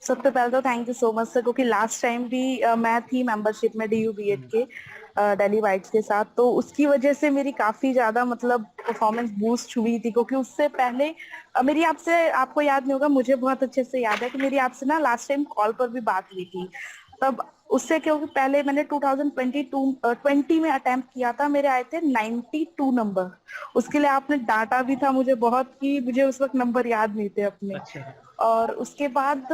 सबसे पहले तो thank you so much sir, क्योंकि लास्ट टाइम भी मैं थी मेंबरशिप में डीयू बीएड के दिल्ली वाइट्स के साथ, तो उसकी वजह से मेरी काफी ज्यादा मतलब परफॉर्मेंस बूस्ट हुई थी। क्योंकि उससे पहले मेरी आपसे, आपको याद नहीं होगा, मुझे बहुत अच्छे से याद है कि मेरी आपसे ना लास्ट टाइम कॉल पर भी बात हुई थी तब। उससे क्योंकि पहले मैंने 2020 में अटेम्प्ट किया था, मेरे आए थे 92 नंबर। उसके लिए आपने डांटा भी था मुझे बहुत, कि मुझे उस वक्त नंबर याद नहीं थे अपने। अच्छा। और उसके बाद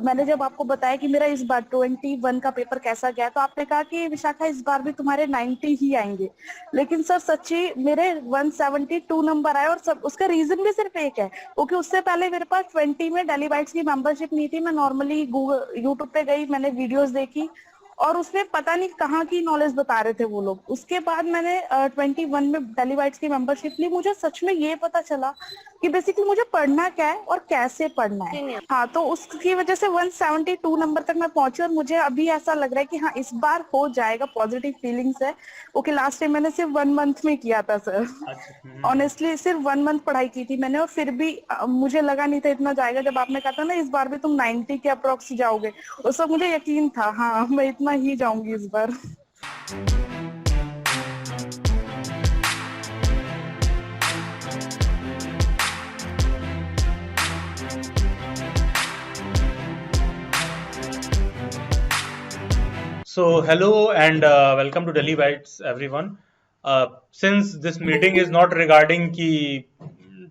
मैंने जब आपको बताया कि मेरा इस बार 21 का पेपर कैसा गया, तो आपने कहा कि विशाखा इस बार भी तुम्हारे 90 ही आएंगे। लेकिन सर सच्ची मेरे 172 नंबर आए, और सब उसका रीजन भी सिर्फ एक है, क्योंकि उससे पहले मेरे पास 20 में डेली बाइट्स की मेंबरशिप नहीं थी। मैं नॉर्मली गूगल यूट्यूब पे गई, मैंने वीडियोस देखी, और उसमें पता नहीं कहाँ की नॉलेज बता रहे थे वो लोग। उसके बाद मैंने 21 में डेली बाइट्स की मेंबरशिप ली। मुझे सच में ये पता चला कि बेसिकली मुझे पढ़ना क्या है और कैसे पढ़ना है। हाँ, तो उसकी वजह से 172 नंबर तक मैं पहुंची, और मुझे अभी ऐसा लग रहा है कि हाँ इस बार हो जाएगा, पॉजिटिव फीलिंग्स है। ओके, लास्ट टाइम मैंने सिर्फ 1 मंथ में किया था सर। अच्छा। ऑनेस्टली सिर्फ 1 मंथ पढ़ाई की थी मैंने, और फिर भी मुझे लगा नहीं था इतना जाएगा। जब आपने कहा था ना इस बार भी तुम 90 के अप्रोक्स जाओगे, उस वक्त मुझे यकीन था हाँ मैं इतना ही जाऊंगी इस बार। So, hello and welcome to Delhi Bites, everyone. Since this meeting is not regarding ki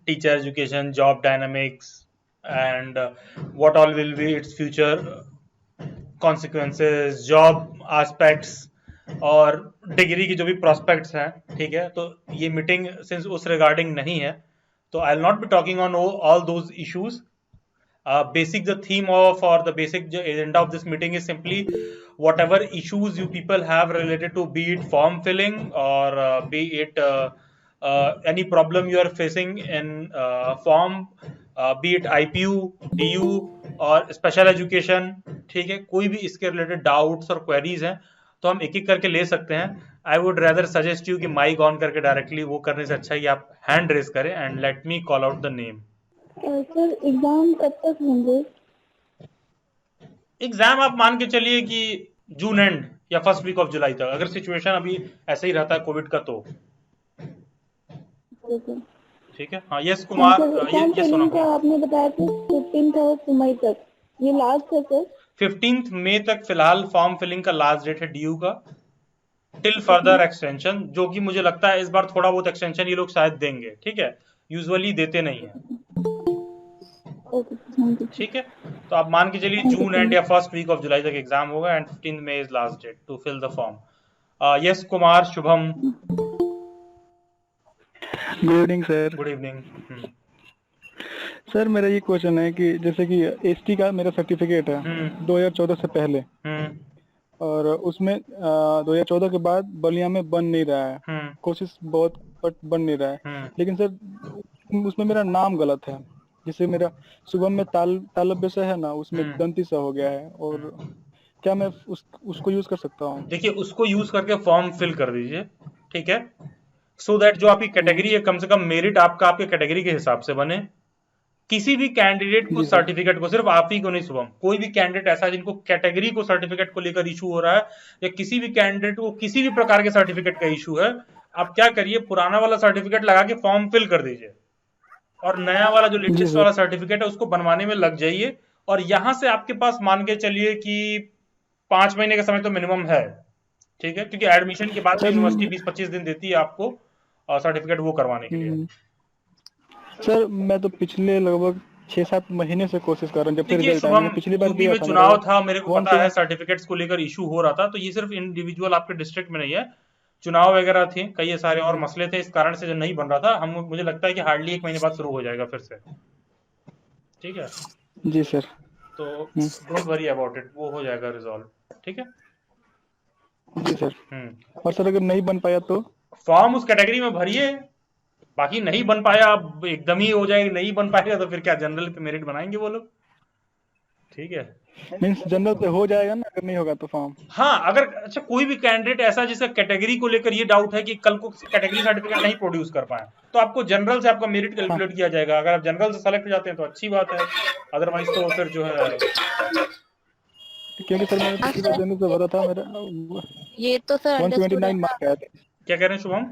teacher education, job dynamics, and what all will be its future consequences, job aspects, और डिग्री की जो भी prospects हैं, ठीक है, तो ये meeting since उस रिगार्डिंग नहीं है, तो I will not be talking on all those issues. The theme of or the basic agenda of this meeting is simply whatever issues you people have related to, be it form filling or be it any problem you are facing in form, be it IPU, DU और special education. ठीक है, कोई भी इसके related doubts और queries हैं तो हम एक एक करके ले सकते हैं. I would rather suggest you कि माइक ऑन करके डायरेक्टली वो करने से अच्छा है कि आप हैंड रेज करें and let me call out the name. Sir exam कब तक होंगे? एग्जाम आप मान के चलिए कि जून एंड या फर्स्ट वीक ऑफ जुलाई तक, अगर सिचुएशन अभी ऐसे ही रहता है कोविड का तो. ठीक है. हाँ, यस कुमार, फॉर्म ये फिलिंग सोनम. का आपने बताया कि 15 मई तक, ये लास्ट है सर? 15 मई तक फिलहाल फॉर्म फिलिंग का लास्ट डेट है ड्यू का, टिल फर्दर एक्सटेंशन, जो कि मुझे लगता है इस बार थोड़ा बहुत एक्सटेंशन ये लोग शायद देंगे. ठीक है, यूजुअली देते नहीं है. ठीक है, तो आप मान के चलिए जून एंड या फर्स्ट वीक ऑफ जुलाई तक एग्जाम होगा and 15 May is last date to fill the form. Yes Kumar, Shubham. Good evening sir. Good evening. Sir मेरा ये क्वेश्चन है कि जैसे कि एसटी का मेरा सर्टिफिकेट है 2014 से पहले, और उसमें 2014 के बाद बलिया में बन नहीं रहा है. कोशिश बहुत बट बन नहीं रहा है. लेकिन सर उसमें मेरा नाम गलत है. जैसे मेरा शुभम में तालब्य से है ना, उसमें दंती सा हो गया है. और क्या मैं उसको यूज कर सकता हूँ? देखिए, उसको यूज करके फॉर्म फिल कर दीजिए. ठीक है, सो दैट जो आपकी कैटेगरी है कम से कम मेरिट आपका आपके कैटेगरी के हिसाब से बने. किसी भी कैंडिडेट को सर्टिफिकेट को, सिर्फ आप ही को नहीं शुभम, कोई भी कैंडिडेट ऐसा है जिनको कैटेगरी को सर्टिफिकेट को लेकर इशू हो रहा है, या किसी भी कैंडिडेट को किसी भी प्रकार के सर्टिफिकेट का इशू है, आप क्या करिए, पुराना वाला सर्टिफिकेट लगा के फॉर्म फिल कर दीजिए, और नया वाला जो लेटेस्ट वाला सर्टिफिकेट है उसको बनवाने में लग जाइए. और यहां से आपके पास मान के चलिए कि 5 महीने का समय तो मिनिमम है. ठीक है, क्योंकि एडमिशन के बाद यूनिवर्सिटी 20-25 दिन देती है आपको सर्टिफिकेट वो करवाने के लिए. सर मैं तो पिछले लगभग 6-7 महीने से कोशिश कर रहा हूँ. जब से रिजल्ट आया, मैंने पिछली बार यूपी दिया में था, चुनाव था, मेरे को पता है सर्टिफिकेट्स को लेकर इशू हो रहा था. तो ये सिर्फ इंडिविजुअल आपके डिस्ट्रिक्ट में नहीं है, चुनाव वगैरह थे, कई सारे और मसले थे, इस कारण से जो नहीं बन रहा था. हम मुझे लगता है कि हार्डली 1 महीने बाद शुरू हो जाएगा फिर से. ठीक है जी सर. तो डोंट वरी अबाउट इट, वो हो जाएगा रिजॉल्व. ठीक है जी सर. और सर अगर नहीं बन पाया तो फॉर्म उस कैटेगरी में भरिए. बाकी नहीं बन पाया, अब एकदम ही हो जाएगा, नहीं बन पाएगा तो फिर क्या जनरल पे मेरिट बनाएंगे वो लोग. ठीक है। मीन्स जनरल से हो जाएगा ना, अगर नहीं होगा तो फॉर्म? हाँ, अगर अच्छा कोई भी कैंडिडेट ऐसा जिसका कैटेगरी को लेकर ये डाउट है कि कल को कैटेगरी सर्टिफिकेट नहीं प्रोड्यूस कर पाए, तो आपको जनरल से आपका मेरिट हाँ, कैलकुलेट किया जाएगा। अगर आप जनरल से सेलेक्ट हो जाते हैं तो अच्छी बात है, अदरवाइज तो फिर जो है क्योंकि सर मैंने हाँ पिछली बार सर, जनरल से भरा था, मेरा ये तो सर अंडरस्टूड है 179 मार्क आए थे। क्या कह रहे हैं शुभम?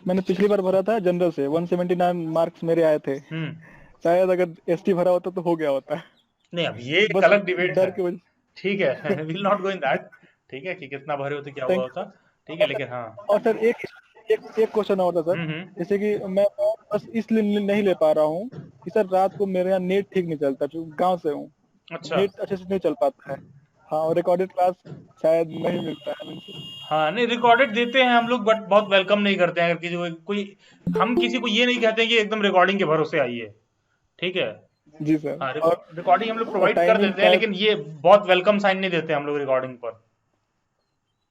मैंने पिछली बार भरा था जनरल से, 179 मार्क्स मेरे आए थे। शायद अगर एसटी भरा होता तो हो गया होता। नहीं, अब ये एक बस अलग डिबेट डर है, की वजह। ठीक है। Will not go in that, ठीक है, कि कितना भरे होते क्या हुआ Thank- होता, ठीक है, लेकिन हाँ। और सर एक एक क्वेश्चन और था सर, जैसे कि मैं बस इसलिए नहीं ले पा रहा हूँ कि सर रात को मेरे यहाँ नेट ठीक नहीं चलता, क्योंकि गांव से हूँ, अच्छा, नेट अच्छे से नहीं चल पाता है। हाँ, और रिकॉर्डेड क्लास शायद नहीं मिलता है। हाँ, नहीं रिकॉर्डेड देते हैं हम लोग, बट बहुत वेलकम नहीं करते हैं। अगर किसी को कोई, हम किसी को ये नहीं कहते हैं कि एकदम रिकॉर्डिंग के भरोसे आइए, ठीक है। जी सर। हाँ, और रिकॉर्डिंग हम लोग प्रोवाइड कर टाइमिंग देते हैं, लेकिन ये बहुत वेलकम साइन नहीं देते हम लोग रिकॉर्डिंग पर।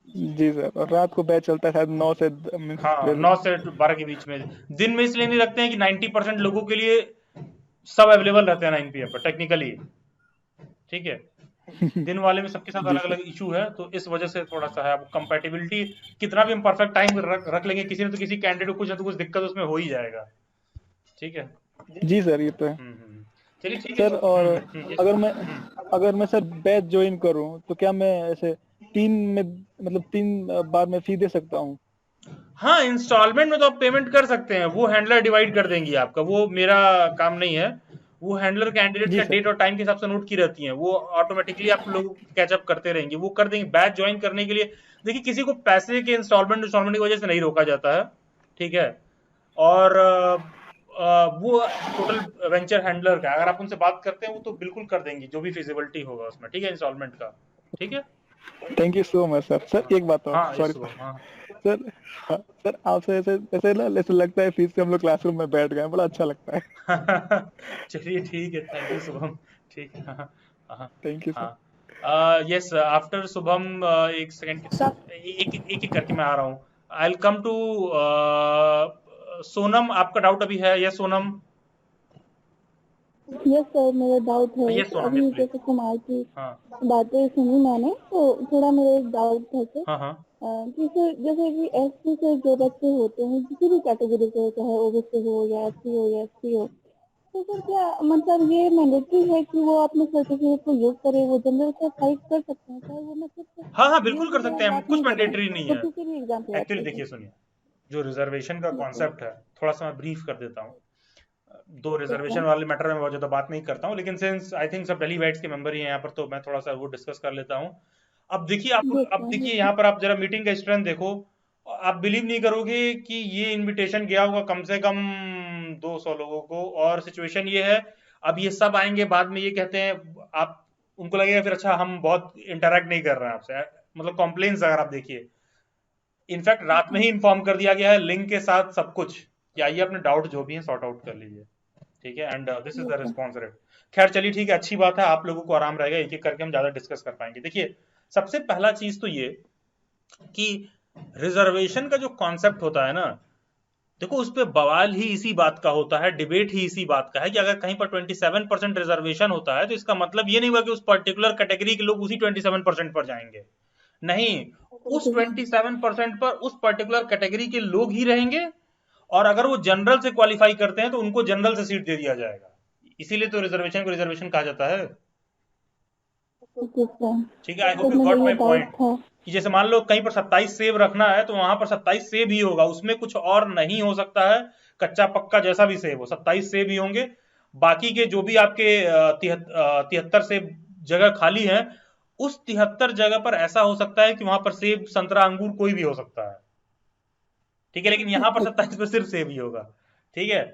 जी सर, और रात को बैच चलता है शायद 9 से हाँ, 9 से 12 के बीच में। दिन में इसलिए नहीं रखते हैं कि 90% लोगों के लिए सब अवेलेबल रहते हैं 9 PM पर टेक्निकली, ठीक है। दिन वाले में सबके साथ अलग अलग इशू है, तो इस वजह से थोड़ा सा है। अब कंपैटिबिलिटी कितना भी हम परफेक्ट टाइम रख लेंगे, किसी न तो किसी कैंडिडेट को कुछ ना तो कुछ दिक्कत उसमें हो ही जाएगा, ठीक है। जी सर, ये तो है। चलिए ठीक है सर। और अगर मैं सर बैच ज्वाइन करूं तो क्या मैं ऐसे 3 बार में फी दे सकता हूं? हाँ, इंस्टॉलमेंट में तो आप पेमेंट कर सकते हैं, वो हैंडलर डिवाइड कर देंगी आपका, वो मेरा काम नहीं है। वो हैंडलर कैंडिडेट जी का सर। डेट और टाइम के हिसाब से नोट की रहती हैं, वो ऑटोमेटिकली आप लोग कैचअप करते रहेंगे, वो कर देंगे। बैच ज्वाइन करने के लिए देखिए, किसी को पैसे के इंस्टॉलमेंट की वजह से नहीं रोका जाता है, ठीक है। और वो टोटल वेंचर हैंडलर का, अगर आप उनसे बात करते हैं वो तो बिल्कुल कर देंगी, जो भी फिजिबिलिटी होगा उसमें, ठीक है, इंस्टॉलमेंट का, ठीक है। Thank you so much sir. Sir एक बात और, हाँ, सॉरी हाँ। सर। हाँ, सर आपसे ऐसे ऐसे ना ऐसे लगता है फीस से हम लोग क्लासरूम में बैठ गए, बड़ा अच्छा लगता है। चलिए ठीक है, थैंक यू शुभम, ठीक है। हाँ, थैंक यू सर। हाँ, यस, आफ्टर शुभम, एक सेकंड, एक करके मैं आ रहा हूँ। I will come to Sonam. आपका डाउट अभी है? यस सोनम। यस सर, मेरा डाउट है। यस सोनम, अभी यस प्लीज। जैसे कुमार की हाँ, बातें सुनी मैंने, तो थोड़ा मेरा एक डाउट था सर। हाँ। कि सर जैसे कि एससी से जो बच्चे होते हैं, किसी भी कैटेगरी से, चाहे ओबीसी हो या एससी हो या एसटी हो, तो सर क्या मतलब ये मैंडेटरी है कि वो अपने सर्टिफिकेट को यूज करे, वो जनरल से फाइट कर सकते हैं? चाहे वो मैं सिर्फ हाँ, बिल्कुल कर सकते हैं, बात कुछ नहीं कर रहा हूँ, मैंडेटरी नहीं तो है। किसी भी एग्जाम पे एक्चुअली देखिए, सुनिए, जो रिजर्वेशन का कॉन्सेप्ट है, थोड़ा सा मैं ब्रीफ कर देता हूँ। दो रिजर्वेशन वाले मैटर में बहुत ज्यादा बात नहीं करता हूँ, लेकिन सिंस आई थिंक सब डेली वाइट्स के मेंबर ही हैं यहाँ पर, तो मैं थोड़ा सा वो डिस्कस कर लेता हूँ। अब देखिए यहाँ पर आप जरा मीटिंग का स्ट्रेंथ देखो, आप बिलीव नहीं करोगे कि ये इनविटेशन गया होगा कम से कम 200 लोगों को, और सिचुएशन ये है, अब ये सब आएंगे बाद में, ये कहते हैं, आप उनको लगेगा फिर अच्छा हम बहुत इंटरेक्ट नहीं कर रहे हैं आपसे, मतलब कॉम्प्लेन्स अगर आप देखिए, इनफैक्ट रात में ही इन्फॉर्म कर दिया गया है लिंक के साथ सब कुछ, कि आइए अपने डाउट जो भी है सॉर्ट आउट कर लीजिए, ठीक है। And this is the response rate. खैर चलिए ठीक है, अच्छी बात है, आप लोगों को आराम रहेगा, एक एक करके हम ज्यादा डिस्कस कर पाएंगे। देखिए, सबसे पहला चीज तो ये कि रिजर्वेशन का जो कॉन्सेप्ट होता है ना, देखो उस पर बवाल ही इसी बात का होता है, डिबेट ही इसी बात का है कि अगर कहीं पर 27% रिजर्वेशन होता है तो इसका मतलब ये नहीं हुआ कि उस पर्टिकुलर कैटेगरी के लोग उसी 27% पर जाएंगे, नहीं, उस 27% पर उस पर्टिकुलर कैटेगरी के लोग ही रहेंगे, और अगर वो जनरल से क्वालिफाई करते हैं तो उनको जनरल से सीट दे दिया जाएगा। इसीलिए तो रिजर्वेशन को रिजर्वेशन कहा जाता है, ठीक है। I hope you got my point, कि जैसे मान लो कहीं पर 27 सेब रखना है तो वहां पर 27 सेब ही होगा, उसमें कुछ और नहीं हो सकता है, कच्चा पक्का जैसा भी सेब हो 27 सेब ही होंगे। बाकी के जो भी आपके 73 सेब जगह खाली है, उस 73 जगह पर ऐसा हो सकता है कि वहां पर सेब, संतरा, अंगूर कोई भी हो सकता है, ठीक है, लेकिन यहाँ पर 27 पे सिर्फ सेब ही होगा, ठीक है।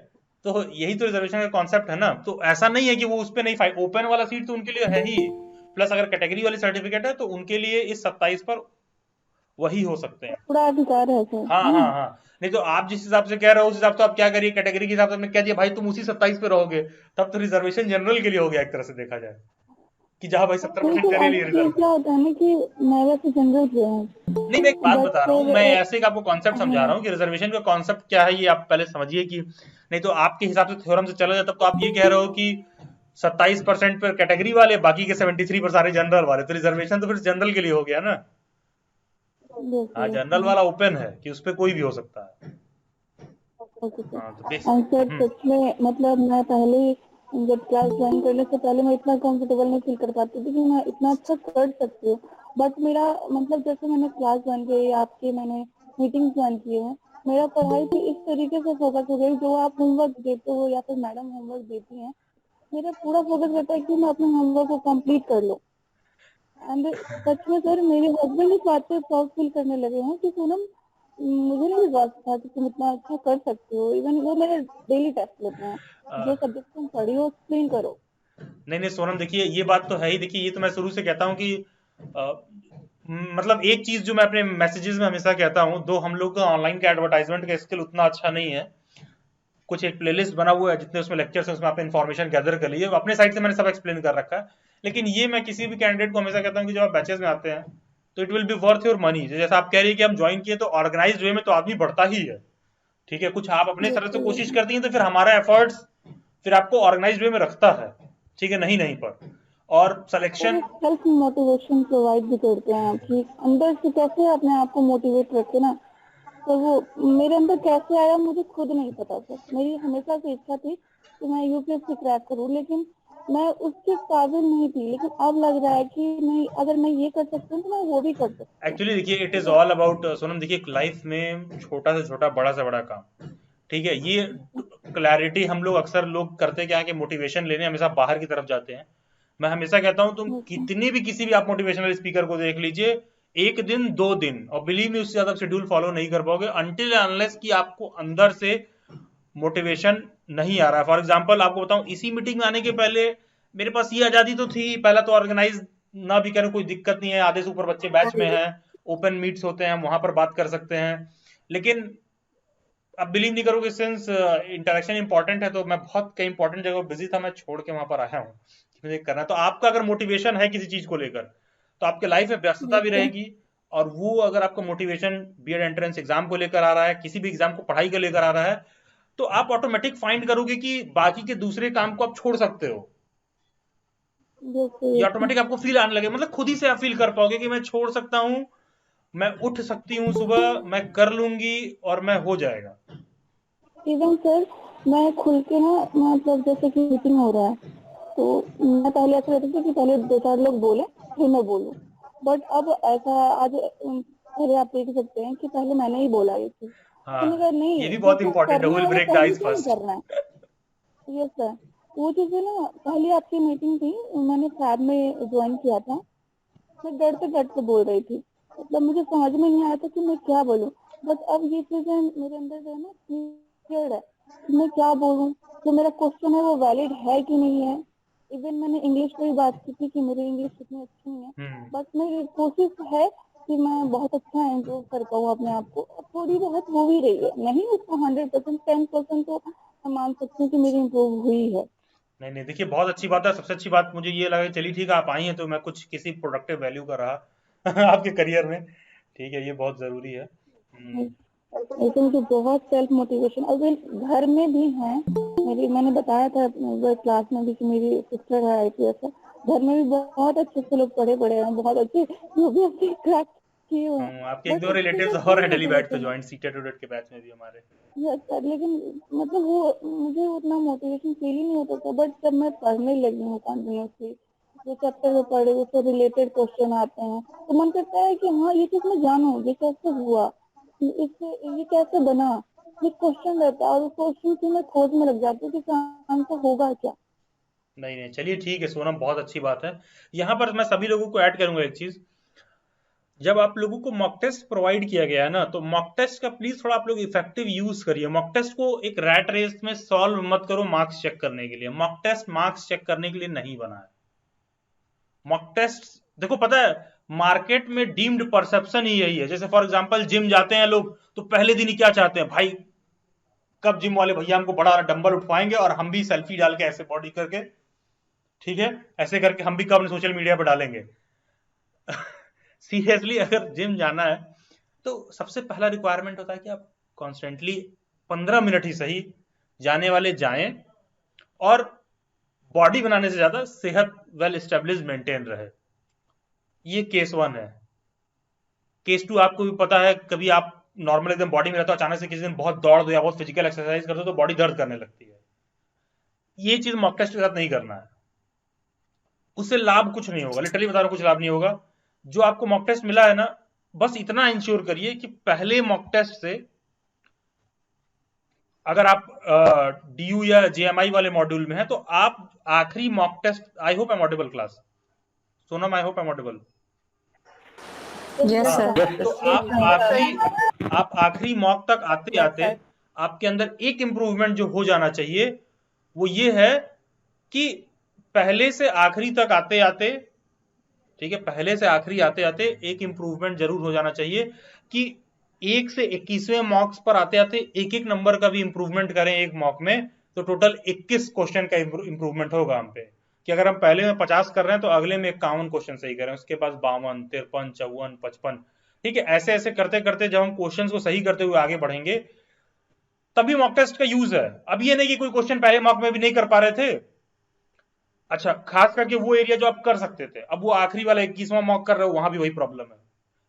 तो यही तो रिजर्वेशन का कॉन्सेप्ट है ना, तो ऐसा नहीं है कि वो उस पे नहीं फाइट, ओपन वाला सीट तो उनके लिए है ही, प्लस अगर कैटेगरी वाली सर्टिफिकेट है तो उनके लिए इस 27 पर वही हो सकते हैं, पूरा अधिकार है सर। हाँ। नहीं तो आप जिस हिसाब से कह रहे हो उस हिसाब से आप क्या करिए, कैटेगरी के हिसाब से आपने कह दिया भाई तुम उसी 27 पे रहोगे, तब तो रिजर्वेशन जनरल के लिए हो गया एक तरह से देखा जाए, कि जहां भाई 70% तेरे लिए रिजर्व। क्या होता है ना कि मैं वैसे जनरल से हूँ। नहीं, मैं एक बात बता रहा हूँ, मैं ऐसे एक आपको कॉन्सेप्ट समझा रहा हूँ कि रिजर्वेशन का कॉन्सेप्ट क्या है, ये आप पहले समझिए। कि नहीं तो आपके हिसाब से थ्योरम से चला जाए, तब तो आप ये कह रहे हो कि 27% पर कैटेगरी वाले, बाकी के 73 पर सारे जनरल वाले। तो रिजर्वेशन तो फिर जनरल के लिए हो गया ना। हाँ, जनरल वाला ओपन है कि उस पर कोई भी हो सकता है। Okay sir. हाँ, तो और सर सच में मतलब मैं पहले जब क्लास ज्वाइन करने से पहले मैं इतना कंफर्टेबल नहीं फील कर पाती थी कि मैं इतना अच्छा कर सकती हूँ। बट मेरा मतलब जैसे मैंने क्लास ज्वाइन की, आपके मैंने मीटिंग ज्वाइन की है, मेरा पढ़ाई भी इस तरीके से फोकस हो गई। जो आप होमवर्क देते हो या फिर मैडम होमवर्क देती हैं, मेरा पूरा फोकस रहता है कि मैं अपने होमवर्क को कंप्लीट कर लूँ। एंड सच में सर मेरे हस्बैंड इस बात पे प्राउड फील करने लगे हैं कि पूनम मुझे नहीं विश्वास था कि तुम इतना अच्छा कर सकते हो। इवन वो मेरे डेली टेस्ट लेते हैं, जो सब्जेक्ट तुम पढ़ी हो एक्सप्लेन करो। नहीं नहीं सोनम, देखिए ये बात तो है ही। देखिए ये तो मैं शुरू से कहता हूँ कि मतलब एक चीज जो मैं अपने मैसेजेस में हमेशा कहता हूँ, दो हम लोग का ऑनलाइन का एडवर्टाइजमेंट का स्किल उतना अच्छा नहीं है। कुछ एक प्लेलिस्ट बना हुआ है, जितने उसमें लेक्चर्स हैं उसमें आप इन्फॉर्मेशन गैदर कर लीजिए। अपने साइड से मैंने सब एक्सप्लेन कर रखा है। लेकिन ये मैं किसी भी कैंडिडेट को हमेशा कहता हूँ कि जब आप बैचेस में आते हैं तो it will be worth your money. जैसा आप कह रही है कि हम ज्वाइन किए तो ऑर्गेनाइज वे में तो आदमी बढ़ता ही है, ठीक है। कुछ आप अपने तरफ से कोशिश करती हैं तो फिर हमारा एफर्ट्स फिर आपको ऑर्गेनाइज वे में रखता है, ठीक है, नहीं नहीं पर। और सिलेक्शन सेल्फ मोटिवेशन प्रोवाइड भी करते हैं कि अंदर से कैसे अपने आप को मोटिवेट रखे ना। तो वो मेरे अंदर कैसे आया मुझे खुद नहीं पता सर। मेरी हमेशा से इच्छा थी कि मैं यूपीएससी क्रैक करूं, लेकिन मैं उसके काबिल नहीं थी। लेकिन अब लग रहा है कि नहीं, अगर मैं ये कर सकती हूँ तो मैं वो भी कर सकती हूँ। एक्चुअली देखिए it is all about Sonam, देखिए लाइफ में छोटा से छोटा बड़ा से बड़ा काम, ठीक है, ये क्लैरिटी हम लोग अक्सर लोग करते क्या है कि मोटिवेशन लेने हमेशा बाहर की तरफ जाते हैं। मैं हमेशा कहता हूं तुम कितनी भी किसी भी आप मोटिवेशनल स्पीकर को देख लीजिए, एक दिन दो दिन, और बिलीव मी उससे ज्यादा शेड्यूल फॉलो नहीं कर पाओगे अनटिल अनलेस कि आपको अंदर से मोटिवेशन नहीं आ रहा है। फॉर एग्जाम्पल आपको बताऊं, इसी मीटिंग में आने के पहले मेरे पास ये आजादी तो थी, पहला तो ऑर्गेनाइज ना भी करें कोई दिक्कत नहीं है, आधे से ऊपर बच्चे बैच में हैं, ओपन मीट्स होते हैं, हम वहां पर बात कर सकते हैं। लेकिन अब बिलीव नहीं करोगे, सिंस इंटरेक्शन इंपॉर्टेंट है तो मैं बहुत कई इंपॉर्टेंट जगह बिजी था, मैं छोड़ के वहां पर आया हूँ कि मुझे करना है। तो आपका अगर मोटिवेशन है किसी चीज को लेकर तो आपके लाइफ में व्यस्तता भी रहेगी, और वो अगर आपका मोटिवेशन बीएड एंट्रेंस एग्जाम को लेकर आ रहा है, किसी भी एग्जाम को पढ़ाई को लेकर आ रहा है, तो आप ऑटोमेटिक फाइंड करोगे कि बाकी के दूसरे काम को आप छोड़ सकते हो। ये ऑटोमेटिक आपको फील आने लगे, मतलब खुद ही से आप फील कर पाओगे कि मैं छोड़ सकता हूँ, मैं उठ सकती हूँ सुबह, मैं कर लूंगी और मैं हो जाएगा। इवन सर मैं खुल के ना, मतलब जैसे कि मीटिंग हो रहा है तो मैं पहले ऐसा रहती थी कि पहले दो चार लोग बोले फिर मैं बोलूं। बट अब ऐसा आज पहले आप देख सकते हैं कि पहले मैंने ही बोला ये चीज। हाँ, तो मैं कहा नहीं, ये भी जो बहुत चीज इंपॉर्टेंट है, करना विल है वो ब्रेक द पहले आइस से ही फर्स्ट। करना है। Yes sir. वो चीजें ना, पहले आपकी मीटिंग थी, मैंने फैब में ज्वाइन किया था, मैं डरते बोल रही थी, मतलब मुझे समझ में नहीं आया था कि मैं क्या बोलूं। बट अब ये चीजें मेरे अंदर जो है ना क्लियर है कि मैं क्या बोलूं, जो मेरा क्वेश्चन है वो वैलिड है कि नहीं है। इवन मैंने इंग्लिश में भी बात की थी कि मेरी इंग्लिश इतनी अच्छी नहीं है, बट मेरी कोशिश है कि मैं बहुत अच्छा इम्प्रूव कर पाऊँ अपने आप को। थोड़ी बहुत हो भी रही है, नहीं उसको 100%, 10% तो मैं मान सकती हूँ कि मेरी इम्प्रूव हुई है। नहीं नहीं, देखिए बहुत अच्छी बात है। सबसे अच्छी बात मुझे ये लगा, चलिए ठीक है आप आई हैं तो मैं कुछ किसी प्रोडक्टिव वैल्यू का रहा आपके करियर में, ठीक है, ये बहुत जरूरी है। लेकिन मुझे बहुत सेल्फ मोटिवेशन अगर घर में भी है। मेरी मैंने बताया था क्लास में भी कि मेरी सिस्टर है आईपीएस है। घर में भी बहुत अच्छे से लोग पढ़े हैं, बहुत अच्छे यूपीएससी क्रैक किए हुए हैं। आपके एक बट दो उसके रिलेटिव्स साथ और वही हैं डेली बैच पे मोटिवेशन है। ज्वाइंट, सीटेड के बैच में भी हमारे। यस सर, लेकिन मतलब वो मुझे उतना मोटिवेशन फील ही नहीं होता था। बट जब मैं पढ़ने लगी हूँ कंटिन्यूसली, जो चैप्टर में पढ़े उससे रिलेटेड क्वेश्चन आते हैं, तो मन करता है कि हाँ ये चीज मैं जानूं, ये कैसे हुआ, इससे ये कैसे बना। ये क्वेश्चन रहता है और उस क्वेश्चन की मैं खोज में लग जाती हूँ कि आंसर होगा क्या। नहीं नहीं, चलिए ठीक है सोनम, बहुत अच्छी बात है। यहाँ पर मैं सभी लोगों को ऐड करूंगा एक चीज, जब आप लोगों को मॉक टेस्ट प्रोवाइड किया गया है ना, तो मॉक टेस्ट का प्लीज थोड़ा आप लोग इफेक्टिव यूज करिए। मॉक टेस्ट को एक रैट रेस में सॉल्व मत करो मार्क्स चेक करने के लिए। मॉक टेस्ट मार्क्स चेक करने के लिए नहीं बना है। मॉक टेस्ट देखो, पता है मार्केट में डीम्ड परसेप्शन ही यही है। जैसे फॉर एग्जांपल जिम जाते हैं लोग तो पहले दिन ही क्या चाहते हैं भाई, कब जिम वाले भैया हमको बड़ा डंबल उठवाएंगे और हम भी सेल्फी डाल के ऐसे बॉडी करके, ठीक है, ऐसे करके हम भी कब सोशल मीडिया पर डालेंगे सीरियसली अगर जिम जाना है तो सबसे पहला रिक्वायरमेंट होता है कि आप कॉन्स्टेंटली 15 मिनट ही सही जाने वाले जाएं, और बॉडी बनाने से ज्यादा सेहत वेल एस्टेब्लिश मेंटेन रहे। ये केस 1 है। केस 2 आपको भी पता है, कभी आप नॉर्मल एकदम बॉडी में रहते हो, अचानक से किसी दिन बहुत दौड़ दो या बहुत फिजिकल एक्सरसाइज कर दो तो बॉडी दर्द करने लगती है। ये चीज मॉक टेस्ट के साथ नहीं करना है, उससे लाभ कुछ नहीं होगा, लिटरली बता रहा हूं, कुछ लाभ नहीं होगा। जो आपको मॉक टेस्ट मिला है ना, बस इतना इंश्योर करिए कि पहले मॉक टेस्ट से, अगर आप डीयू या जेएमआई वाले मॉड्यूल में है तो आप आखिरी mock test, I hope am audible class, Sonam I hope am audible, yes sir. तो आप आखिरी मॉक तक आते आते आपके अंदर एक इंप्रूवमेंट जो हो जाना चाहिए वो ये है कि पहले से आखिरी तक आते आते, ठीक है, पहले से आखिरी आते आते एक इंप्रूवमेंट जरूर हो जाना चाहिए कि 1 से 21वें मॉक्स पर आते आते एक एक नंबर का भी इंप्रूवमेंट करें एक मॉक में, तो टोटल 21 क्वेश्चन का इंप्रूवमेंट होगा हम पे। कि अगर हम पहले में 50 कर रहे हैं तो अगले में 51 क्वेश्चन सही करें, उसके पास 52, 53, 54, 55, ठीक है, ऐसे ऐसे करते करते जब हम क्वेश्चन को सही करते हुए आगे बढ़ेंगे तभी मॉक टेस्ट का यूज है। अब ये नहीं कि कोई क्वेश्चन पहले मॉक में भी नहीं कर पा रहे थे, अच्छा, खास करके वो एरिया जो आप कर सकते थे, अब वो आखिरी वाला 21वां मॉक कर रहे हो, वहां भी वही प्रॉब्लम है।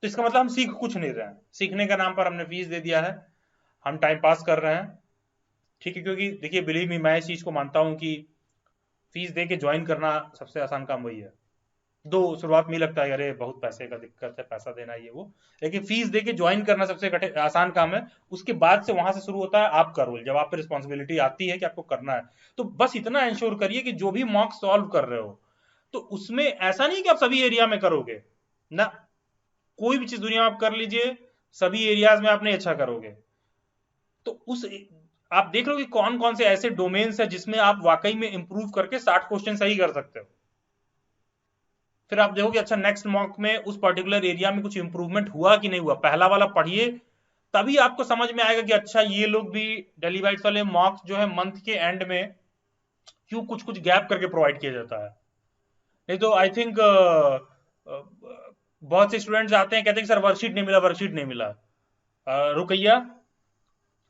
तो इसका मतलब हम सीख कुछ नहीं रहे हैं, सीखने का नाम पर हमने फीस दे दिया है, हम टाइम पास कर रहे हैं, ठीक है। क्योंकि देखिए, बिलीव मी, मैं इस चीज को मानता हूं कि फीस दे के ज्वाइन करना सबसे आसान काम वही है। दो शुरुआत में लगता है अरे बहुत पैसे का दिक्कत है, पैसा देना ये वो, लेकिन फीस दे के ज्वाइन करना सबसे आसान काम है। उसके बाद से वहां से शुरू होता है आपका रोल, जब आप पे रिस्पॉन्सिबिलिटी आती है कि आपको करना है। तो बस इतना इंश्योर करिए कि जो भी मॉक सॉल्व कर रहे हो तो उसमें ऐसा नहीं कि आप सभी एरिया में करोगे ना, कोई भी चीज दुनिया में आप कर लीजिए, सभी एरियाज में आप नहीं अच्छा करोगे, तो उस आप देख लो कि कौन कौन से ऐसे डोमेन्स है जिसमें आप वाकई में इंप्रूव करके 60 क्वेश्चन सही कर सकते हो। फिर आप देखोगे अच्छा नेक्स्ट मॉक में उस पर्टिकुलर एरिया में कुछ इंप्रूवमेंट हुआ कि नहीं हुआ। पहला वाला पढ़िए, तभी आपको समझ में आएगा कि अच्छा ये लोग भी डेली वाइट्स वाले मॉक्स जो है मंथ के एंड में क्यों कुछ कुछ गैप करके प्रोवाइड किया जाता है। नहीं तो आई थिंक बहुत से स्टूडेंट्स आते हैं, कहते हैं कि सर वर्कशीट नहीं मिला, वर्कशीट नहीं मिला। Rukaiya,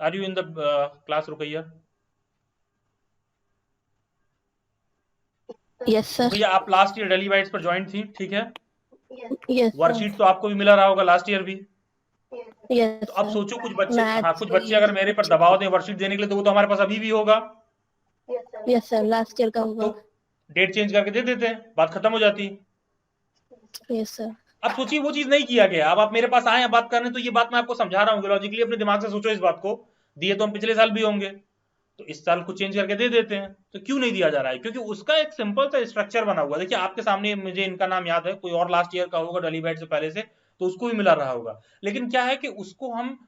are you in the class? Rukaiya, yes sir. भैया आप लास्ट ईयर डेली वाइट्स पर ज्वाइन थी, ठीक है, यस वर्कशीट तो आपको भी मिला रहा होगा लास्ट ईयर भी। यस तो अब सर। सोचो कुछ बच्चे, Maths हाँ, कुछ बच्चे अगर मेरे पर दबाव दें वर्कशीट देने के लिए, तो वो तो हमारे पास अभी भी होगा, यस सर, लास्ट ईयर का होगा। तो डेट चेंज करके दे देते हैं, बात खत्म हो जाती। Yes sir. अब सोचिए वो चीज नहीं किया गया, अब आप मेरे पास आए हैं बात करने, तो ये बात मैं आपको समझा रहा हूँ, लॉजिकली अपने दिमाग से सोचो इस बात को। दिए तो हम पिछले साल भी होंगे, तो इस साल कुछ चेंज करके दे देते हैं। तो क्यों नहीं दिया जा रहा है? क्योंकि उसका एक सिंपल सा स्ट्रक्चर बना हुआ है। देखिए आपके सामने, मुझे इनका नाम याद है, कोई और लास्ट ईयर का होगा डेली वाइट से पहले से, तो उसको भी मिला रहा होगा। लेकिन क्या है कि उसको हम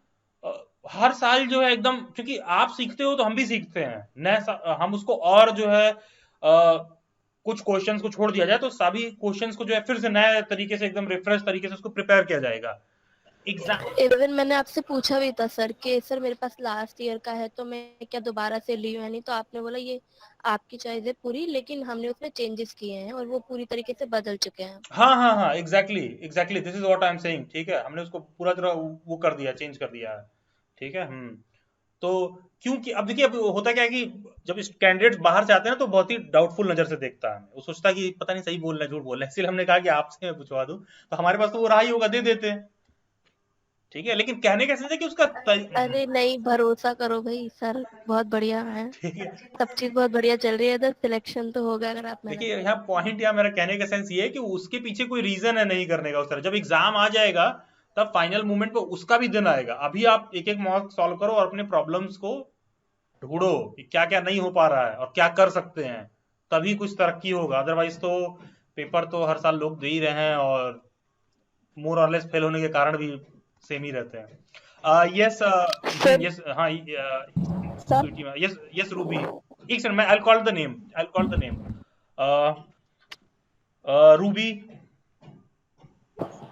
हर साल जो है एकदम, क्योंकि आप सीखते हो तो हम भी सीखते हैं, नए हम उसको और जो है कुछ क्वेश्चंस को छोड़ दिया जाए तो सभी क्वेश्चंस को जो है फिर से नए तरीके से, एकदम रिफ्रेश तरीके से उसको प्रिपेयर किया जाएगा। इवन मैंने आपसे पूछा भी था सर कि सर मेरे पास लास्ट ईयर का है तो मैं क्या दोबारा से ली हूँ, नहीं तो आपने बोला ये आपकी चॉइस है पूरी, लेकिन हमने उसमें चेंजेस किए हैं और वो पूरी तरीके से बदल चुके हैं। हाँ हाँ हाँ, exactly this is what I am saying, ठीक है, हमने उसको पूरा तरह वो कर दिया, चेंज कर दिया है, ठीक है। तो क्योंकि अब देखिए, अब होता क्या है कि जब कैंडिडेट्स बाहर से आते हैं ना तो बहुत ही डाउटफुल नजर से देखता है, वो सोचता है कि पता नहीं सही बोल रहे हैं झूठ बोल रहे हैं, इसलिए हमने कहा कि आपसे मैं पूछवा दूं, तो हमारे पास तो वो रहा ही होगा, दे देते हैं, ठीक है। लेकिन कहने का सेंस है कि उसका अरे नहीं, भरोसा करो भाई, सर बहुत बढ़िया है, ठीक है, सब चीज बहुत बढ़िया चल रही है इधर, सिलेक्शन तो होगा अगर आप देखिए यहाँ पॉइंट, या मेरा कहने का सेंस ये है कि उसके पीछे कोई रीजन है नहीं करने का उस तरह। जब एग्जाम आ जाएगा तब फाइनल मोमेंट पे उसका भी दिन आएगा। अभी आप एक एक मॉक सॉल्व करो और अपने प्रॉब्लम्स को ढूंढो कि क्या क्या नहीं हो पा रहा है और क्या कर सकते हैं, तभी कुछ तरक्की होगा। अदरवाइज तो पेपर तो हर साल लोग दे ही रहे हैं और मोर और लेस फेल होने के कारण भी सेम ही रहते हैं। यस यस, हाँ, यस यस रूबी, एक सेकंड, मैं I call the name Ruby.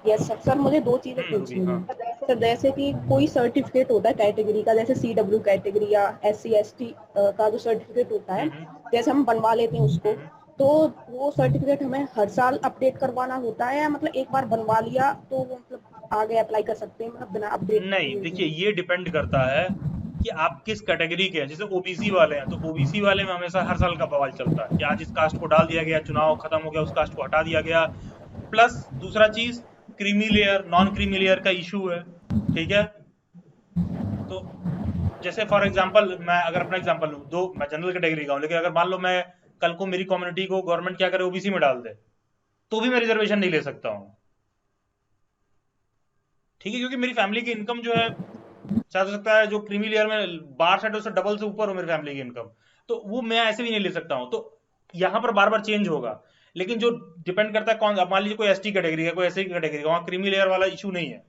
Yes sir. Sir मुझे दो चीजें पूछनी है सर, जैसे कि कोई सर्टिफिकेट होता है कैटेगरी का, जैसे CW कैटेगरी या SC ST का जो सर्टिफिकेट होता है, जैसे हम बनवा लेते हैं उसको, तो वो सर्टिफिकेट हमें हर साल अपडेट करवाना होता है, या मतलब एक बार बनवा लिया तो वो मतलब आगे अप्लाई कर सकते हैं, मतलब बिना अपडेट? नहीं, देखिए ये डिपेंड करता है कि आप किस कैटेगरी के हैं। जैसे ओबीसी वाले हैं, तो ओबीसी वाले में हमेशा हर साल का बवाल चलता है कि आज इस कास्ट को डाल दिया गया, चुनाव खत्म हो गया, उस कास्ट को हटा दिया गया। प्लस दूसरा चीज creamy layer non creamy layer का इशू है, ठीक है। तो जैसे फॉर एग्जांपल मैं अगर अपना एग्जांपल लूँ, दो मैं जनरल कैटेगरी का हूँ, लेकिन अगर मान लो मैं कल को मेरी कम्युनिटी को गवर्नमेंट क्या करे, ओबीसी में डाल दे, तो भी मैं रिजर्वेशन नहीं ले सकता हूँ, ठीक है, क्योंकि मेरी फैमिली की इनकम जो है शायद हो सकता है जो क्रीमी लेयर में बार सेट उससे डबल से ऊपर हो मेरी फैमिली की इनकम, तो वो मैं ऐसे भी नहीं ले सकता हूँ। तो यहाँ पर बार बार चेंज होगा, लेकिन जो डिपेंड करता है कौन, अब मान लीजिए कोई एसटी कैटेगरी है, कोई एससी कैटेगरी का, वहाँ क्रीमी लेयर वाला इशू नहीं है,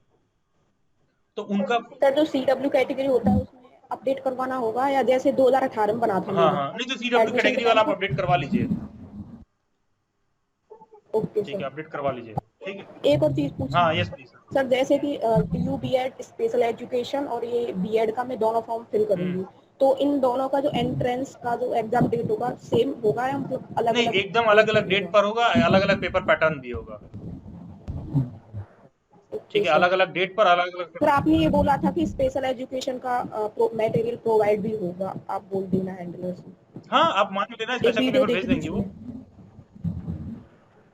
तो उनका सर जो सीडब्ल्यू कैटेगरी होता है उसमें अपडेट करवाना होगा, या जैसे 2018 में बना था हाँ मेरा हाँ, नहीं तो सीडब्ल्यू एडमिशन कैटेगरी के वाला टाइम आप पे। अपडेट करवा लीजिए, ओके ठीक है, सर। अपडेट करवा लीजिए, ठीक है। एक और चीज पूछनी हाँ थी यस प्लीज। सर, जैसे कि यू बीएड स्पेशल एजुकेशन और ये बीएड का मैं दोनों फॉर्म फिल करूंगी, तो इन दोनों का जो एंट्रेंस का जो एग्जाम डेट होगा सेम होगा या मतलब अलग नहीं, अलग एकदम अलग अलग डेट पर होगा, अलग अलग पेपर पैटर्न भी होगा, ठीक ओके है, सर। अलग अलग डेट पर अलग अलग। सर आपने ये बोला था कि स्पेशल एजुकेशन का मटेरियल प्रोवाइड भी होगा, आप बोल देना हैंडलर से। हाँ, आप मान लेना एक स्पेशल का वीडियो पेपर भेज देखी थी देंगे वो। उसमें।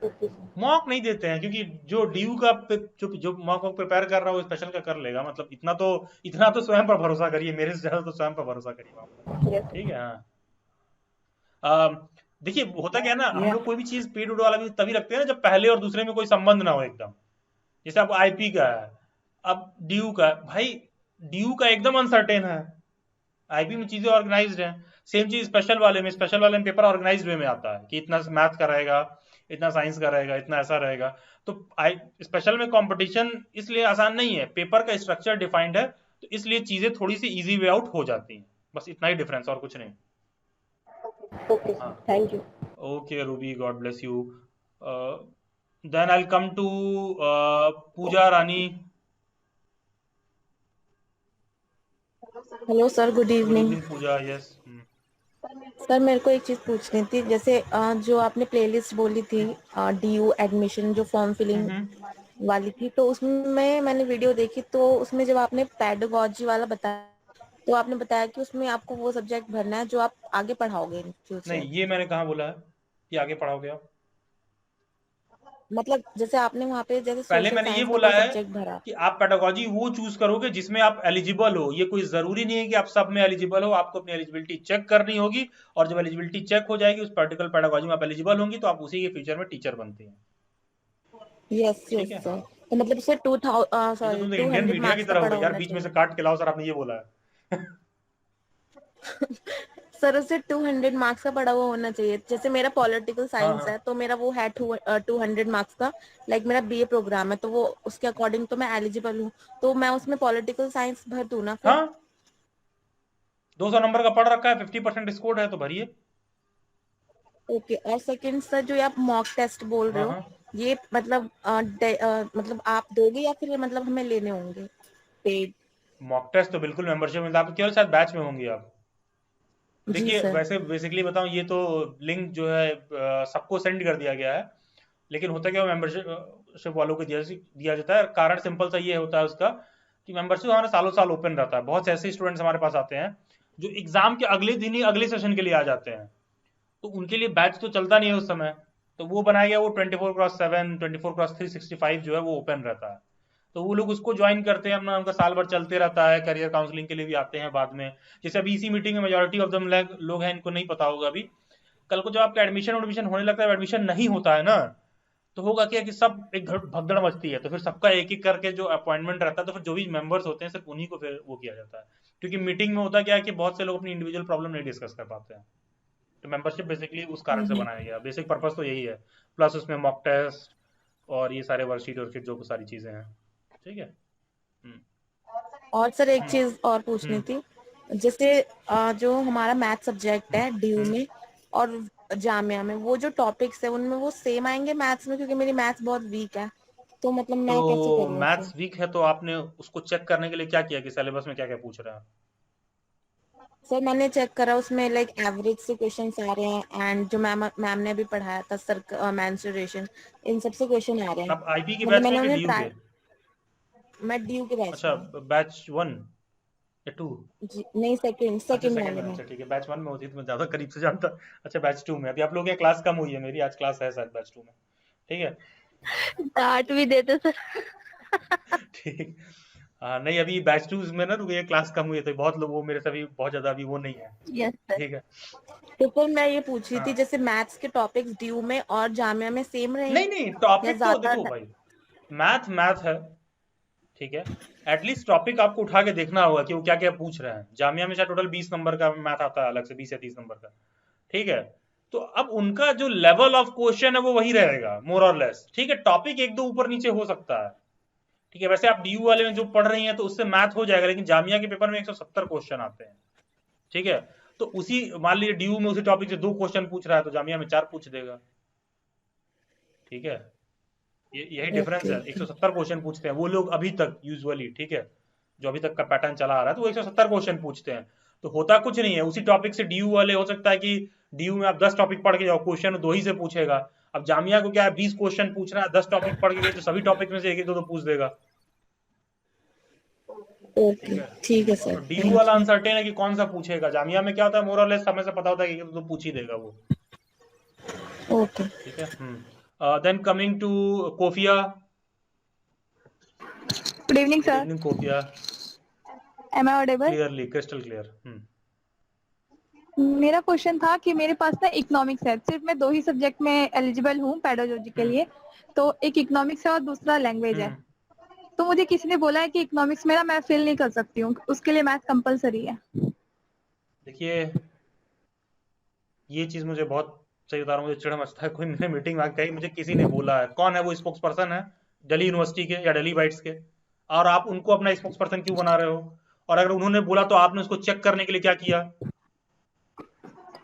Okay sir. मॉक नहीं देते हैं, क्योंकि जो ड्यू का जो मॉक प्रिपेयर कर रहा है वो स्पेशल का कर लेगा, मतलब इतना तो स्वयं पर भरोसा करिए, मेरे से ज्यादा तो स्वयं पर भरोसा करिए आप, यस ठीक है। हाँ, अम, देखिए होता क्या है ना, हम लोग कोई भी चीज पेड उड वाला भी तभी रखते हैं ना जब पहले और दूसरे में कोई संबंध ना हो एकदम। जैसे अब आईपी का है, अब ड्यू का है, भाई ड्यू का एकदम अनसर्टेन है, आईपी में चीजें ऑर्गेनाइज्ड हैं। सेम चीज स्पेशल वाले में पेपर ऑर्गेनाइज्ड वे में आता है कि इतना मैथ का रहेगा, इतना साइंस का रहेगा, इतना ऐसा रहेगा। तो स्पेशल में कंपटीशन इसलिए आसान नहीं है, पेपर का स्ट्रक्चर डिफाइंड है, तो इसलिए चीजें थोड़ी सी इजी वे आउट हो जाती हैं, बस इतना ही डिफरेंस, और कुछ नहीं। Okay sir, thank you. Okay, Ruby, God bless you. Then I'll come to Pooja Rani. Hello sir, good Good evening. evening, Pooja. Yes. Sir मेरे को एक चीज पूछनी थी, जैसे जो आपने प्लेलिस्ट बोली थी डीयू एडमिशन जो फॉर्म फिलिंग वाली थी, तो उसमें मैंने वीडियो देखी, तो उसमें जब आपने पेडागोजी वाला बताया, तो आपने बताया कि उसमें आपको वो सब्जेक्ट भरना है जो आप आगे पढ़ाओगे इन फ्यूचर। नहीं, ये मैंने कहाँ बोला है कि आगे पढ़ाओगे आप। मतलब जैसे आपने वहाँ पे जैसे पहले सोशल मैंने ये साइंस का बोला कोई है सब्जेक्ट भरा। कि आप पेडागोजी वो चूज करोगे जिसमें आप एलिजिबल हो, ये कोई जरूरी नहीं है कि आप सब में एलिजिबल हो, आपको अपनी एलिजिबिलिटी चेक करनी होगी, और जब एलिजिबिलिटी चेक हो जाएगी उस पर्टिकुलर पेडागोजी में आप एलिजिबल होंगी, तो आप उसी के फ्यूचर में टीचर बनते हैं, यस ठीक यस है। सर, तो मतलब उसे ये तो तुम तो इंडियन 200 मीडिया की मार्क्स का तरह हो पढ़ा गई यार, होना बीच में से चाहिए। काट के लाओ सर, आपने ये बोला है। सर उसे 200 मार्क्स का पढ़ा हुआ होना चाहिए। जैसे मेरा पॉलिटिकल हाँ साइंस हाँ है, तो मेरा वो है 200 मार्क्स का, लाइक मेरा बीए प्रोग्राम है, तो वो उसके अकॉर्डिंग तो मैं एलिजिबल हूँ, तो मैं उसमें पॉलिटिकल साइंस भर दूँ ना फिर। हाँ, 200 नंबर का पढ़ रखा है, 50% स्कोर है, तो भरिए। ओके। और सेकंड सर, जो आप मॉक टेस्ट बोल रहे हाँ हो, हाँ, ये मतलब मतलब आप दोगे या फिर मतलब हमें लेने होंगे पेड? मॉक टेस्ट तो बिल्कुल मेंबरशिप मिलता है आपको, केवल शायद बैच में होंगी आप। जी देखिए सर। वैसे बेसिकली बताऊं, ये तो लिंक जो है सबको सेंड कर दिया गया है, लेकिन होता क्या, मेंबरशिप वालों को दिया जाता है। कारण सिंपल सा ये होता है उसका कि मेंबरशिप हमारा सालों साल ओपन रहता है। बहुत से ऐसे स्टूडेंट्स हमारे पास आते हैं जो एग्जाम के अगले दिन ही अगले सेशन के लिए आ जाते हैं, तो उनके लिए बैच तो चलता नहीं है उस समय, तो वो बनाया गया वो 24x7 24x365 जो है वो ओपन रहता है, तो वो लोग उसको ज्वाइन करते हैं, अपना उनका साल भर चलते रहता है। करियर काउंसलिंग के लिए भी आते हैं बाद में। जैसे अभी इसी मीटिंग में मेजोरिटी ऑफ दम लोग हैं, इनको नहीं पता होगा अभी, कल को जब आपका एडमिशन होने लगता है, एडमिशन नहीं होता है ना, तो होगा क्या कि सब एक भगदड़ मचती है, तो फिर सबका एक एक करके जो अपॉइंटमेंट रहता है, तो फिर जो भी मेंबर्स होते हैं सिर्फ उन्हीं को फिर वो किया जाता है, क्योंकि मीटिंग में होता क्या है कि बहुत से लोग अपनी इंडिविजुअल प्रॉब्लम नहीं डिस्कस कर पाते हैं। तो मेंबरशिप बेसिकली उस कारण से बनाया गया, बेसिक पर्पस तो यही है, प्लस उसमें मॉक टेस्ट और ये सारे वर्कशीट और जो सारी चीजें हैं, ठीक है। और सर एक चीज और पूछनी थी, जैसे जो हमारा मैथ सब्जेक्ट है डीयू में और जामिया में, वो जो टॉपिक्स है उनमें वो सेम आएंगे मैथ्स में? क्योंकि मेरी मैथ्स बहुत वीक है, तो मतलब मैं कैसे तो करूँ उसे? मैथ्स वीक है तो आपने उसको चेक करने के लिए क्या किया कि सिलेबस में क्या क्या पूछ रहे हैं। सर मैंने चेक करा, उसमें लाइक एवरेज से क्वेश्चंस आ रहे हैं, एंड जो मैम ने अभी पढ़ाया था सर मेंस्ट्रुएशन, इन सब से क्वेश्चन आ रहे हैं। आप आईपी के मतलब बैच में मैंने कि उन्हें ड्यू के? ट्राई, मैं ड्यू के बैच अच्छा, में। बैच 1 या 2? जी नहीं, सेकंड अच्छा सेकंड सेकंड वाले में, में। अच्छा ठीक है। बैच 1 में होती तो मैं ज्यादा करीब से जानता। अच्छा बैच 2 में, अभी आप लोग की क्लास कम हुई है, मेरी आज क्लास है शायद बैच 2 में, ठीक है। डांट भी देते सर। ठीक। हाँ नहीं, अभी बैच 2 में ना रुके, ये क्लास कम हुई है तो बहुत लोग वो मेरे से अभी बहुत ज्यादा अभी वो नहीं है, यस सर। ठीक है। तो फिर मैं ये पूछ रही थी, हाँ जैसे मैथ्स के टॉपिक्स ड्यू में और जामिया में सेम रहेंगे नहीं नहीं, या टॉपिक तो ज्यादा? देखो भाई, मैथ मैथ है, ठीक है। एटलीस्ट टॉपिक आपको उठा के देखना होगा कि वो क्या क्या पूछ रहे हैं। जामिया में शायद टोटल 20 नंबर का मैथ आता है अलग से, 20 या 30 नंबर का, ठीक है। तो अब उनका जो लेवल ऑफ क्वेश्चन है वो वही रहेगा मोर और लेस, ठीक है। टॉपिक एक दो ऊपर नीचे हो सकता है, ठीक है। वैसे आप डीयू वाले में जो पढ़ रही हैं तो उससे मैथ हो जाएगा, लेकिन जामिया के पेपर में 170 क्वेश्चन आते हैं, ठीक है। तो उसी मान लीजिए डीयू में उसी टॉपिक से 2 क्वेश्चन पूछ रहा है तो जामिया में 4 पूछ देगा, ठीक है। यही डिफरेंस ओके है। ओके 170 क्वेश्चन पूछते हैं वो लोग अभी तक यूजुअली, ठीक है। जो अभी तक का पैटर्न चला आ रहा है तो वो 170 क्वेश्चन पूछते हैं। तो होता कुछ नहीं है, उसी टॉपिक से डीयू वाले हो सकता है कि डीयू में आप 10 टॉपिक पढ़ के जाओ, क्वेश्चन 2 ही से पूछेगा। अब जामिया को क्या है, 20 क्वेश्चन पूछ रहा है, 10 टॉपिक पढ़ के गए तो सभी टॉपिक में से एक एक दो दो पूछ देगा, ठीक ओके, है। ठीक है सर, तो डीयू थैंक वाला यू। अनसर्टेन है कि कौन सा पूछेगा। जामिया में क्या होता है, मोर और लेस समय से पता होता है कि एक दो पूछ ही देगा वो, ओके। ठीक है। Then coming to Kofiya. Good evening good sir, evening Kofiya. Am I audible? Clearly, crystal clear. मेरा क्वेश्चन था कि मेरे पास ना इकोनॉमिक्स है, सिर्फ मैं 2 ही सब्जेक्ट में एलिजिबल हूँ पेडागोजी के लिए, तो एक इकोनॉमिक्स है और दूसरा लैंग्वेज है। तो मुझे किसी ने बोला है कि इकोनॉमिक्स में ना मैं फेल नहीं कर सकती हूँ, उसके लिए मैथ कंपलसरी है। देखिए ये चीज मुझे बहुत, सही बता रहा हूँ, मुझे चिढ़ मचता है। कोई मेरे मीटिंग में आके कही मुझे किसी ने बोला है, कौन है वो स्पोक्स पर्सन है दिल्ली यूनिवर्सिटी के या दिल्ली बाइट्स के, और आप उनको अपना स्पोक्स पर्सन क्यों बना रहे हो? और अगर उन्होंने बोला तो आपने उसको चेक करने के लिए क्या किया?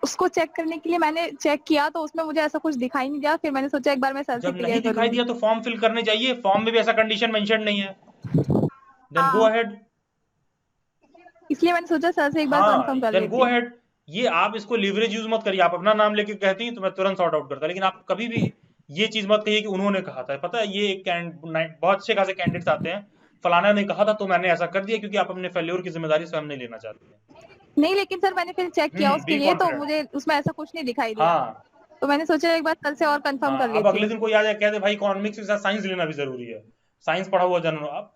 उसको चेक करने के लिए मैंने चेक किया तो उसमें मुझे ऐसा कुछ दिखाई नहीं दिया, फिर मैंने सोचा एक बार मैं सर से जब नहीं क्लियर दिखाई करूंगी। दिया तो फॉर्म फिल करने जाइए, फॉर्म में भी ऐसा कंडीशन मेंशन नहीं है, देन गो हाँ, अहेड। इसलिए मैंने सोचा सर से एक बार हाँ कंफर्म कर देन लेती गो हूँ। अहेड। ये आप इसको लिवरेज यूज मत करिए। आप अपना नाम लेके कहती हैं तो मैं तुरंत सॉर्ट आउट करता, लेकिन आप कभी भी ये चीज मत कहिए कि उन्होंने कहा था। पता है ये बहुत अच्छे खासे कैंडिडेट्स आते हैं, फलाना ने कहा था तो मैंने ऐसा कर दिया, क्योंकि आप अपने फेल्योर की जिम्मेदारी स्वयं नहीं लेना चाहती हैं। नहीं, लेकिन सर मैंने फिर चेक किया उसके बी लिए तो कॉन्फिडेंट। मुझे उसमें ऐसा कुछ नहीं दिखाई दिया, हाँ तो मैंने सोचा एक बार सर से और कंफर्म कर हाँ, अब लेती अगले हूँ। दिन कोई आ जाए कह दे भाई इकोनॉमिक्स के साथ साइंस लेना भी जरूरी है, साइंस पढ़ा हुआ जानो आप।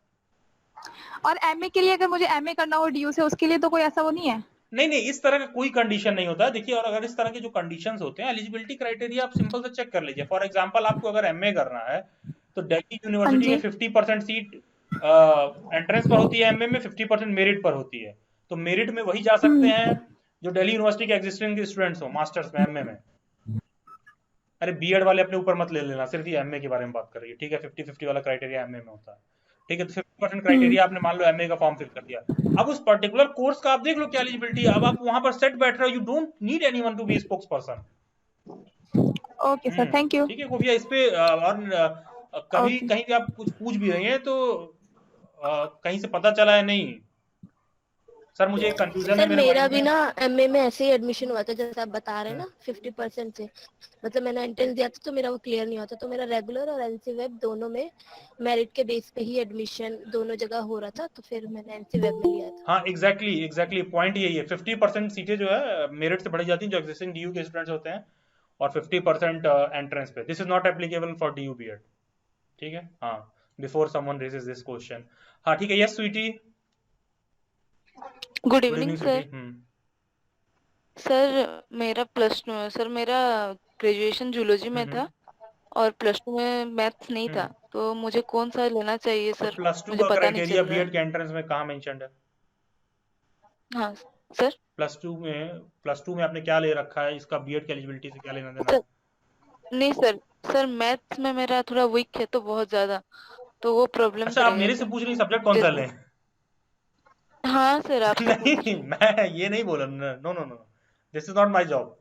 और एमए के लिए अगर मुझे एमए करना हो डीयू से, उसके लिए तो कोई ऐसा वो नहीं है? नहीं नहीं, इस तरह का कोई कंडीशन नहीं होता है। देखिए, और अगर इस तरह के जो कंडीशंस होते हैं, एलिजिबिलिटी क्राइटेरिया आप सिंपल से चेक कर लीजिए। फॉर एग्जांपल आपको अगर एमए करना है तो दिल्ली हाँ यूनिवर्सिटी में जी। 50% सीट एंट्रेंस पर होती है, एमए में 50% मेरिट पर होती है। तो मेरिट में वही जा सकते हैं जो दिल्ली यूनिवर्सिटी के एग्जिस्टिंग स्टूडेंट्स हो, मास्टर्स में, एमए में। अरे बीएड वाले अपने ऊपर मत ले लेना, सिर्फ ये एमए के बारे में बात कर रही है, ठीक है। 50-50 वाला क्राइटेरिया एमए में होता है, ठीक है। तो 50% क्राइटेरिया आपने मान लो एमए का फॉर्म फिल कर दिया, अब उस पर्टिकुलर कोर्स का आप देख लो क्या एलिजिबिलिटी है। अब आप वहां पर सेट बैठ रहे हो, you don't need anyone to be spokesperson. Okay sir, thank you. ठीक है खुफिया, इस पे और कभी ओके। कहीं भी आप कुछ पूछ भी रही हैं तो कहीं से पता चला है नहीं? सर मुझे एक कंफ्यूजन है सर मेरे मेरा माइंड भी में। ना एमए में ऐसे ही एडमिशन हुआ था जैसे आप बता रहे हैं ना, 50% से। मतलब मैंने एंट्रेंस दिया था तो मेरा वो क्लियर नहीं होता, तो मेरा रेगुलर और एनसी वेब दोनों में मेरिट के बेस पे ही एडमिशन दोनों जगह हो रहा था, तो फिर मैंने एनसी वेब में लिया था। हाँ एग्जैक्टली पॉइंट यही है। 50% सीटें जो है मेरिट से बढ़ी जाती हैं जो एग्जिस्टिंग डीयू के स्टूडेंट्स होते हैं, और 50% एंट्रेंस पे। This is not applicable for DU B Ed, ठीक है। हाँ, before someone raises this question. हाँ ठीक है, yes Sweety. Good good evening evening sir. Sweety. Sir मेरा +2 है सर, मेरा ग्रेजुएशन जूलॉजी में था और +2 में मैथ्स नहीं था, तो मुझे कौन सा लेना चाहिए तो सर? प्लस टू मुझे का पता नहीं क्राइटेरिया चल रहा बीएड है। के एंट्रेंस में कहाँ मेंशन्ड है? हाँ सर। प्लस टू में आपने क्या ले रखा है? इसका बीएड की एलिजिबिलिटी से क्या लेना देना है? सर नहीं सर, सर मैथ्स में मेरा थोड़ा वीक है तो बहुत ज्यादा, तो वो प्रॉब्लम अच्छा, आप मेरे से करेगा पूछ रही सब्जेक्ट कौन सा क्या? लें? हाँ सर आपसे पूछ रही नहीं, हूँ। मैं ये नहीं बोला, no no no, this is not my job,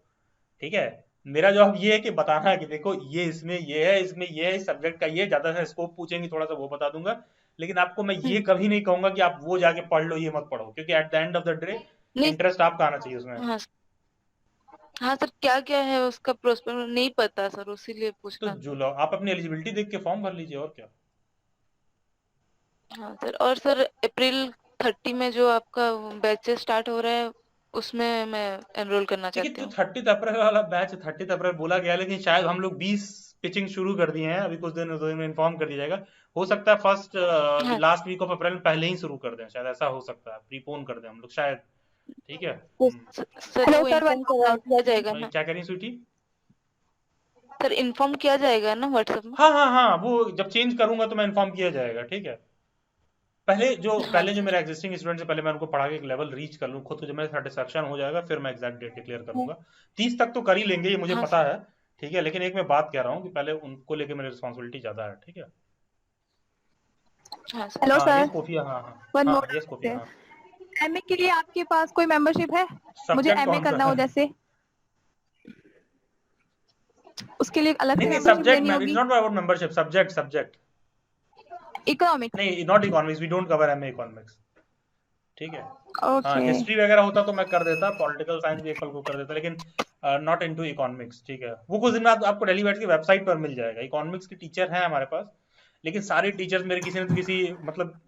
ठीक है। मेरा जॉब ये है कि बताना है कि देखो ये इसमें ये है, इसमें ये है, इस सब्जेक्ट का ये, ज्यादा सा स्कोप पूछेंगे थोड़ा सा वो बता दूंगा, लेकिन आपको मैं ये कभी नहीं कहूंगा कि आप वो जाके पढ़ लो, ये मत पढ़ो, क्योंकि at the end of the day नहीं। इंटरेस्ट आपका आना चाहिए उसमें। हाँ हाँ सर, क्या क्या है उसका प्रोस्पेक्ट नहीं पता सर, इसीलिए तो पूछना था। जो आप अपनी एलिजिबिलिटी देख के फॉर्म भर लीजिए, और क्या। हाँ सर, और सर अप्रैल 30 में जो आपका बैचेस स्टार्ट हो रहा है उसमें मैं एनरोल करना देखिए चाहती तो हूँ। 30 अप्रैल वाला बैच 30 अप्रैल बोला गया है, लेकिन शायद हम लोग 20 पिचिंग शुरू कर दिए हैं, अभी कुछ दिन 2 दिन में इन्फॉर्म कर दिया जाएगा। हो सकता है फर्स्ट हाँ लास्ट वीक ऑफ अप्रैल में पहले ही शुरू कर दें, शायद ऐसा हो सकता है, प्रीपोन कर दें हम लोग शायद। ठीक है। सर हेलो वो सर, इन्फॉर्म किया जाएगा ना? क्या कह रही हैं स्वीटी? सर इन्फॉर्म किया जाएगा ना व्हाट्सएप में? हाँ हाँ हाँ, वो जब चेंज करूंगा तो मैं इन्फॉर्म किया जाएगा। ठीक है। पहले हाँ जो सर। मेरा एग्जिस्टिंग स्टूडेंट है, पहले मैं उनको पढ़ा के एक लेवल रीच कर लूँ खुद को, जब मेरा सेटिस्फेक्शन हो जाएगा फिर मैं एग्जैक्ट डेट डिक्लेयर करूंगा। 30 तक तो कर ही लेंगे, ये मुझे हाँ पता सर। है। ठीक है, लेकिन एक मैं बात कह रहा हूँ कि पहले उनको लेके मेरी रिस्पॉन्सिबिलिटी ज्यादा है। ठीक है। हाँ सर। हेलो हाँ सर, यस कोफिया, हाँ हाँ वन हाँ मोर हाँ, यस कोफिया, हाँ। एमए के लिए आपके पास कोई मेंबरशिप है? मुझे सब्जेक्ट एमए कौन सा करना हो है? जैसे, उसके लिए अलग नहीं से नहीं, मेंबरशिप सब्जेक्ट लेनी मैम, इट्स होगी? Not about membership, subject subject. Economics. नहीं, not economics, we don't cover MA economics. ठीक है। हाँ, ओके। हिस्ट्री वगैरह होता तो मैं कर देता, पॉलिटिकल साइंस भी एक पल को कर देता, लेकिन नॉट इनटू इकोनॉमिक्स। ठीक है, वो कुछ दिन में आपको डेली बैट की वेबसाइट पर मिल जाएगा। इकोनॉमिक्स के टीचर हैं हमारे पास, लेकिन सारे टीचर्स मेरे किसी न किसी मतलब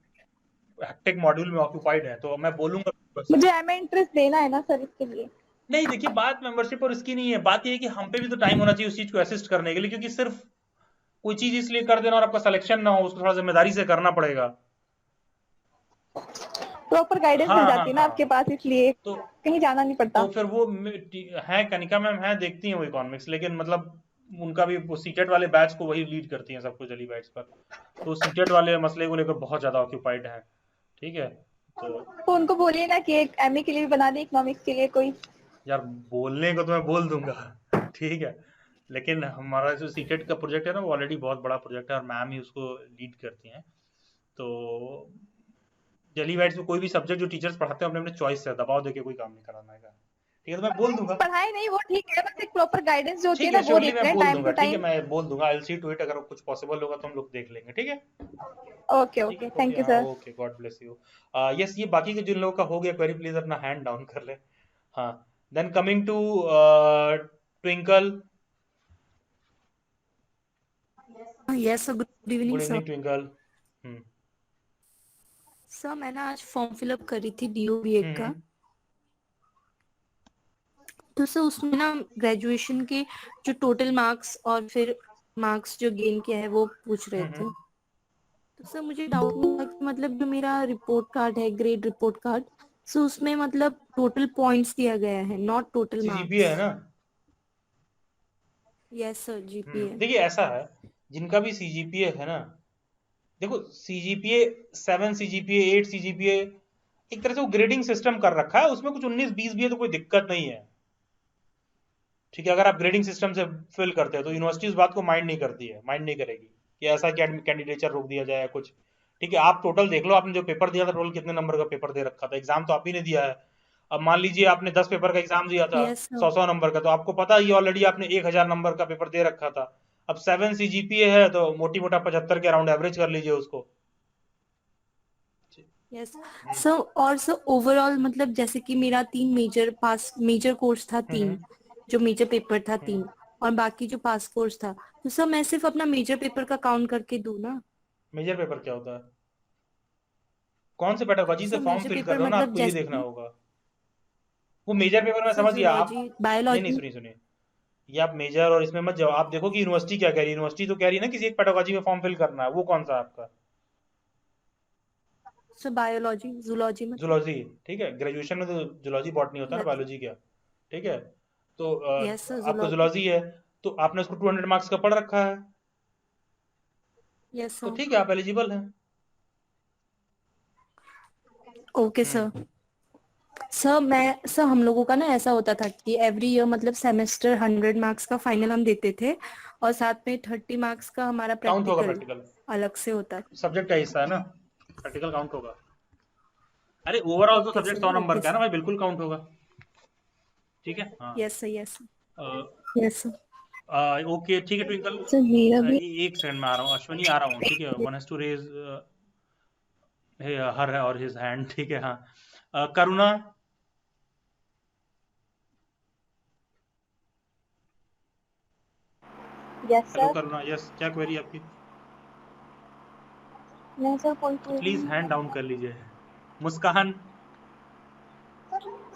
हेक्टिक मॉड्यूल में ऑक्यूपाइड हैं, तो मैं बोलूंगा बस। मुझे एमए इंटरेस्ट देना है ना सर, इसके लिए। नहीं देखिए, बात मेंबरशिप और इसकी नहीं है, बात ये है कि हम पे भी तो टाइम होना चाहिए उस चीज को असिस्ट करने के लिए, क्योंकि सिर्फ कोई चीज इसलिए कर देना और आपका सिलेक्शन ना हो, उसको थोड़ा जिम्मेदारी से करना पड़ेगा। प्रॉपर गाइडेंस मिल हाँ हाँ जाती है ना हाँ। आपके पास, इसलिए तो कहीं जाना नहीं पड़ता। तो फिर वो है, कनिका मैम है, देखती हैं वो इकोनॉमिक्स, लेकिन मतलब उनका भी वो सीटेट वाले बैच को वही लीड करती हैं सब कुछ डेली बैच पर, तो सीटेट वाले मसले को लेकर बहुत ज्यादा ऑक्यूपाइड हैं। ठीक है। तो उनको बोलिए ना कि एक एमए के लिए भी बना दे, इकोनॉमिक्स के लिए कोई। यार बोलने को तो मैं बोल दूंगा, ठीक है, लेकिन हमारा जो सीटेट का प्रोजेक्ट है ना, वो ऑलरेडी बहुत बड़ा प्रोजेक्ट है और मैम ही उसको लीड करती हैं। तो डेली बैच में कोई भी सब्जेक्ट जो टीचर्स पढ़ाते हैं, अपने अपने चॉइस से, दबाव देके कोई काम नहीं कराना है। ठीक है, तो मैं बोल दूंगा। पढ़ाई नहीं वो ठीक है, बस एक प्रॉपर गाइडेंस जो होती है ठीक ना है, वो श्योरली देते मैं हैं बोल टाइम दूंगा। टू ठीक है, टाइम। मैं बोल दूंगा, आई सी टू इट, अगर कुछ पॉसिबल होगा तो हम लोग देख लेंगे। ठीक है। ओके ठीक है ओके, कॉफी, थैंक यू हाँ sir. Okay, God bless you. Yes, ये बाकी के जिन लोगों का हो गया क्वेरी, प्लीज अपना हैंड डाउन कर ले। हाँ, then coming to Twinkle. Yes sir, good evening good sir. Evening Twinkle. Hmm sir मैंने आज फॉर्म फिलअप करी थी DOBED का, हम्म तो सर उसमें ना ग्रेजुएशन के जो टोटल मार्क्स और फिर मार्क्स जो गेन किया है वो पूछ रहे थे। हम्म। तो सर मुझे डाउट हुआ कि मतलब जो मेरा रिपोर्ट कार्ड है, ग्रेड रिपोर्ट कार्ड, सो उसमें मतलब टोटल पॉइंट्स दिया गया है, नॉट टोटल सीजीपीए है मार्क्स। ना? Yes sir, GPA। देखिए ऐसा है, जिनका भी सीजीपीए है ना, देखो सीजीपीए 7, सीजीपीए 8, सीजीपीए एक तरह से वो ग्रेडिंग सिस्टम कर रखा है, उसमें कुछ 19 20 भी है तो कोई दिक्कत नहीं है। ठीक है, अगर आप ग्रेडिंग सिस्टम से फिल करते हैं तो यूनिवर्सिटी उस बात को माइंड नहीं करती है, माइंड नहीं करेगी कि ऐसा कैंडिडेचर रोक दिया जाए कुछ। ठीक है, आप टोटल देख लो, आपने जो पेपर दिया था, टोटल कितने नंबर का पेपर दे रखा था, एग्जाम तो आप ही ने दिया है। अब मान लीजिए आपने 10 पेपर का एग्जाम दिया था, यस सर। 100 नंबर का, तो आपको पता ही ऑलरेडी आपने 1000 नंबर का पेपर दे रखा था। अब 7 सीजीपीए है तो मोटी मोटा 75 के अराउंड एवरेज कर लीजिए उसको। यस सर, और सर ओवरऑल मतलब जैसे कि मेरा 3 मेजर कोर्स था, 3 जो मेजर पेपर था 3, और बाकी जो पास कोर्स था, तो सर मैं सिर्फ अपना मेजर पेपर का काउंट करके दूं ना? मेजर पेपर क्या होता है? कौन से पेडागोजी से सर फॉर्म मेजर फिल कर पेपर रहे हो ना, मतलब आपको ये जैसे देखना कि होगा। वो मेजर पेपर में सर समझ गया आप। जूलॉजी, नहीं बायोलॉजी। सुनिए सुनिए, ये आप मेजर और इसमें मत जाओ, आप देखो कि यूनिवर्सिटी क्या कह रही है। यूनिवर्सिटी तो कह रही है ना किसी एक पेडागोजी में फॉर्म फिल करना है, वो कौन सा है आपका? सर बायोलॉजी, जूलॉजी मतलब। जूलॉजी। ठीक है, ग्रेजुएशन में तो जूलॉजी बॉटनी होता है ना, यस बायोलॉजी क्या। ठीक है, तो यस सर, आपका जूलॉजी। जूलॉजी है, तो आपने उसको 200 मार्क्स का पढ़ रखा है, यस तो सर। ठीक है, आप एलिजिबल हैं। Okay sir. सर हम लोगों का ना ऐसा होता था कि एवरी ईयर मतलब सेमेस्टर 100 मार्क्स का फाइनल हम देते थे, और साथ में 30 मार्क्स का हमारा काउंट होगा प्रैक्टिकल प्रैक्टिकल, अलग से होता था। सब्जेक्ट का हिस्सा है ना, प्रैक्टिकल काउंट होगा। अरे ओवरऑल तो okay subject 100 sir, number okay का है ना सर। भाई, बिल्कुल काउंट होगा। ठीक है, हाँ। यस सर, यस अ, सर, यस सर। ओके ठीक है ट्विंकल, सर मेरा भी। एक सेकंड में आ रहा हूँ, अश्विनी आ रहा हूँ। ठीक है, one has to raise her और हिज हैंड। ठीक है, हाँ। Karuna. Yes hello sir. Karuna, yes, क्या क्वेरी आपकी? नहीं सर, कोई तो क्वेरी प्लीज नहीं हैंड है। डाउन कर लीजिए। मुस्कान।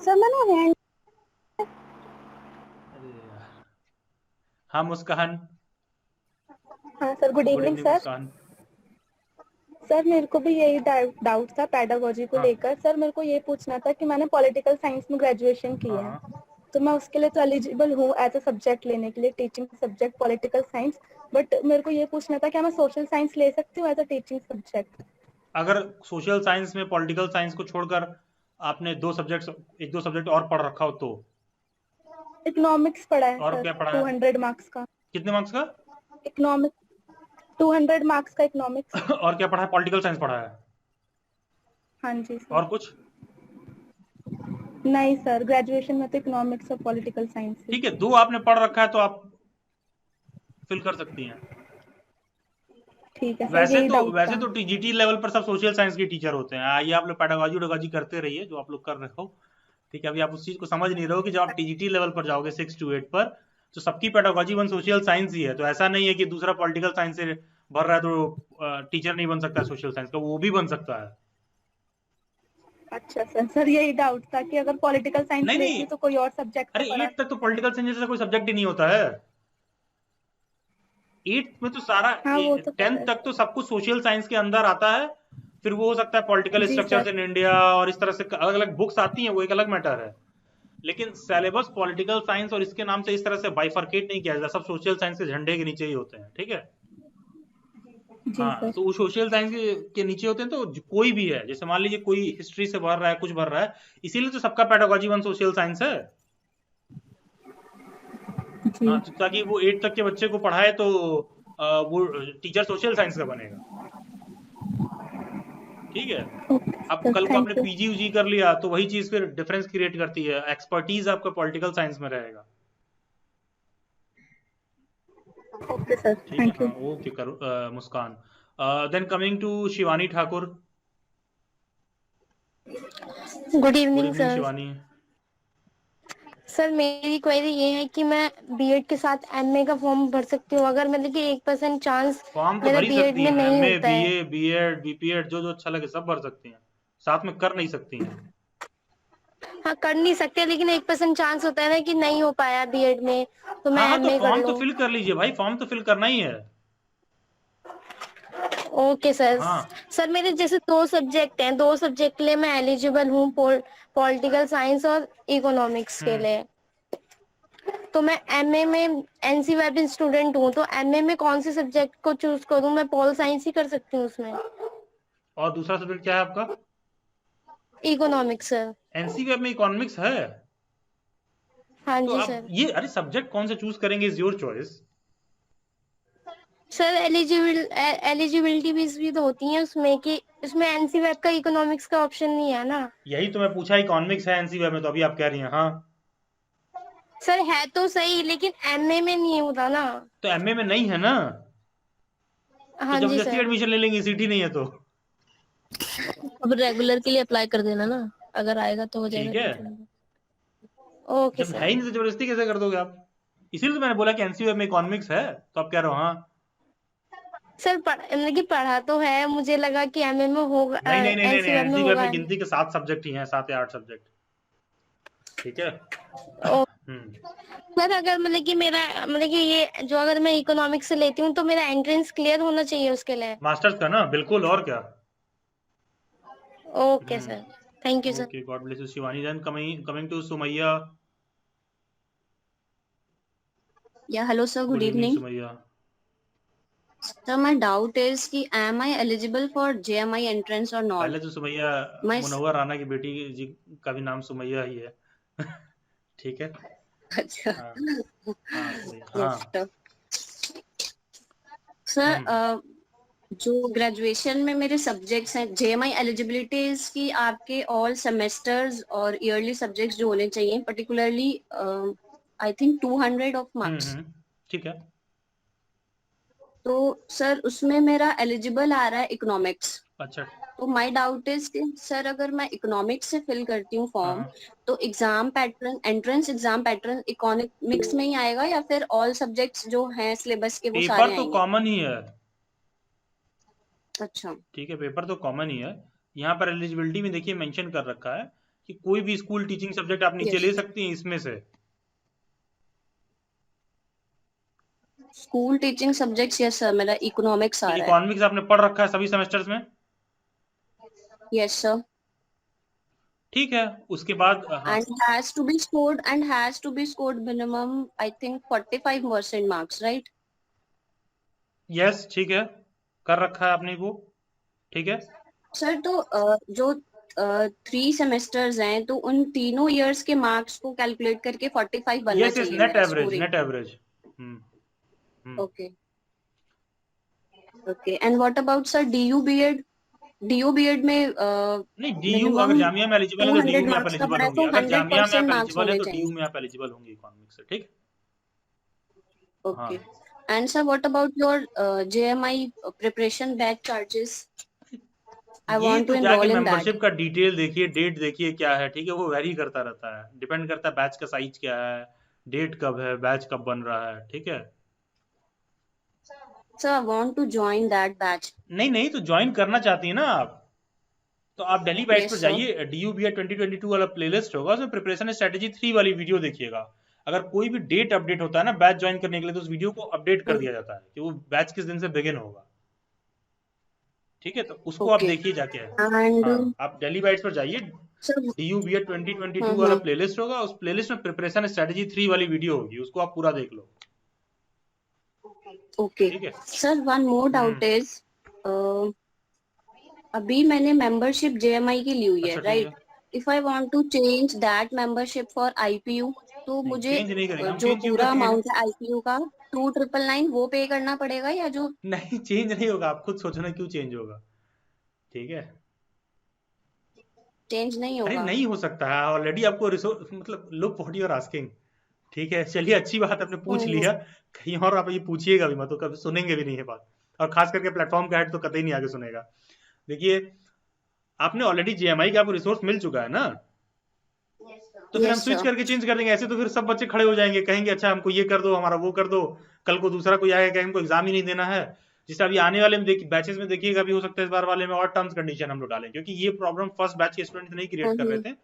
सर मैं ना हैंड हाँ मुस्कान। हाँ sir, good good evening evening sir. Muskaan. Sir मेरे को भी यही डाउट था पेडागोजी को हाँ लेकर। सर मेरे को ये पूछना था कि मैंने पॉलिटिकल साइंस में ग्रेजुएशन की है, हाँ तो मैं उसके लिए तो एलिजिबल हूँ एज अ सब्जेक्ट लेने के लिए, teaching subject political science. But मेरे को ये पूछना था क्या मैं सोशल साइंस ले सकती हूँ एज अ टीचिंग सब्जेक्ट? अगर सोशल साइंस में पॉलिटिकल साइंस को छोड़कर आपने एक दो सब्जेक्ट और पढ़ रखा हो तो। इकोनॉमिक्स पढ़ा है और सर, क्या पढ़ा है? 200 मार्क्स का। कितने मार्क्स का? इकोनॉमिक्स 200 मार्क्स का इकोनॉमिक्स। और क्या पढ़ा है? पॉलिटिकल साइंस पढ़ा है? हाँ जी और सर। कुछ? नहीं सर, ग्रेजुएशन में तो इकोनॉमिक्स और पॉलिटिकल साइंस ही। ठीक है, दो आपने पढ़ रखा है तो आप फिल कर सकती हैं। ठीक है सर, यही डाउट वैसे था। तो टीजीटी लेवल पर सब सोशल साइंस के टीचर होते हैं। ये आप लोग पेडागोजी उडागोजी करते रहिए जो आप लोग कर रहे हो। ठीक है, अभी आप उस चीज को समझ नहीं रहे हो कि जब आप टीजीटी लेवल पर जाओगे 6 to 8 पर, तो सबकी पेडागोजी वन सोशल साइंस ही है। तो ऐसा नहीं है कि दूसरा पॉलिटिकल साइंस से भर रहा है तो टीचर नहीं बन सकता सोशल साइंस का, वो भी बन सकता है। अच्छा सर, सर यही डाउट था कि अगर पॉलिटिकल साइंस नहीं लेती नहीं, हूँ तो कोई और सब्जेक्ट अरे पढ़ा। 8 तक तो पॉलिटिकल साइंस जैसा कोई सब्जेक्ट ही नहीं होता है। 8 में तो सारा हाँ वो तो पता 10th है। तक तो सब कुछ सोशल साइंस के अंदर आता है। फिर वो हो सकता है पॉलिटिकल जी स्ट्रक्चर्स सर। इन इंडिया और इस तरह से अलग अलग बुक्स आती हैं, वो एक अलग मैटर है। लेकिन सिलेबस पॉलिटिकल साइंस और इसके नाम से इस तरह से बाइफरकेट नहीं किया जाता। सब सोशल साइंस के झंडे के नीचे ही होते हैं। ठीक है, जी हाँ, सर। तो वो सोशल साइंस के नीचे होते हैं। तो कोई भी है, जैसे मान लीजिए कोई हिस्ट्री से भर रहा है, कुछ भर रहा है, इसीलिए तो सबका पेडागोजी वन सोशल साइंस है। जी। हाँ, तो ताकि वो 8 तक के बच्चे को पढ़ाए तो वो टीचर सोशल साइंस का बनेगा। ठीक है, ओके अब सर, कल को आपने थैंक यू। पीजी उजी कर लिया तो वही चीज फिर डिफरेंस क्रिएट करती है। एक्सपर्टीज आपका पॉलिटिकल साइंस में रहेगा। ओके सर, ठीक है, थैंक यू। हाँ, ओके करो Muskaan. Then coming to Shivani Thakur. Good good evening evening sir. Shivani. Sir मेरी क्वेरी ये है कि मैं बीएड के साथ एमए का फॉर्म भर सकती हूँ अगर मतलब कि 1% चांस फॉर्म तो मेरा भर ही बीएड सकती में हैं, नहीं एमए होता है। बीए बीएड बीपीएड जो जो अच्छा लगे सब भर सकती हैं, साथ में कर नहीं सकती हैं। हाँ कर नहीं सकते, लेकिन 1% चांस होता है ना कि नहीं हो पाया बीएड में, तो हाँ मैं हाँ, तो एमए कर फॉर्म तो लूँ। फिल कर लीजिए भाई, फॉर्म तो फिल करना ही है। Okay sir. हाँ सर मेरे जैसे दो सब्जेक्ट हैं, दो सब्जेक्ट के लिए मैं एलिजिबल हूँ, पॉलिटिकल साइंस और इकोनॉमिक्स के लिए। तो मैं एमए में एनसीईआरटी स्टूडेंट हूँ, तो एमए में कौन से सब्जेक्ट को चूज करूँ? मैं पॉल साइंस ही कर सकती हूँ उसमें। और दूसरा सब्जेक्ट क्या है आपका? Economics sir. एनसीईआरटी में इकोनॉमिक्स है? हाँ तो जी आप सर। ये अरे सब्जेक्ट कौन से चूज करेंगे is your choice. Sir eligibility भी तो होती है उसमें कि इसमें एनसीईआरटी का इकोनॉमिक्स का ऑप्शन नहीं है ना। यही तो मैं पूछा, इकोनॉमिक्स है एनसीईआरटी में, तो अभी आप कह रही हैं हाँ। सर है तो सही, लेकिन एमए में नहीं होता ना। तो एमए में नहीं है ना, तो हाँ जी जबरदस्ती सर। एडमिशन ले लेंगे, सीट ही नहीं है तो। अब रेगुलर के लिए अप्लाई कर देना ना, अगर आएगा तो हो जाएगा, ठीक है, नहीं तो ओके जब है ही सर। नहीं तो जबरदस्ती कैसे कर दोगे आप? इसीलिए तो मैंने बोला कि एनसीईआरटी में इकोनॉमिक्स है, तो आप कह रहे हो हाँ। सर मतलब कि पढ़ा तो है, मुझे लगा कि एमए में होगा, नहीं नहीं नहीं नहीं, एनसीईआरटी में एनसीईआरटी होगा। में गिनती के 7 सब्जेक्ट ही हैं, 7 या 8 सब्जेक्ट। ठीक है। ओ हम्म। सर अगर मतलब कि मेरा मतलब कि ये जो अगर मैं इकोनॉमिक्स से लेती हूँ तो मेरा एंट्रेंस क्लियर होना चाहिए उसके लिए। मास्टर्स का ना, बिल्कुल, और क्या। Okay sir, thank you sir. Okay, God bless you Shivani. Then coming to Sumaiya. Yeah, hello sir, good good evening evening. Sumaiya. Sir, my doubt is कि am I eligible for JMI entrance or not? पहले तो Sumaiya My Munawwar Rana की बेटी जी का भी नाम सुमैया ही है। ठीक है, अच्छा हाँ हाँ सुमैया, yes हाँ। sir. Sir, हम्म जो ग्रेजुएशन में मेरे सब्जेक्ट्स हैं, JMI एलिजिबिलिटीज की आपके ऑल सेमेस्टर्स और ईयरली सब्जेक्ट्स जो होने चाहिए, particularly I think 200 of marks. ठीक है। तो सर उसमें मेरा एलिजिबल आ रहा है इकोनॉमिक्स. अच्छा, तो माय डाउट इज कि सर अगर मैं इकोनॉमिक्स से फिल करती हूँ हाँ फॉर्म, हाँ। तो exam pattern, entrance exam pattern economics में ही आएगा या फिर ऑल सब्जेक्ट्स जो हैं सिलेबस के वो पेपर सारे तो आएंगे? कॉमन ही है। अच्छा. ठीक है, पेपर तो कॉमन ही है। यहाँ पर एलिजिबिलिटी में देखिए मेंशन कर रखा है कि कोई भी स्कूल टीचिंग सब्जेक्ट आप नीचे Yes. ले सकती हैं इसमें से। School teaching subjects, yes sir, मेरा इकोनॉमिक्स आ रहा है। इकोनॉमिक्स आपने पढ़ रखा है सभी सेमेस्टर्स में? Yes sir. ठीक है, उसके बाद हाँ, And has to be scored minimum, I think 45% marks, right? Yes ठीक है, कर रखा है आपने वो, ठीक है। सर तो जो 3 सेमेस्टर्स हैं तो उन तीनों इयर्स के मार्क्स को कैलकुलेट करके 45 बनना यस यस, चाहिए नेट मेरा average, scoring. Net average. Okay. Okay. And what about sir DU BEd? DU BEd में नहीं, डीयू minimum अगर जामिया में एलिजिबल है तो 200 डीयू में आप marks का एलिजिबल पड़ा है होंगे। तो अगर जामिया में 100% आप marks एलिजिबल है होने तो चाहिए। डीयू में आप एलिजिबल होंगे इकोनॉमिक्स से, ठीक। Okay. And sir, what about your JMI preparation batch charges? I ये want तो to जाके enroll in that. मेंबरशिप का डिटेल देखिए, डेट देखिए क्या है, ठीक है। वो वेरी करता रहता है, डिपेंड करता है बैच का साइज क्या है, डेट कब है, बैच कब बन रहा है, ठीक है। Sir, I want to join that batch. नहीं तो ज्वाइन करना चाहती है ना आप, तो आप दिल्ली बाइट्स Yes, पर sir. जाइए, DU BEd 2022 वाला प्लेलिस्ट होगा, उसमें प्रिपरेशन स्ट्रेटेजी 3 वाली वीडियो देखिएगा। अगर कोई भी डेट अपडेट होता है ना बैच ज्वाइन करने के लिए, तो उस वीडियो को अपडेट कर दिया जाता है कि वो बैच किस दिन से बिगिन होगा, ठीक है। तो उसको आप Okay. देखिए जाके। And हाँ, आप दिल्ली बाइट्स पर जाइए, sir, DU BEd 2022 वाला प्लेलिस्ट होगा, उस प्लेलिस्ट में प्रिपरेशन स्ट्रेटेजी 3 वाली वीडियो होगी, उसको आप पूरा देख लो, okay. ठीक है। Sir, one more doubt is, अभी मैंने मेंबरशिप JMI की ली हुई है, अच्छा, ठीक right? If I want to change that membership for IPU, तो नहीं, मुझे चेंज नहीं करेंगे हम, जो चेंज क्यों पूरा करेंगे? अमाउंट है IPU का 2999 वो पे करना पड़ेगा या जो नहीं, चेंज नहीं होगा, आप खुद सोचना क्यों चेंज होगा, ठीक है। चेंज नहीं अरे होगा? नहीं हो सकता है, ऑलरेडी आपको रिसोर्स, मतलब look what you are asking, ठीक है। चलिए, अच्छी बात आपने पूछ लिया, कहीं और आप ये पूछिएगा भी मत, तो कभी सुनेंगे भी नहीं है बात, और खास करके प्लेटफॉर्म का हेड तो कतई नहीं आगे सुनेगा। देखिए, आपने ऑलरेडी JMI का आपको रिसोर्स मिल चुका है ना, तो फिर हम Yes, स्विच sir. करके चेंज कर देंगे। ऐसे तो फिर सब बच्चे खड़े हो जाएंगे, कहेंगे अच्छा हमको ये कर दो, हमारा वो कर दो, कल को दूसरा कोई आएगा कहेंगे हमको एग्जाम ही नहीं देना है। जिससे अभी आने वाले में बैचेस में देखिएगा, भी हो सकता है इस बार वाले में और टर्म्स कंडीशन हम लोग डालें, क्योंकि ये प्रॉब्लम फर्स्ट बैच के स्टूडेंट नहीं क्रिएट कर रहे थे।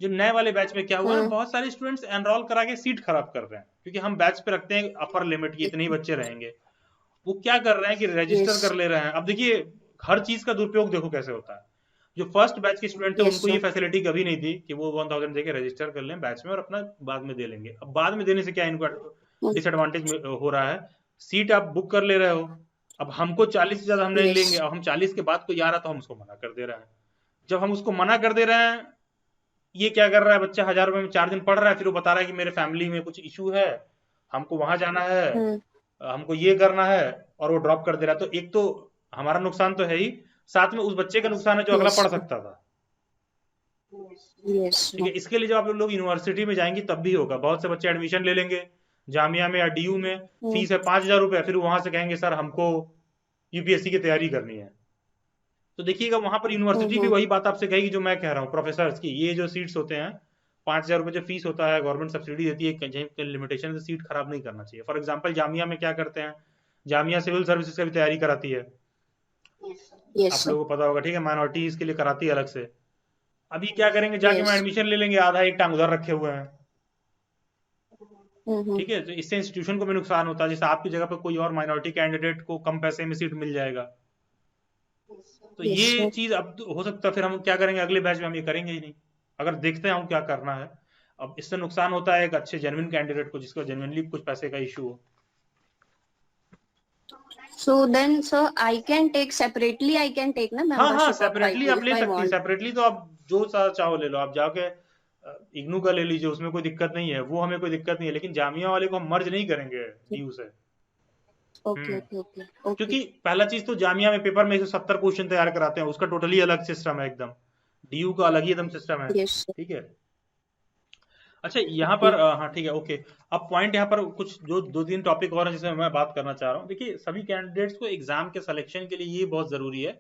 जो नए वाले बैच में क्या हुआ है, बहुत सारे स्टूडेंट्स एनरोल करा के सीट खराब कर रहे हैं, क्योंकि हम बैच पे रखते हैं अपर लिमिट की, इतने ही बच्चे रहेंगे। वो क्या कर रहे हैं कि रजिस्टर कर ले रहे हैं। अब देखिए, हर चीज का दुरुपयोग देखो कैसे होता है। जो फर्स्ट बैच के स्टूडेंट थे, उनको ये फैसिलिटी कभी नहीं थी कि वो 1000 देके रजिस्टर कर लें बैच में और अपना बाद में दे लेंगे। अब बाद में देने से क्या इनको डिसएडवांटेज हो रहा है, सीट आप बुक कर ले रहे हो, अब हमको 40 से ज्यादा हम नहीं लेंगे, अब हम 40 के बाद कोई आ रहा तो हम उसको मना कर दे रहे हैं। जब हम उसको मना कर दे रहे हैं, ये क्या कर रहा है, बच्चा 1000 रुपए में 4 दिन पढ़ रहा है, फिर वो बता रहा है कि मेरे फैमिली में कुछ इशू है, हमको वहां जाना है, हमको ये करना है, और वो ड्रॉप कर दे रहा है। तो एक तो हमारा नुकसान तो है ही, साथ में उस बच्चे का नुकसान है जो अगला पढ़ सकता था, ठीक है। इसके लिए जब आप लोग यूनिवर्सिटी में जाएंगे तब भी होगा, बहुत से बच्चे एडमिशन ले लेंगे जामिया में या DU में, फीस है 5000 रुपए, फिर वहां से कहेंगे सर हमको UPSC की तैयारी करनी है। तो देखिएगा, वहां पर यूनिवर्सिटी भी वही बात आपसे कहेगी जो मैं कह रहा हूँ, प्रोफेसर्स की ये जो सीट्स होते हैं, 5000 रुपए जो फीस होता है, गवर्नमेंट सब्सिडी देती है, कहीं लिमिटेशन से सीट खराब नहीं करना चाहिए। फॉर एग्जाम्पल, जामिया में क्या करते हैं, जामिया सिविल सर्विसेज का भी तैयारी कराती है, आप लोगों को पता होगा, ठीक है। माइनॉरिटीज के लिए कराती है अलग से। अभी क्या करेंगे, जाके मैं एडमिशन ले लेंगे, आधा एक टांग उधर रखे हुए हैं, ठीक है। तो इससे इंस्टीट्यूशन को भी नुकसान होता है, जैसे आपकी जगह पर कोई और माइनॉरिटी कैंडिडेट को कम पैसे में सीट मिल जाएगा। तो ये चीज अब हो सकता है, फिर हम क्या करेंगे, अगले बैच में हम ये करेंगे ही नहीं, अगर देखते हैं हम क्या करना है। अब इससे नुकसान होता है एक अच्छे जेन्युइन कैंडिडेट को, जिसको जेन्युइनली कुछ पैसे का इशू हो। So then, sir, I can take separately. I can take ना हाँ, membership of सेपरेटली IPU आप ले if I सकती है, want. सेपरेटली तो आप जो चाहो ले लो, आप जाके इग्नू का ले लीजिए, उसमें कोई दिक्कत नहीं है, वो हमें कोई दिक्कत नहीं है। लेकिन जामिया वाले को हम मर्ज नहीं करेंगे DU से, Okay. क्योंकि पहला चीज तो जामिया में पेपर में 170 क्वेश्चन तैयार कराते हैं, उसका टोटली अलग सिस्टम है एकदम, DU का अलग ही एकदम सिस्टम है, Yes, sir. ठीक है। अच्छा, यहाँ पर हाँ ठीक है, ओके। अब पॉइंट यहाँ पर कुछ जो 2-3 टॉपिक और हैं जिसमें मैं बात करना चाह रहा हूँ। देखिए, सभी कैंडिडेट्स को एग्जाम के सिलेक्शन के लिए ये बहुत जरूरी है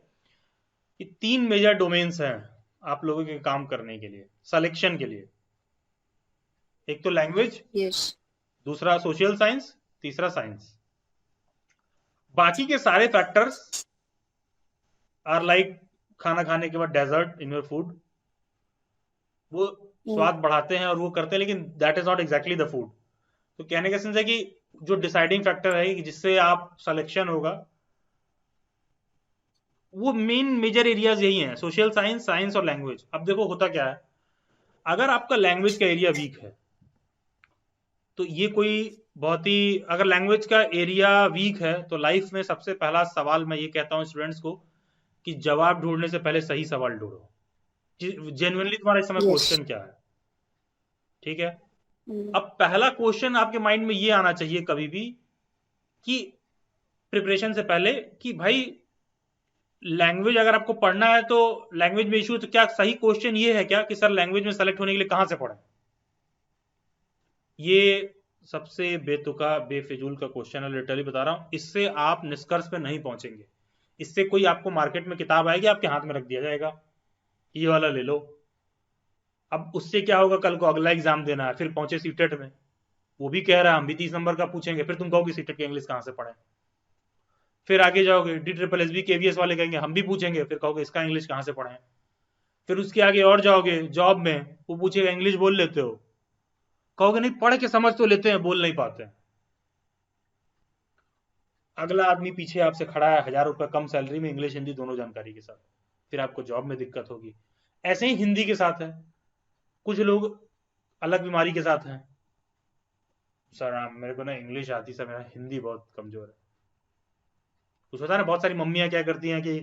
कि 3 मेजर डोमेन्स हैं आप लोगों के काम करने के लिए, सिलेक्शन के लिए। एक तो लैंग्वेज, Yes. दूसरा सोशल साइंस, तीसरा साइंस। बाकी के सारे फैक्टर्स आर लाइक खाना खाने के बाद डेजर्ट इन योर फूड, वो स्वाद बढ़ाते हैं और वो करते हैं, लेकिन that is not exactly the food. तो कहने का सेंस है कि जो डिसाइडिंग फैक्टर है कि जिससे आप सिलेक्शन होगा, वो मेन मेजर एरियाज यही हैं, सोशल साइंस, साइंस और लैंग्वेज। अब देखो होता क्या है, अगर आपका लैंग्वेज का एरिया वीक है तो ये कोई बहुत ही, अगर लैंग्वेज का एरिया वीक है तो लाइफ में सबसे पहला सवाल मैं ये कहता हूँ स्टूडेंट्स को कि जवाब ढूंढने से पहले सही सवाल ढूंढो, जेन्युइनली तुम्हारा इस समय क्वेश्चन क्या है, ठीक है। अब पहला क्वेश्चन आपके माइंड में ये आना चाहिए कभी भी कि प्रिपरेशन से पहले कि भाई लैंग्वेज अगर आपको पढ़ना है तो लैंग्वेज में इशू है, तो क्या सही क्वेश्चन ये है क्या कि सर लैंग्वेज में सेलेक्ट होने के लिए कहां से पढ़ें? ये सबसे बेतुका बेफिजूल का क्वेश्चन है, लिटरली बता रहा हूं। इससे आप निष्कर्ष पे नहीं पहुंचेंगे। इससे कोई आपको मार्केट में किताब आएगी, आपके हाथ में रख दिया जाएगा, ये वाला ले लो। अब उससे क्या होगा, कल को अगला एग्जाम देना है, फिर पहुंचे सीटेट में, वो भी कह रहा है हम भी 30 नंबर का पूछेंगे, फिर तुम कहोगे सीटेट के इंग्लिश कहां से पढ़ें। फिर आगे जाओगे, DSSS KVS वाले कहेंगे हम भी पूछेंगे, फिर कहोगे इसका इंग्लिश कहां से पढ़ें। फिर उसके आगे और जाओगे जॉब में, वो पूछेगा इंग्लिश बोल लेते हो, कहोगे नहीं पढ़ के समझ तो लेते हैं, बोल नहीं पाते हैं। अगला आदमी पीछे आपसे खड़ा है 1000 रुपए कम सैलरी में, इंग्लिश हिंदी दोनों जानकारी के साथ, फिर आपको जॉब में दिक्कत होगी। ऐसे ही हिंदी के साथ है, कुछ लोग अलग बीमारी के साथ हैं, सर मेरे को ना इंग्लिश आती सर, मेरा हिंदी बहुत कमजोर है। कुछ होता है ना, बहुत सारी मम्मियां क्या करती हैं कि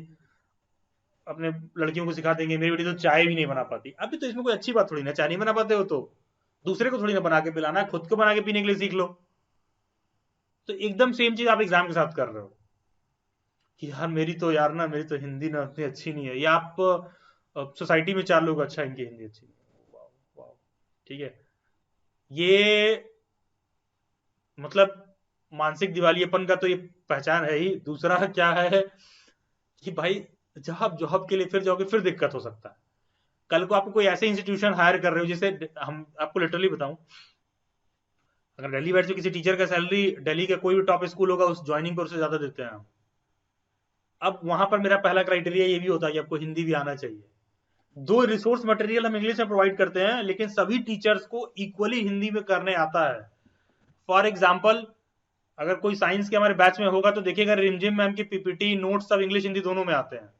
अपने लड़कियों को सिखा देंगे मेरी बेटी तो चाय भी नहीं बना पाती। अभी तो इसमें कोई अच्छी बात थोड़ी ना, चाय नहीं बना पाते हो तो दूसरे को थोड़ी ना बना के पिलाना है, खुद को बना के पीने के लिए सीख लो। तो एकदम सेम चीज आप एग्जाम के साथ कर रहे हो कि यार मेरी तो हिंदी ना उतनी अच्छी नहीं है, या आप सोसाइटी में 4 लोग अच्छा इनकी हिंदी अच्छी नहीं है, ठीक है। ये मतलब मानसिक दिवालियेपन का तो ये पहचान है ही। दूसरा क्या है कि भाई जब जॉब के लिए फिर जाओगे फिर दिक्कत हो सकता है। कल को आपको कोई ऐसे इंस्टीट्यूशन हायर कर रहे हो, जैसे हम आपको लिटरली बताऊं, अगर दिल्ली बैठ किसी टीचर का सैलरी दिल्ली का कोई भी टॉप स्कूल होगा उस ज्वाइनिंग पर से ज्यादा देते हैं हम। अब वहां पर मेरा पहला क्राइटेरिया ये भी होता है कि आपको हिंदी भी आना चाहिए। 2 रिसोर्स मटेरियल हम इंग्लिश में प्रोवाइड करते हैं, लेकिन सभी टीचर्स को इक्वली हिंदी में करने आता है। फॉर एग्जाम्पल, अगर कोई साइंस के हमारे बैच में होगा तो देखिएगा रिमझिम मैम की पीपीटी नोट्स सब इंग्लिश हिंदी दोनों में आते हैं।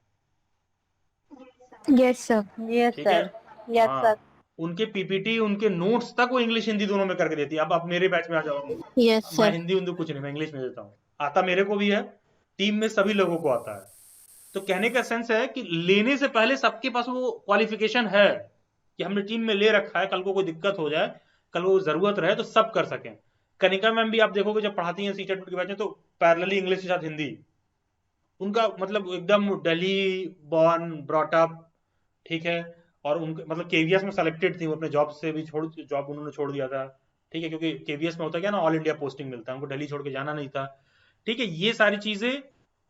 Yes sir, yes sir, yes sir. उनके पीपीटी उनके नोट्स तक वो इंग्लिश हिंदी दोनों में करके देती है। अब आप मेरे बैच में आ जाओ, यस मैं सर, हिंदी उर्दू कुछ नहीं, मैं इंग्लिश में देता हूँ। आता मेरे को भी है, टीम में सभी लोगों को आता है। तो कहने का सेंस है कि लेने से पहले सबके पास वो क्वालिफिकेशन है कि हमने टीम में ले रखा है, कल को कोई दिक्कत हो जाए, कल को जरूरत रहे तो सब कर सकें। कनिका मैम भी आप देखोगे जब पढ़ाती हैं सीटेट के बैच में, तो पैरेलली इंग्लिश के साथ हिंदी, उनका मतलब एकदम दिल्ली बॉर्न ब्रॉट अप, ठीक है। और उनके मतलब केवीएस में सेलेक्टेड थी, वो अपने जॉब से भी जॉब उन्होंने छोड़ दिया था, ठीक है, क्योंकि केवीएस में होता क्या ना, ऑल इंडिया पोस्टिंग मिलता है, उनको दिल्ली छोड़ के जाना नहीं था, ठीक है। ये सारी चीजें।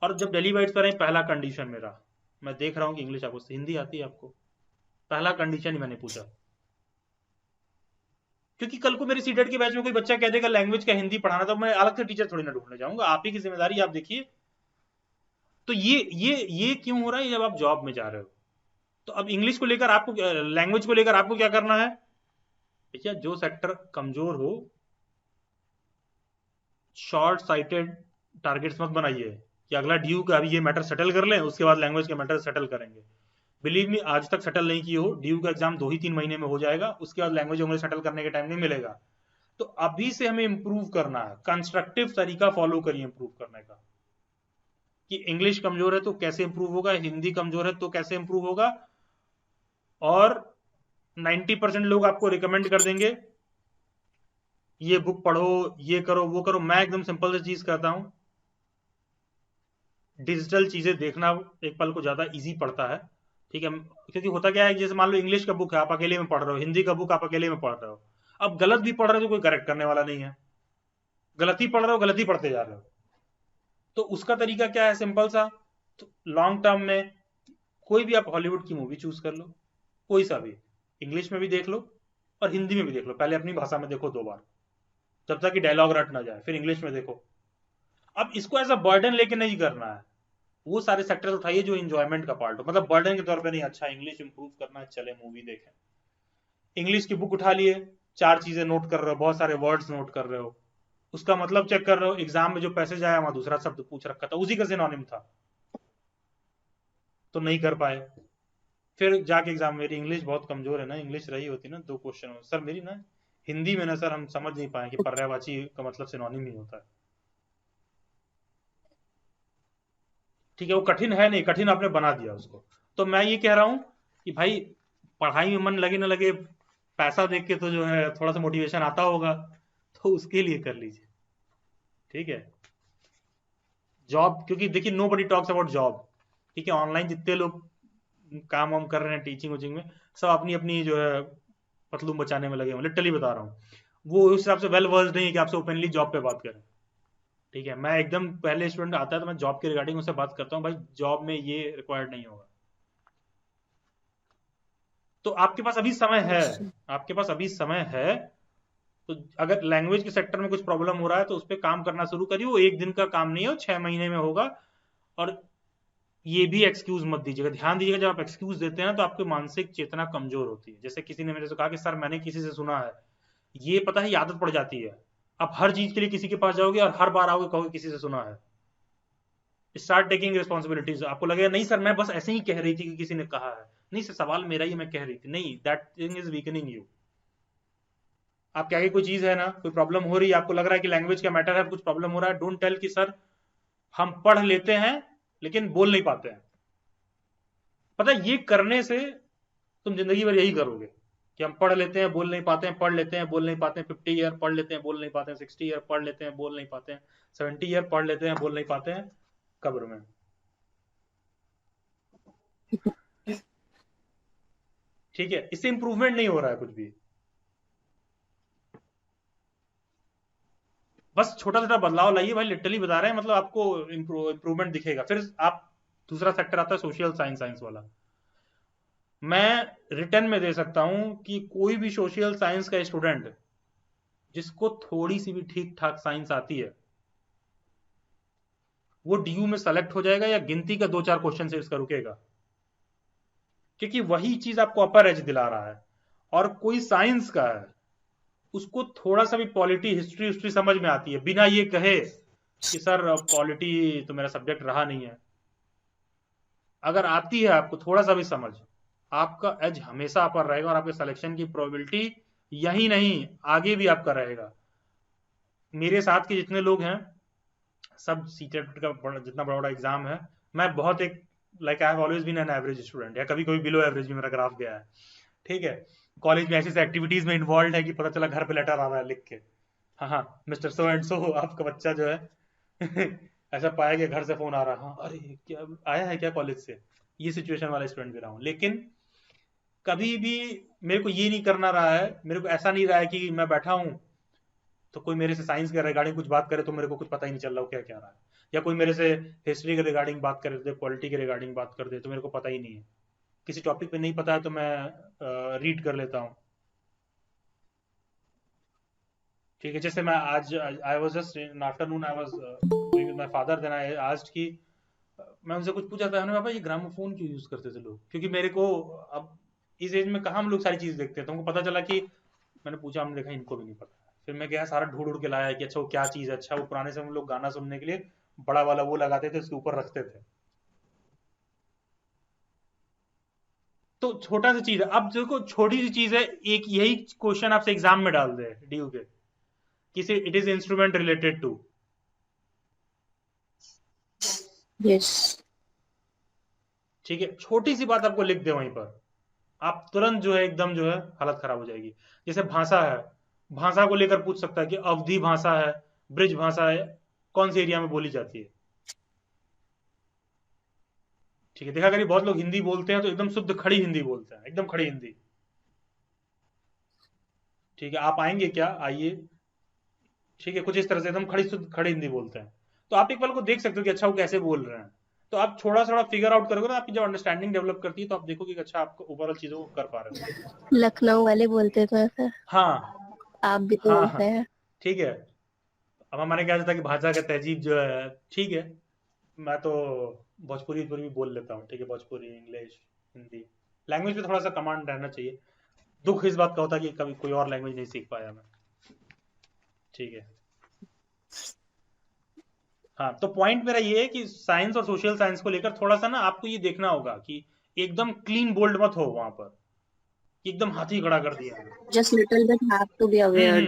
और जब दिल्ली वाइट्स पर पहला कंडीशन मेरा, मैं देख रहा हूँ कि इंग्लिश आपको हिंदी आती है, आपको पहला कंडीशन ही मैंने पूछा, क्योंकि कल को मेरे सीटेट के बैच में कोई बच्चा कह देगा लैंग्वेज का हिंदी पढ़ाना, तो मैं अलग से टीचर थोड़ी ना ढूंढने जाऊंगा, आप ही की जिम्मेदारी आप देखिए। तो ये क्यों हो रहा है, जब आप जॉब में जा रहे हो। तो अब इंग्लिश को लेकर आपको, लैंग्वेज को लेकर आपको क्या करना है, देखिए जो सेक्टर कमजोर हो, शॉर्ट साइटेड टारगेट्स मत बनाइए कि अगला ड्यू का अभी ये मैटर सेटल कर लें, उसके बाद लैंग्वेज का मैटर सेटल करेंगे। बिलीव मी, आज तक सेटल नहीं किए हो, ड्यू का एग्जाम 2 ही 3 महीने में हो जाएगा, उसके बाद लैंग्वेज सेटल करने के टाइम नहीं मिलेगा। तो अभी से हमें इंप्रूव करना है, कंस्ट्रक्टिव तरीका फॉलो करिए इंप्रूव करने का, कि इंग्लिश कमजोर है तो कैसे इंप्रूव होगा, हिंदी कमजोर है तो कैसे इंप्रूव होगा। और 90% लोग आपको रिकमेंड कर देंगे ये बुक पढ़ो, ये करो, वो करो। मैं एकदम सिंपल सी चीज कहता हूं, डिजिटल चीजें देखना एक पल को ज्यादा इजी पड़ता है, ठीक है। क्योंकि होता क्या है, जैसे मान लो इंग्लिश का बुक है, आप अकेले में पढ़ रहे हो, हिंदी का बुक आप अकेले में पढ़ रहे हो, अब गलत भी पढ़ रहे हो तो कोई करेक्ट करने वाला नहीं है, गलती पढ़ रहे हो, गलती पढ़ते जा रहे हो। तो उसका तरीका क्या है, सिंपल सा। तो लॉन्ग टर्म में कोई भी आप हॉलीवुड की मूवी चूज कर लो, कोई सा भी, इंग्लिश में भी देख लो और हिंदी में भी देख लो। पहले अपनी भाषा में देखो 2 बार, जब तक कि डायलॉग रट ना जाए, फिर इंग्लिश में देखो। अब इसको एज अ बर्डन लेके नहीं करना है, वो सारे सेक्टर्स उठाइए जो इंजॉयमेंट का पार्ट हो, मतलब बर्डन के तौर पे नहीं। अच्छा इंग्लिश इंप्रूव करना है, चले मूवी देखें। इंग्लिश की बुक उठा लिए, 4 चीजें नोट कर रहे हो, बहुत सारे वर्ड्स नोट कर रहे हो, उसका मतलब चेक कर रहे हो, एग्जाम में जो पैसेज आया वहां दूसरा शब्द पूछ रखा था, उसी का सिनोनिम था, तो नहीं कर पाए। फिर जाके एग्जाम, मेरी इंग्लिश बहुत कमजोर है ना, इंग्लिश रही होती ना 2 क्वेश्चन सर मेरी ना हिंदी में ना सर हम समझ नहीं पाए कि पर्यायवाची का मतलब सिनोनिम ही होता है। ठीक है, वो कठिन है नहीं, कठिन आपने बना दिया उसको। तो मैं ये कह रहा हूं कि भाई पढ़ाई में मन लगे ना लगे, पैसा देख के तो जो है थोड़ा सा मोटिवेशन आता होगा, तो उसके लिए कर लीजिए। ठीक है, जॉब, क्योंकि देखिए nobody talks about job. ठीक है, ऑनलाइन जितने लोग काम वाम कर रहे हैं टीचिंग वचिंग में, सब अपनी अपनी जो है पतलूम बचाने में लगे हुए, लिटरली बता रहा हूँ। वो उस हिसाब से वेल वर्स्ड नहीं है कि आपसे ओपनली जॉब पे बात करें। ठीक है, मैं एकदम पहले स्टूडेंट आता है तो मैं जॉब के रिगार्डिंग उससे बात करता हूँ, भाई जॉब में ये रिक्वायर्ड नहीं होगा। तो आपके पास अभी समय है, आपके पास अभी समय है, तो अगर लैंग्वेज के सेक्टर में कुछ प्रॉब्लम हो रहा है तो उस पर काम करना शुरू करिए। वो 1 दिन का काम नहीं है, 6 महीने में होगा। और ये भी एक्सक्यूज मत दीजिएगा, ध्यान दीजिएगा, जब आप एक्सक्यूज देते हैं तो आपकी मानसिक चेतना कमजोर होती है। जैसे किसी ने मेरे से कहा कि सर मैंने किसी से सुना है, ये पता है, ये आदत पड़ जाती है। आप हर चीज के लिए किसी के पास जाओगे और हर बार आओगे कहोगे किसी से सुना है। Start taking responsibilities. आपको लगेगा नहीं सर मैं बस ऐसे ही कह रही थी कि किसी ने कहा है, नहीं सर सवाल मेरा ही, मैं कह रही थी नहीं, that thing is weakening you. आपके आगे कोई चीज है ना, कोई प्रॉब्लम हो रही है, आपको लग रहा है कि लैंग्वेज का मैटर है, कुछ प्रॉब्लम हो रहा है, डोंट टेल कि सर हम पढ़ लेते हैं लेकिन बोल नहीं पाते हैं। पता है ये करने से तुम जिंदगी भर यही करोगे कि हम पढ़ लेते हैं बोल नहीं पाते हैं, पढ़ लेते हैं बोल नहीं पाते हैं, 50 ईयर पढ़ लेते हैं बोल नहीं पाते हैं, 60 ईयर पढ़ लेते हैं बोल नहीं पाते हैं, 70 ईयर पढ़ लेते हैं बोल नहीं पाते हैं, कब्र में। ठीक है, इससे इंप्रूवमेंट नहीं हो रहा है कुछ भी। बस छोटा छोटा बदलाव लाइए भाई, लिटरली बता रहे हैं, मतलब आपको इंप्रूवमेंट दिखेगा। फिर आप दूसरा सेक्टर आता है सोशल साइंस वाला। मैं रिटर्न में दे सकता हूं कि कोई भी सोशल साइंस का स्टूडेंट जिसको थोड़ी सी भी ठीक ठाक साइंस आती है, वो डीयू में सेलेक्ट हो जाएगा या गिनती का 2-4 क्वेश्चन से इसका रुकेगा, क्योंकि वही चीज आपको अपर एज दिला रहा है। और कोई साइंस का है, उसको थोड़ा सा भी पॉलिटी हिस्ट्री समझ में आती है, बिना ये कहे कि सर पॉलिटी तो मेरा सब्जेक्ट रहा नहीं है। अगर आती है आपको थोड़ा सा भी समझ, आपका एज हमेशा अपर रहेगा और आपके सिलेक्शन की प्रोबेबिलिटी यही नहीं आगे भी आपका रहेगा। मेरे साथ के जितने लोग हैं सब सीटेट का जितना बड़ा बड़ा एग्जाम है, मैं बहुत एक like I have always been an average student, या कभी कभी बिलो एवरेज भी मेरा ग्राफ गया है। ठीक है, कॉलेज में ऐसी एक्टिविटीज में इन्वॉल्व है कि पता चला घर पे लेटर आ रहा है लिख के, हाँ मिस्टर सो एंड सो आपका बच्चा जो है ऐसा पाया कि घर से फोन आ रहा, हाँ अरे क्या आया है क्या कॉलेज से। ये सिचुएशन वाला स्टूडेंट भी रहा हूँ, लेकिन कभी भी मेरे को ये नहीं करना रहा है, मेरे को ऐसा नहीं रहा है कि मैं बैठा हूं तो कोई मेरे से साइंस के रिगार्डिंग कुछ बात करे तो मेरे को कुछ पता ही नहीं चल रहा क्या क्या रहा है, या कोई मेरे से हिस्ट्री के रिगार्डिंग बात कर दे, पॉलिटी के रिगार्डिंग बात कर दे तो मेरे को पता ही नहीं है। किसी टॉपिक पे नहीं पता है तो मैं रीड कर लेता हूँ। ठीक है, जैसे मैं आज I was just in afternoon I was with my father, then I asked कि मैं उनसे कुछ पूछा था, हमने पापा ये ग्रामोफोन क्यों यूज करते थे लोग, क्योंकि मेरे को अब इस एज में कहाँ हम लोग सारी चीज देखते हैं, तो हमको पता चला कि मैंने पूछा, हमने देखा इनको भी नहीं पता। फिर मैं गया सारा ढूंढ ढूंढ के लाया कि अच्छा वो क्या चीज है। अच्छा वो पुराने समय में लोग गाना सुनने के लिए बड़ा वाला वो लगाते थे, उसके ऊपर रखते थे। तो छोटा सा चीज है, अब देखो छोटी सी चीज है, एक यही क्वेश्चन आपसे एग्जाम में डाल दे ड्यू के, किसी it is instrument related to, yes ठीक है, छोटी सी बात आपको लिख दे वहीं पर, आप तुरंत जो है एकदम जो है हालत खराब हो जाएगी। जैसे भाषा है, भाषा को लेकर पूछ सकता है कि अवधी भाषा है, ब्रिज भाषा है, कौन से एरिया में बोली जाती है। ठीक है, देखा करिए बहुत लोग हिंदी बोलते हैं तो एकदम शुद्ध खड़ी हिंदी बोलते हैं, एकदम खड़ी हिंदी। ठीक है, आप आएंगे क्या, आइए। ठीक है, कुछ इस तरह से एकदम खड़ी शुद्ध खड़ी हिंदी बोलते हैं, तो आप एक पल को देख सकते हो कि अच्छा वो कैसे बोल रहे हैं। तो आप थोड़ा थोड़ा फिगर आउट करोगे ना, आपकी जब अंडरस्टैंडिंग डेवलप करती है तो आप देखोगे कि अच्छा आप ओवरऑल चीजों को कर पा रहे हो। लखनऊ वाले बोलते तो ऐसा, हाँ आप भी तो हाँ बोलते हाँ, हैं। ठीक है। अब हमारे क्या था कि भाषा का तहजीब जो है, ठीक है, मैं तो भोजपुरी भी बोल लेता हूँ, ठीक है, भोजपुरी, इंग्लिश, हिंदी, लैंग्वेज पे थोड़ा सा कमांड रहना चाहिए। दुख इस बात का होता है कि कभी कोई और लैंग्वेज नहीं सीख पाया मैं, ठीक है। हाँ, तो पॉइंट मेरा ये है कि साइंस और सोशल साइंस को लेकर थोड़ा सा ना आपको ये देखना होगा कि एकदम क्लीन बोल्ड मत हो वहां पर, कि एकदम हाथी खड़ा कर दिया है। Just little bit have to be aware.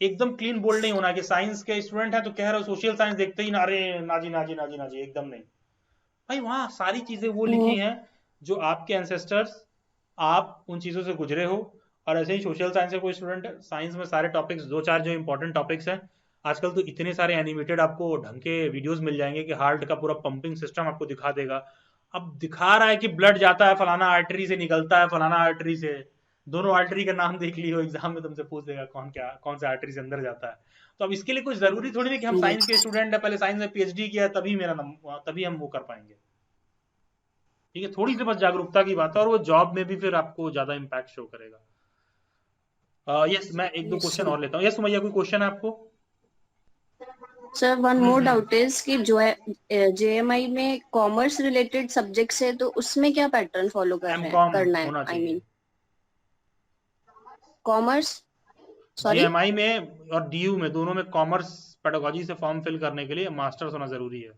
एकदम क्लीन बोल्ड नहीं होना कि साइंस के स्टूडेंट है तो कह रहे हो सोशल साइंस देखते ही नारे नाजी नाजी नाजी नाजी, एकदम नहीं भाई। वहां सारी चीजें वो लिखी हैं जो आपके एंसेस्टर्स, आप उन चीजों से गुजरे हो। और ऐसे ही सोशल साइंस के कोई स्टूडेंट है, साइंस में सारे टॉपिक्स, दो चार जो इंपॉर्टेंट टॉपिक्स हैं, आजकल तो इतने सारे एनिमेटेड आपको ढंग के वीडियोस मिल जाएंगे कि हार्ट का पूरा पंपिंग सिस्टम आपको दिखा देगा। अब दिखा रहा है कि ब्लड जाता है फलाना आर्टरी से, निकलता है फलाना आर्टरी से, दोनों आर्टरी का नाम देख लियो, एग्जाम में तुमसे पूछ देगा कौन सा आर्टरी से अंदर जाता है। तो अब इसके लिए कुछ जरूरी थोड़ी नहीं कि हम साइंस के स्टूडेंट है, पहले साइंस में पीएचडी किया है तभी हम वो कर पाएंगे, ठीक है। थोड़ी सी बस जागरूकता की बात है, और वो जॉब में भी फिर आपको ज्यादा इम्पैक्ट शो करेगा। यस, मैं एक दो क्वेश्चन और लेता हूँ। यस सुमैया, कोई क्वेश्चन है आपको? Sir one more doubt is कि जो है जेएमआई में कॉमर्स रिलेटेड सब्जेक्ट्स है तो उसमें क्या पैटर्न फॉलो करना है? I mean commerce, sorry, JMI में और डीयू में, दोनों में कॉमर्स पेडागोजी से फॉर्म फिल करने के लिए मास्टर्स होना जरूरी है।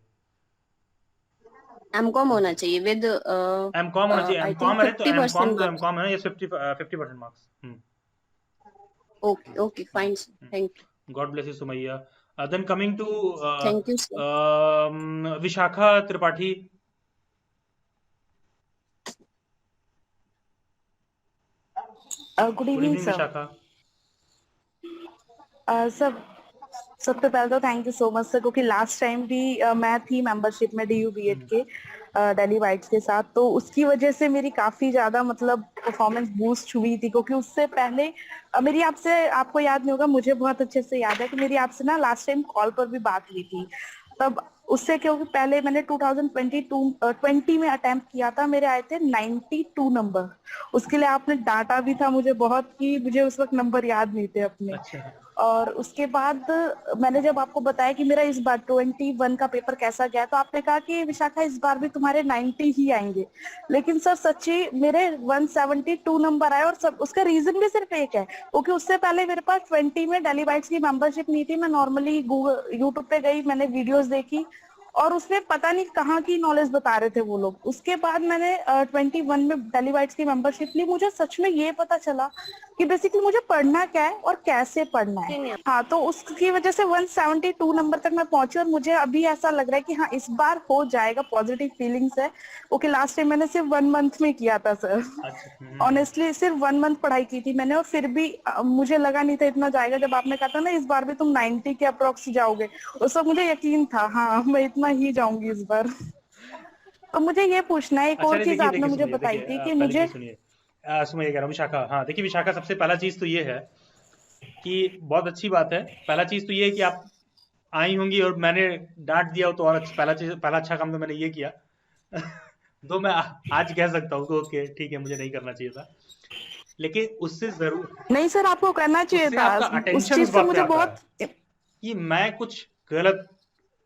एमकॉम होना चाहिए विद एमकॉम होना चाहिए। आई एमकॉम थिंक है तो 50% एमकॉम है ना, ये 50% marks. Okay okay fine sir, thank you. God bless you Sumaiya. Then coming to thank you sir. Vishakha Tripathi. Good evening sir. Vishakha. Sir सबसे पहले तो thank you so much sir, क्योंकि लास्ट टाइम भी मैं थी मेंबरशिप में डीयू बीएड के दिल्ली वाइट्स के साथ, तो उसकी वजह से मेरी काफी ज्यादा मतलब परफॉर्मेंस बूस्ट हुई थी। क्योंकि उससे पहले मेरी आपसे, आपको याद नहीं होगा, मुझे बहुत अच्छे से याद है कि मेरी आपसे ना लास्ट टाइम कॉल पर भी बात हुई थी। तब उससे क्योंकि पहले मैंने 2020 में अटेम्प्ट किया था, मेरे आए थे 92 नंबर। उसके लिए आपने डांटा भी था मुझे बहुत, कि मुझे उस वक्त नंबर याद नहीं थे अपने। अच्छा। और उसके बाद मैंने जब आपको बताया कि मेरा इस बार 21 का पेपर कैसा गया, तो आपने कहा कि विशाखा इस बार भी तुम्हारे 90 ही आएंगे। लेकिन सर सच्ची मेरे 172 नंबर आए, और सब उसका रीजन भी सिर्फ एक है, क्योंकि उससे पहले मेरे पास 20 में दिल्ली वाइट्स की मेंबरशिप नहीं थी। मैं नॉर्मली गूगल यूट्यूब पे गई, मैंने वीडियोस देखी, और उसमें पता नहीं कहाँ की नॉलेज बता रहे थे वो लोग। उसके बाद मैंने 21 में दिल्ली वाइट्स की मेंबरशिप ली। मुझे सच में ये पता चला कि बेसिकली मुझे पढ़ना क्या है और कैसे पढ़ना है। हाँ, तो उसकी वजह से 172 नंबर तक मैं पहुंची, और मुझे अभी ऐसा लग रहा है कि हाँ इस बार हो जाएगा, पॉजिटिव फीलिंग्स है। ओके, लास्ट टाइम मैंने सिर्फ 1 मंथ में किया था सर, ऑनेस्टली सिर्फ 1 मंथ पढ़ाई की थी मैंने, और फिर भी मुझे लगा नहीं था इतना जाएगा। जब आपने कहा था ना इस बार भी तुम 90 के अप्रोक्स जाओगे, उस वक्त मुझे यकीन था हाँ मैं इतना ही जाऊंगी इस बार। तो मुझे ये पूछना है, एक और चीज आपने मुझे बताई थी कि मुझे सुनिए, कह रहा हूँ विशाखा। हाँ देखिए विशाखा, सबसे पहला चीज तो ये है कि बहुत अच्छी बात है। पहला चीज तो ये है कि आप आई होंगी और मैंने डांट दिया हो, तो और पहला अच्छा काम तो मैंने ये किया तो मैं आज कह सकता हूँ कि ओके ठीक है, मुझे नहीं करना चाहिए था, लेकिन उससे जरूर नहीं सर, आपको करना चाहिए था। उस चीज से मुझे बहुत कि मैं कुछ गलत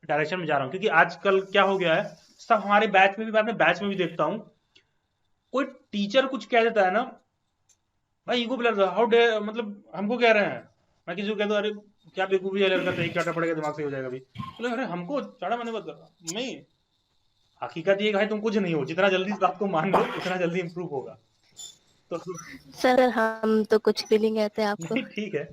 डायरेक्शन में जा रहा हूँ। क्योंकि आजकल क्या हो गया है, सब हमारे बैच में भी, मैं अपने बैच में भी देखता हूँ, कोई टीचर कुछ कह देता है ना भाई, ईगो ब्लर, हाउ डे, मतलब हमको कह रहे हैं, मैं किसी को कह दूं अरे क्या बेवकूफी है लड़का, तो एक चाटा पड़ेगा दिमाग से हो जाएगा भी, तो अरे हमको चाटा मारने मत कर। नहीं, हकीकत ये है तुम कुछ नहीं हो, जितना जल्दी इस बात को मान लो उतना जल्दी इम्प्रूव होगा। तो सर हम तो कुछ भी नहीं कहते आपको। ठीक है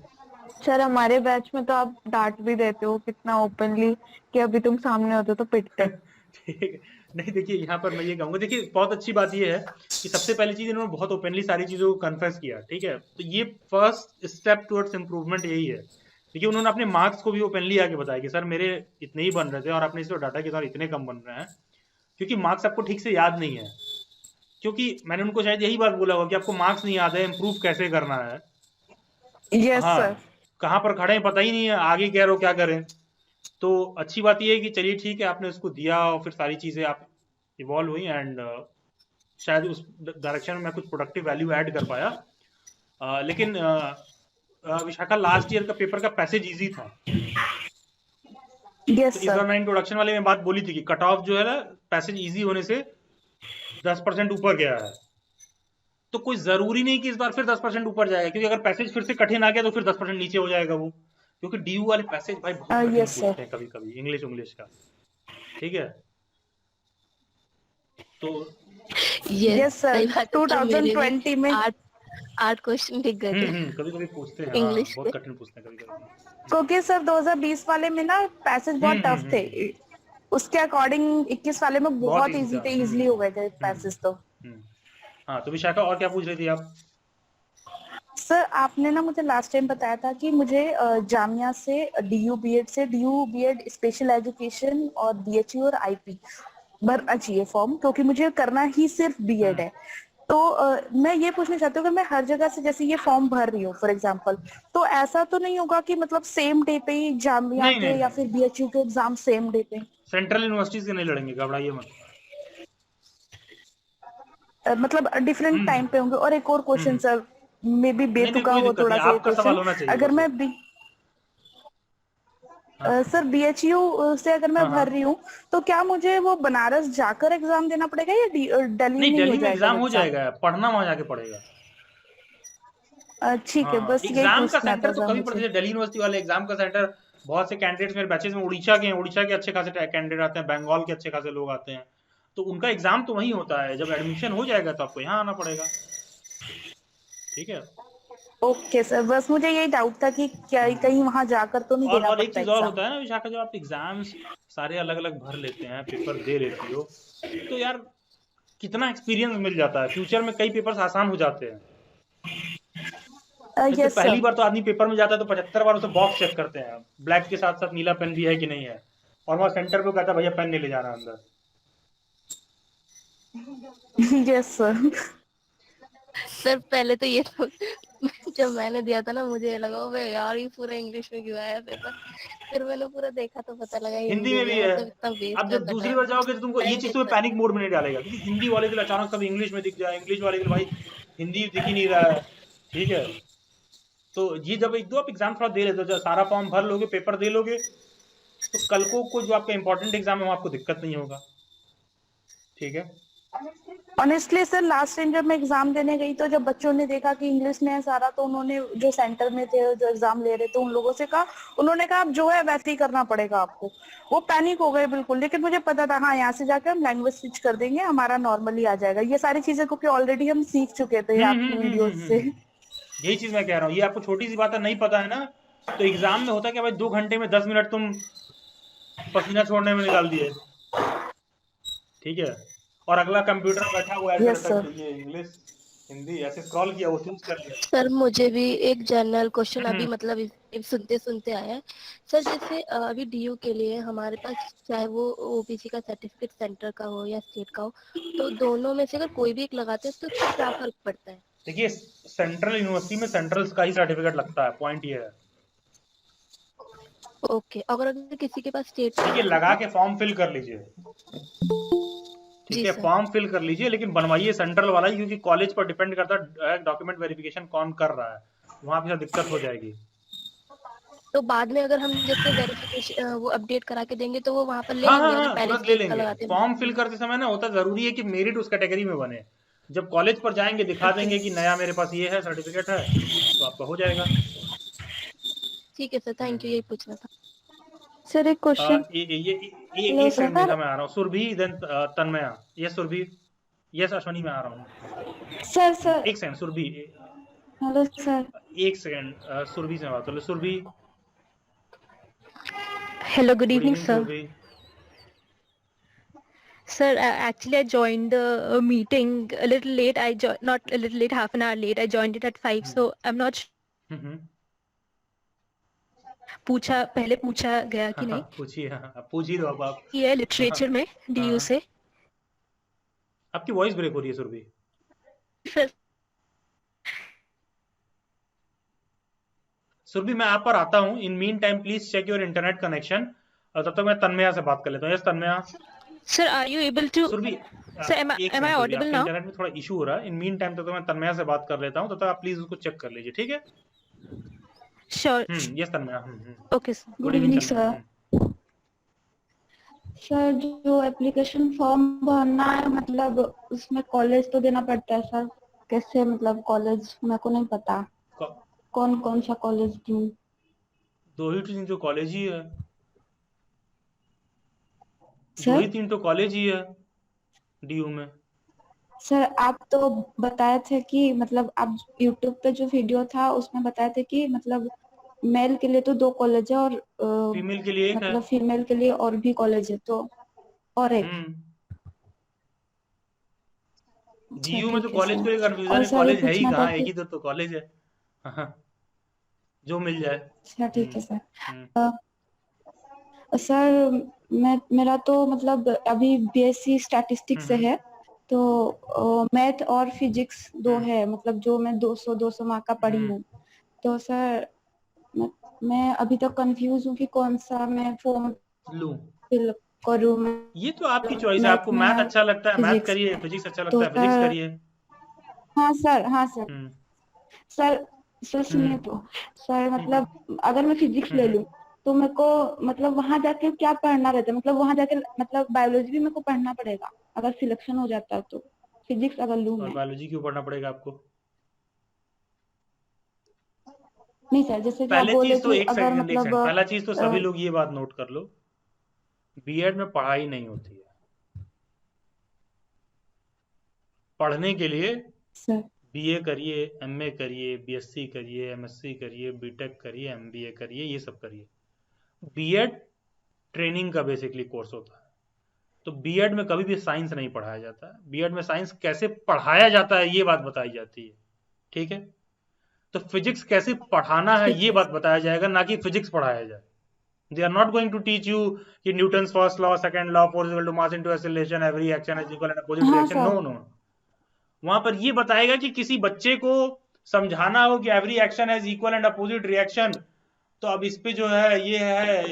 सर, हमारे बैच में तो आप डांट भी देते हो कितना ओपनली, कि अभी तुम सामने होते तो पिटते। ठीक है। नहीं देखिए, यहाँ पर मैं ये कहूंगा, देखिए बहुत अच्छी बात ये है कि सबसे पहली चीज इन्होंने बहुत ओपनली सारी चीजों को कन्फेस किया, ठीक है। तो ये फर्स्ट स्टेप टुवर्ड्स इम्प्रूवमेंट यही है। देखिए उन्होंने अपने मार्क्स को भी ओपनली आके बताया कि सर मेरे इतने ही बन रहे थे और आपने इसको डाटा के साथ इतने कम बन रहे हैं, क्योंकि मार्क्स आपको ठीक से याद नहीं है। क्योंकि मैंने उनको शायद यही बात बोला होगा कि आपको मार्क्स नहीं याद है, इम्प्रूव कैसे करना है। Yes sir. कहाँ पर खड़े हैं पता ही नहीं है, आगे कह रहे हो क्या करें। तो अच्छी बात ये है कि चलिए ठीक है, आपने उसको दिया और फिर सारी चीजें आप इवॉल्व हुई, एंड शायद उस डायरेक्शन में मैं कुछ प्रोडक्टिव वैल्यू ऐड कर पाया। लेकिन विशाखा, लास्ट ईयर का पेपर का पैसेज इजी था, यस तो इस बार सर। मैं इंट्रोडक्शन वाले में बात बोली थी कि कट ऑफ जो है ना पैसेज इजी होने से 10% ऊपर गया है, तो कोई जरूरी नहीं कि इस बार फिर 10% ऊपर जाएगा, क्योंकि अगर पैसेज फिर से कठिन आ गया तो फिर 10% नीचे हो जाएगा वो, क्योंकि डीयू वाले पैसेज भाई बहुत कठिन यस पूछते सर। हैं कभी कभी इंग्लिश का, ठीक है। तो यस सर, सही बात है सर, मेरे भी 2020 में 8 क्वेश्चन दिख गए थे कभी कभी पूछते हैं, हाँ इंग्लिश बहुत के। कठिन पूछते हैं कभी कभी। क्योंकि सर 2020 वाले में ना पैसेज बहुत टफ थे, उसके अकॉर्डिंग 21 वाले में बहुत बहुत इजी इजी था। थे, इजीली हो गए थे पैसेज तो। हाँ तो विशाखा और क्या पूछ रही थी आप? सर आपने ना मुझे लास्ट टाइम बताया था कि मुझे जामिया से डीयू बीएड स्पेशल एजुकेशन और बीएचयू और आईपी भरना चाहिए फॉर्म, क्योंकि मुझे करना ही सिर्फ बीएड है। तो मैं ये पूछना चाहती हूँ कि मैं हर जगह से जैसे ये फॉर्म भर रही हूँ फॉर एग्जांपल, तो ऐसा तो नहीं होगा कि मतलब सेम डे पे ही जामिया नहीं के नहीं या नहीं, फिर बीएचयू के एग्जाम सेम डे पे? सेंट्रल यूनिवर्सिटी से नहीं लड़ेंगे, घबराइए मत। मतलब डिफरेंट टाइम पे होंगे? और एक और क्वेश्चन सर, मे बी नहीं नहीं बेतुका कोई हो दिक्कत थोड़ा नहीं, सा ये आपका सवाल क्वेश्चन। होना चाहिए अगर बस वो। मैं हाँ सर बीएचयू से अगर मैं हाँ भर हाँ। रही हूँ तो क्या मुझे वो बनारस जाकर एग्जाम देना पड़ेगा या दिल्ली नहीं में ही हो दिल्ली में जाएगा एग्जाम वो हो एग्जाम? जाएगा, पढ़ना वहां जाके पड़ेगा। ठीक है, हाँ बस यही एग्जाम का पूछना सेंटर था तो सर कभी पड़ता मुझे। है, दिल्ली यूनिवर्सिटी वाले एग्जाम का सेंटर, बहुत से कैंडिडेट्स मेरे बैचेस में उड़ीसा के हैं, उड़ीसा के अच्छे खासे कैंडिडेट आते हैं, बंगाल के अच्छे खासे लोग आते हैं, तो उनका एग्जाम तो वहीं होता है। जब एडमिशन हो जाएगा तो आपको यहाँ आना पड़ेगा, ठीक है। ओके सर, बस मुझे यही डाउट था कि क्या कहीं वहां जाकर तो नहीं देना और एक पड़ता चीज और एग्जाम? होता है ना विशाखा, जब आप एग्जाम्स सारे अलग अलग भर लेते हैं, पेपर दे लेती हो, तो यार कितना एक्सपीरियंस मिल जाता है, फ्यूचर में कई पेपर्स आसान हो जाते हैं। नहीं तो यस पहली सर। बार तो आदमी पेपर में जाता है तो 75 बार उसे बॉक्स चेक करते हैं, ब्लैक के साथ साथ नीला पेन भी है कि नहीं है, और वहाँ सेंटर पे कहता है भैया पेन नहीं ले जाना अंदर। Yes sir. सर पहले तो ये तो जब मैंने दिया था ना, मुझे लगा अबे यार ये पूरा इंग्लिश में क्यों आया पेपर। फिर मैंने पूरा देखा तो पता लगा हिंदी हिंदी में में भी है, है। मतलब इतना अब वेस्ट जब होता दूसरी टाइम, बार जाओगे तो तुमको ये टाइम चीज वेस्ट तुम्हें होता। पैनिक मोड में नहीं डालेगा, क्योंकि हिंदी वाले के लिए अचानक सब इंग्लिश में दिख जाए, इंग्लिश वाले के लिए भाई हिंदी दिख ही नहीं रहा है, ठीक है। तो ये जब एक दो आप एग्जाम थोड़ा दे लेते हो, जब सारा फॉर्म भर लोगे, पेपर दे लोगे, तो कल को जो आपका इंपॉर्टेंट एग्जाम है वहाँ आपको दिक्कत नहीं होगा, ठीक है। ऑनेस्टली सर लास्ट टाइम जब मैं एग्जाम देने गई तो जब बच्चों ने देखा कि इंग्लिश में है सारा, तो उन्होंने जो सेंटर में थे जो एग्जाम ले रहे थे उन लोगों से कहा, उन्होंने कहा अब जो है वैसे ही करना पड़ेगा आपको। वो पैनिक हो गए बिल्कुल, लेकिन मुझे पता था हाँ यहाँ से जाकर हम लैंग्वेज स्विच कर देंगे, हमारा नॉर्मली आ जाएगा ये सारी चीजें, क्योंकि ऑलरेडी हम सीख चुके थे आपकी वीडियोज से। यही चीज मैं कह रहा हूँ, ये आपको छोटी सी बात है, नहीं पता है ना, तो एग्जाम में होता है कि भाई 2 घंटे में 10 मिनट तुम पसीना छोड़ने में निकाल दिए, ठीक है, और अगला कंप्यूटर बैठा हुआ ऐसे यस रहता सर। है कि ये इंग्लिश हिंदी ऐसे स्क्रॉल किया, वो चूज कर लिया। सर मुझे भी एक जनरल क्वेश्चन अभी मतलब सुनते सुनते आया है सर। जैसे अभी डीयू के लिए हमारे पास चाहे वो ओबीसी का सर्टिफिकेट सेंटर का हो या स्टेट का हो, तो दोनों में से अगर कोई भी एक लगाते हैं तो उससे क्या फर्क पड़ता है? देखिए सेंट्रल यूनिवर्सिटी में सेंट्रल का ही सर्टिफिकेट लगता है, पॉइंट ये है। ओके, अगर किसी के पास स्टेट देखिए लगा के फॉर्म फिल कर लीजिए, ठीक जी है, सर। फॉर्म फिल कर लीजिए, लेकिन बनवाइए सेंट्रल वाला ही, क्योंकि कॉलेज पर डिपेंड करता है डॉक्यूमेंट वेरिफिकेशन कौन कर रहा है, वहां पे दिक्कत हो जाएगी। तो बाद में अगर हम जैसे वेरिफिकेशन वो अपडेट करा के देंगे तो वो वहाँ पर ले हाँ हाँ लेंगे, अगर हाँ पहले तुरंत ले स्टेट का लेंगे। लगाते हैं? फॉर्म फिल करते समय ना होता जरूरी है कि मेरिट उस कैटेगरी में बने, जब कॉलेज पर जाएंगे दिखा ओके देंगे कि नया मेरे पास ये है सर्टिफिकेट है, तो आपका हो जाएगा। ठीक है सर, थैंक यू, यही पूछना था। सर एक क्वेश्चन। ये हेलो एक सेकंड सर। में मैं आ रहा हूँ, Surabhi then Tanmaya. Yes Surabhi, yes Ashwani मैं आ रहा हूँ, सर एक सेकंड सुरभि, हेलो सर। एक सेकंड सुरभि से बात कर, Surabhi. Hello, good good evening, evening sir. Surabhi. Sir, actually, I joined the meeting a little late. Not a little late, half an hour late. I joined it at 5, so I'm not पहले पूछा गया कि नहीं? पूछिए, हाँ पूछ ही दो अब आप। ये लिटरेचर में डीयू से। आपकी वॉइस ब्रेक हो रही है सुरभि। सर सुरभि मैं आप पर आता हूँ, in mean time please check your internet connection, और तब तक मैं तन्मया से बात कर लेता हूँ। Yes Tanmaya. Sir are you able to? Surabhi sir am एक आई सेकंड सुरभि, ऑडिबल आपके नाउ? इंटरनेट में थोड़ा इशू हो रहा है, इन मीन टाइम तक तो मैं तन्मया से बात कर लेता हूँ, तब तक आप प्लीज उसको चेक कर लीजिए, ठीक है। Sure. Yes Tanmaya. Okay sir. Good evening sir. Sir जो एप्लीकेशन फॉर्म भरना है मतलब उसमें कॉलेज तो देना पड़ता है सर, कैसे मतलब कॉलेज मेरे को नहीं पता कौन कौन सा कॉलेज दूं। 2 ही 3 तो कॉलेज ही है, 2 सर ही 3 तो कॉलेज ही है डीयू में। सर आप तो बताए थे कि मतलब आप यूट्यूब पे जो वीडियो था उसमें बताए थे कि मतलब मेल के लिए तो 2 कॉलेज है और फीमेल के लिए एक है। मतलब फीमेल के लिए और भी कॉलेज है, तो और एक। अच्छा डीयू में तो ठीक है कॉलेज सर। को लेकर कंफ्यूजन और है, सर ये कॉलेज है ही पूछना था कहाँ, एक कि ही तो कॉलेज है। हाँ, जो मिल जाए। अच्छा ठीक है सर। हम्म, सर मेरा तो मतलब अभी बीएससी स्टैटिस्टिक्स से है, तो मैथ और फिजिक्स 2 है, मतलब जो मैं 200 मार्क का पढ़ी हूँ। तो सर मैं अभी तक कंफ्यूज हूँ कि कौन सा मैं फॉर्म लूं। फिल करूँ मैं ये तो आपकी चॉइस है, आपको मैथ में मैथ या अच्छा लगता है मैथ फिजिक्स। करिए, फिजिक्स अच्छा लगता तो है फिजिक्स सर करिए। हाँ सर, हाँ सर। हम्म सर सर सुनिए हम्म तो, सर मतलब अगर मैं फिजिक्स ले लूं तो मेरे को मतलब वहां जाके क्या पढ़ना रहता है, मतलब वहां जाके मतलब बायोलॉजी भी मेरे को पढ़ना पड़ेगा अगर सिलेक्शन हो जाता है तो, फिजिक्स अगर लूं और मैं। बायोलॉजी क्यों पढ़ना पड़ेगा आपको? नहीं सर, जैसे कि आप पहले बोले चीज तो कि एक अगर सेकंड, मतलब पहला चीज तो सभी लोग ये बात नोट कर लो, बीएड में पढ़ाई नहीं होती है। पढ़ने के लिए सर बीए करिए, एमए करिए, बीएससी करिए, एमएससी करिए, बीटेक करिए, एमबीए करिए, ये सब करिए। बीएड ट्रेनिंग का बेसिकली कोर्स होता है। तो बीएड में कभी भी साइंस नहीं पढ़ाया जाता है, बीएड में साइंस कैसे पढ़ाया जाता है ये बात बताई जाती है, ठीक है? तो फिजिक्स कैसे पढ़ाना है ठीक ये है बात बताया जाएगा, ना कि फिजिक्स पढ़ाया जाए। They are not going to teach you कि Newton's first law, second law, force equal to mass into acceleration, every action is equal and opposite हाँ reaction. सर। No, no. वहां पर ये बताएगा कि किसी बच्चे को समझाना हो कि every action has equal and opposite reaction. तो अब इस पे जो है ये है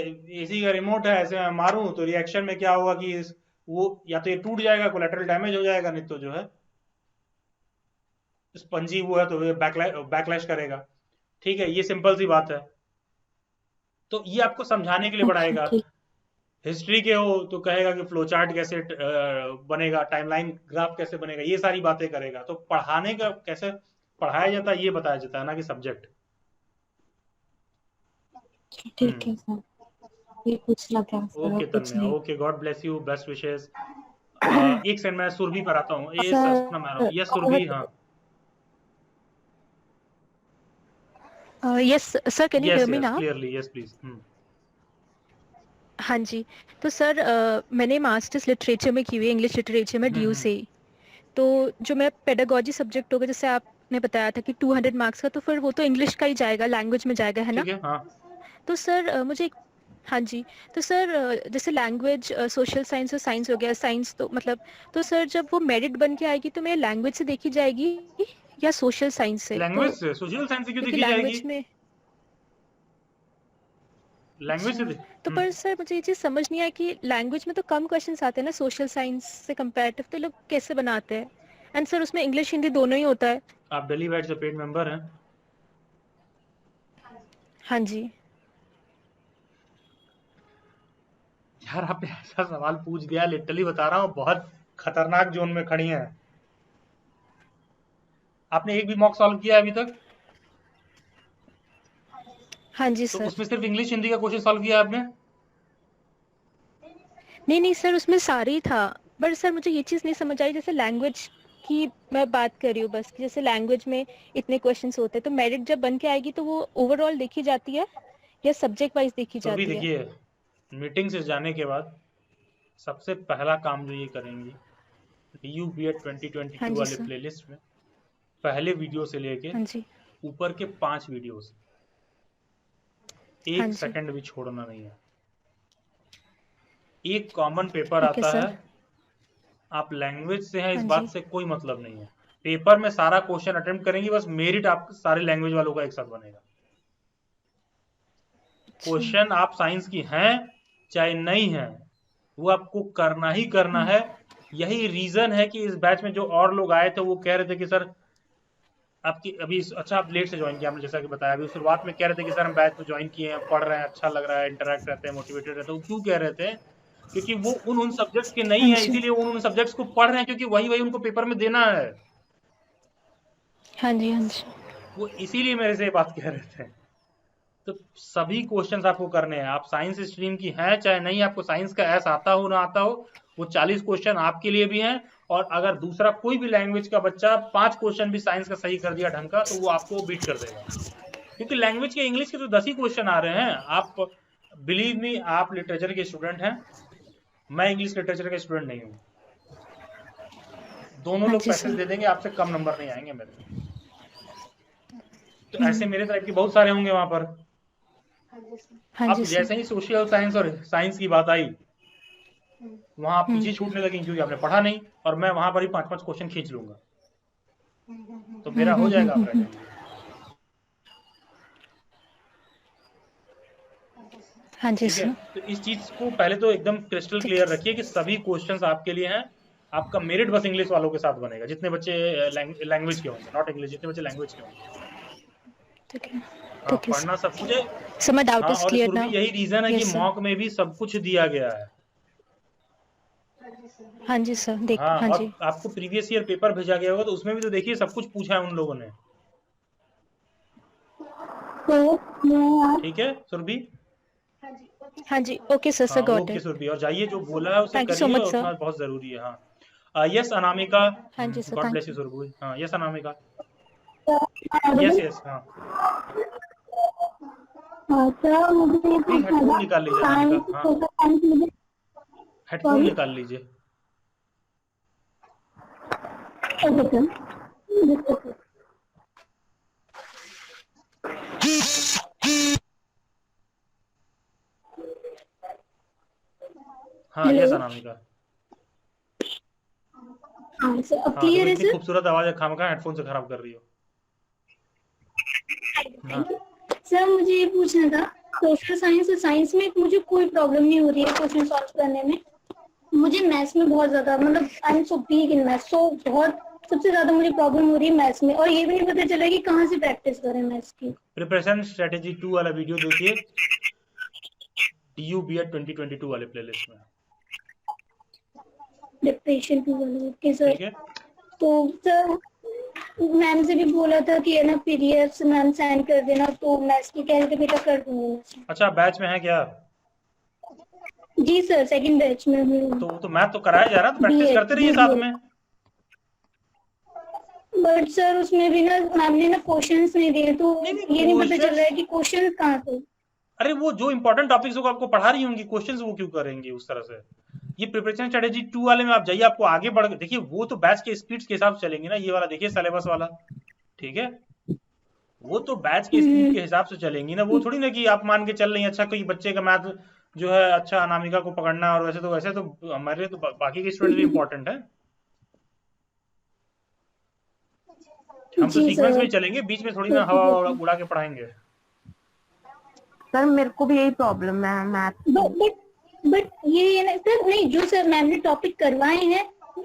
एसी का रिमोट है, ऐसे मैं मारूं तो रिएक्शन में क्या होगा कि वो या तो ये टूट जाएगा, कोलेटरल डैमेज हो जाएगा, नहीं तो जो है स्पंजी वो है तो बैकलैश करेगा। ठीक है, ये सिंपल सी बात है। तो ये आपको समझाने के लिए अच्छा पढ़ाएगा। ठीक। हिस्ट्री के हो तो कहेगा कि फ्लो चार्ट कैसे बनेगा, टाइमलाइन ग्राफ कैसे बनेगा, ये सारी बातें करेगा। तो पढ़ाने का कैसे पढ़ाया जाता है ये बताया जाता है, ना कि सब्जेक्ट। ठीक है सर, ये पूछना था सर और ओके कुछ तन्मय, नहीं। Okay, God bless you, best wishes. एक सेकंड मैं सुरभि पर आता हूँ, ये सपना मैं आ रहा हूँ, सर यस सुरभि, हाँ Yes, sir, can you hear yes me yes now? Clearly, yes please. हाँ जी। तो सर मैंने मास्टर्स लिटरेचर में की हुई है, इंग्लिश लिटरेचर में डीयू से। तो जो मेरा पेडागोजी सब्जेक्ट होगा, जैसे आपने बताया था कि 200 मार्क्स का, तो फिर वो तो इंग्लिश का ही जाएगा, लैंग्वेज में जाएगा, है ना? ठीक है, हाँ। तो सर हाँ जी। तो सर जैसे लैंग्वेज, सोशल साइंस और साइंस हो गया, साइंस तो मतलब, तो सर जब वो मेरिट बन के आएगी तो मेरे लैंग्वेज से देखी जाएगी या सोशल साइंस से? लैंग्वेज तो से, सोशल साइंस से क्यों क्योंकि देखी जाएगी? लैंग्वेज में, लैंग्वेज से अच्छा, तो पर सर मुझे ये चीज़ समझ नहीं आया कि लैंग्वेज में तो कम क्वेश्चंस आते हैं ना सोशल साइंस से कंपैरेटिव, तो लोग कैसे बनाते हैं? एंड सर उसमें इंग्लिश हिंदी दोनों ही होता है। आप दिल्ली बैच से पेड मेंबर हैं? हाँ जी। यार आपने ऐसा सवाल पूछ दिया, लिटरली बता रहा हूँ, बहुत खतरनाक जोन में खड़ी हैं। आपने एक भी मॉक सॉल्व किया है अभी तक? हाँ जी तो सर। उसमें सिर्फ इंग्लिश हिंदी का क्वेश्चन सॉल्व किया आपने? नहीं नहीं सर, उसमें सारे ही था। बट सर मुझे ये चीज़ नहीं समझ आई, जैसे लैंग्वेज की मैं बात कर रही हूँ बस, कि जैसे लैंग्वेज में इतने क्वेश्चंस होते हैं, तो मेरिट जब बन के आएगी तो वो ओवरऑल देखी जाती है या सब्जेक्ट वाइज देखी तो भी जाती है? देखिए, मीटिंग से जाने के बाद सबसे पहला काम जो ये करेंगी, डीयू बीएड हाँ 2022 जी वाले सर। प्लेलिस्ट में पहले वीडियो से लेके हाँ जी। ऊपर के 5 वीडियोस हाँ एक जी। सेकंड भी छोड़ना नहीं है। एक कॉमन पेपर ठीक है आता है, सर। आप लैंग्वेज से हैं इस हाँ बात जी। से कोई मतलब नहीं है। पेपर में सारा क्वेश्चन अटेम्प्ट करेंगे, बस मेरिट आप सारे लैंग्वेज वालों का एक साथ बनेगा। अच्छा। क्वेश्चन आप साइंस की हैं चाहे नहीं है, वो आपको करना ही करना है। यही रीजन है कि इस बैच में जो और लोग आए थे वो कह रहे थे कि सर आपकी अभी अच्छा आप लेट से ज्वाइन किया, आपने जैसा कि बताया, अभी शुरुआत में कह रहे थे कि सर हम बैच में ज्वाइन किए हैं, पढ़ रहे हैं, अच्छा लग रहा है, इंटरेक्ट रहते हैं, मोटिवेटेड रहते हैं। वो क्यों कह रहे थे क्योंकि वो उन सब्जेक्ट्स के नहीं है, इसीलिए उन सब्जेक्ट्स को पढ़ रहे हैं, क्योंकि वही उनको पेपर में देना है। हाँ जी, हाँ जी। वो इसीलिए मेरे से ये बात कह रहे थे। तो सभी क्वेश्चंस आपको करने हैं। आप साइंस स्ट्रीम की हैं चाहे नहीं, आपको साइंस का एस आता हो ना आता हो, वो 40 क्वेश्चन आपके लिए भी हैं। और अगर दूसरा कोई भी लैंग्वेज का बच्चा 5 क्वेश्चन भी साइंस का सही कर दिया ढंग का, तो वो आपको बीट कर देगा, क्योंकि लैंग्वेज के इंग्लिश के तो 10 ही क्वेश्चन आ रहे हैं। आप बिलीव मी, आप लिटरेचर के स्टूडेंट हैं, मैं इंग्लिश लिटरेचर का स्टूडेंट नहीं हूँ। दोनों लोग पैसेज दे देंगे, आपसे कम नंबर नहीं आएंगे मेरे। तो ऐसे मेरे टाइप के बहुत सारे होंगे वहां पर। अब जैसे ही सोशल साइंस और साइंस की बात आई, वहां आप पीछे छूटने लगे क्योंकि आपने पढ़ा नहीं, और मैं वहां पर ही 5-5 क्वेश्चन खींच लूंगा, तो मेरा हो जाएगा प्रेजेंट। हाँ जी ठीक है, तो इस चीज को पहले तो एकदम क्रिस्टल क्लियर रखिए कि सभी क्वेश्चंस आपके लिए हैं। आपका मेरिट बस इंग्लिश वालों के साथ बनेगा, जितने बच्चे लैंग्वेज के होंगे, नॉट इंग्लिश, जितने बच्चे लैंग्वेज के होंगे। ठीक है, हाँ, पढ़ना सब कुछ है। सो माय डाउट हाँ, इज और क्लियर सुरभि नाउ। यही रीजन है कि मॉक में भी सब कुछ दिया गया है। हाँ जी सर, देख हाँ, हाँ और जी। आपको प्रीवियस ईयर पेपर भेजा गया होगा, तो उसमें भी तो देखिए सब कुछ पूछा है उन लोगों ने। ठीक है सुरभि? हाँ जी, ओके सर, सर हाँ, गॉट ओके इट। सुरभि, और जाइए जो बोला है उसे Thank you so करिए, much, उतना sir. बहुत जरूरी है। हाँ, यस अनामिका। हाँ जी sir, God thank bless you. You Surabhi. हाँ, यस अनामिका। यस, हाँ। सर मुझे ये प्लीज पूछना हेडफोन था, निकाल लीजिए साइंस अनामिका। हाँ, सोशल साइंस मुझे हेडफोन निकाल लीजिए। हाँ, यस अनामिका। हाँ सर, अब हाँ, क्लियर देखो है इतनी सर? खूबसूरत आवाज है, खामखा हेडफोन से खराब कर रही हो। हाँ, सर मुझे ये पूछना था, सोशल साइंस और साइंस में मुझे कोई प्रॉब्लम नहीं हो रही है क्वेश्चन सॉल्व करने में। मुझे मैथ्स में बहुत ज्यादा, मतलब I am so weak in maths, so बहुत सबसे ज्यादा मुझे प्रॉब्लम हो रही है मैथ्स में, और ये भी नहीं पता चला कि कहाँ से प्रैक्टिस करें मैथ्स की। प्रिपरेशन स्ट्रेटेजी 2 वाला वीडियो देखिए, DU BEd 2022 वाले प्लेलिस्ट में। डिप्रेशन 2 वाला, ओके सर। ठीक है, तो सर मैम से भी बोला था कि है ना पीडीएफ मैम सेंड कर देना, तो मैथ्स की तैयारी तो बेटा कर दूंगी। अच्छा बैच में है क्या? जी सर, सेकंड बैच में हूँ। तो मैथ तो कराया जा रहा है, तो प्रैक्टिस करते रहिए साथ में। बट सर उसमें भी ना मैम ने ना क्वेश्चंस नहीं दिए, तो ये नहीं पता चल रहा है कि क्वेश्चंस कहाँ से। अरे वो जो इंपॉर्टेंट टॉपिक्स को आपको पढ़ा रही होंगी, क्वेश्चंस वो क्यों करेंगी उस तरह से? ये प्रिपरेशन स्ट्रेटेजी 2 वाले में आप जाइए, आपको आगे बढ़ देखिए, वो तो बैच के स्पीड्स के हिसाब से चलेंगे ना। ये वाला देखिए सिलेबस वाला, ठीक है, वो तो बैच के स्पीड के हिसाब से चलेंगी ना। वो थोड़ी ना कि आप मान के चल रही हैं अच्छा कोई बच्चे का मैथ जो है अच्छा अनामिका को पकड़ना, और वैसे तो हमारे लिए तो बाकी के स्टूडेंट भी इंपॉर्टेंट है। हम तो सीक्वेंस में चलेंगे, बीच में थोड़ी ना हवा उड़ा के पढ़ाएंगे। सर मेरे को भी यही प्रॉब्लम है मैथ। बट ये ना सर, नहीं जो सर मैम ने टॉपिक करवाए हैं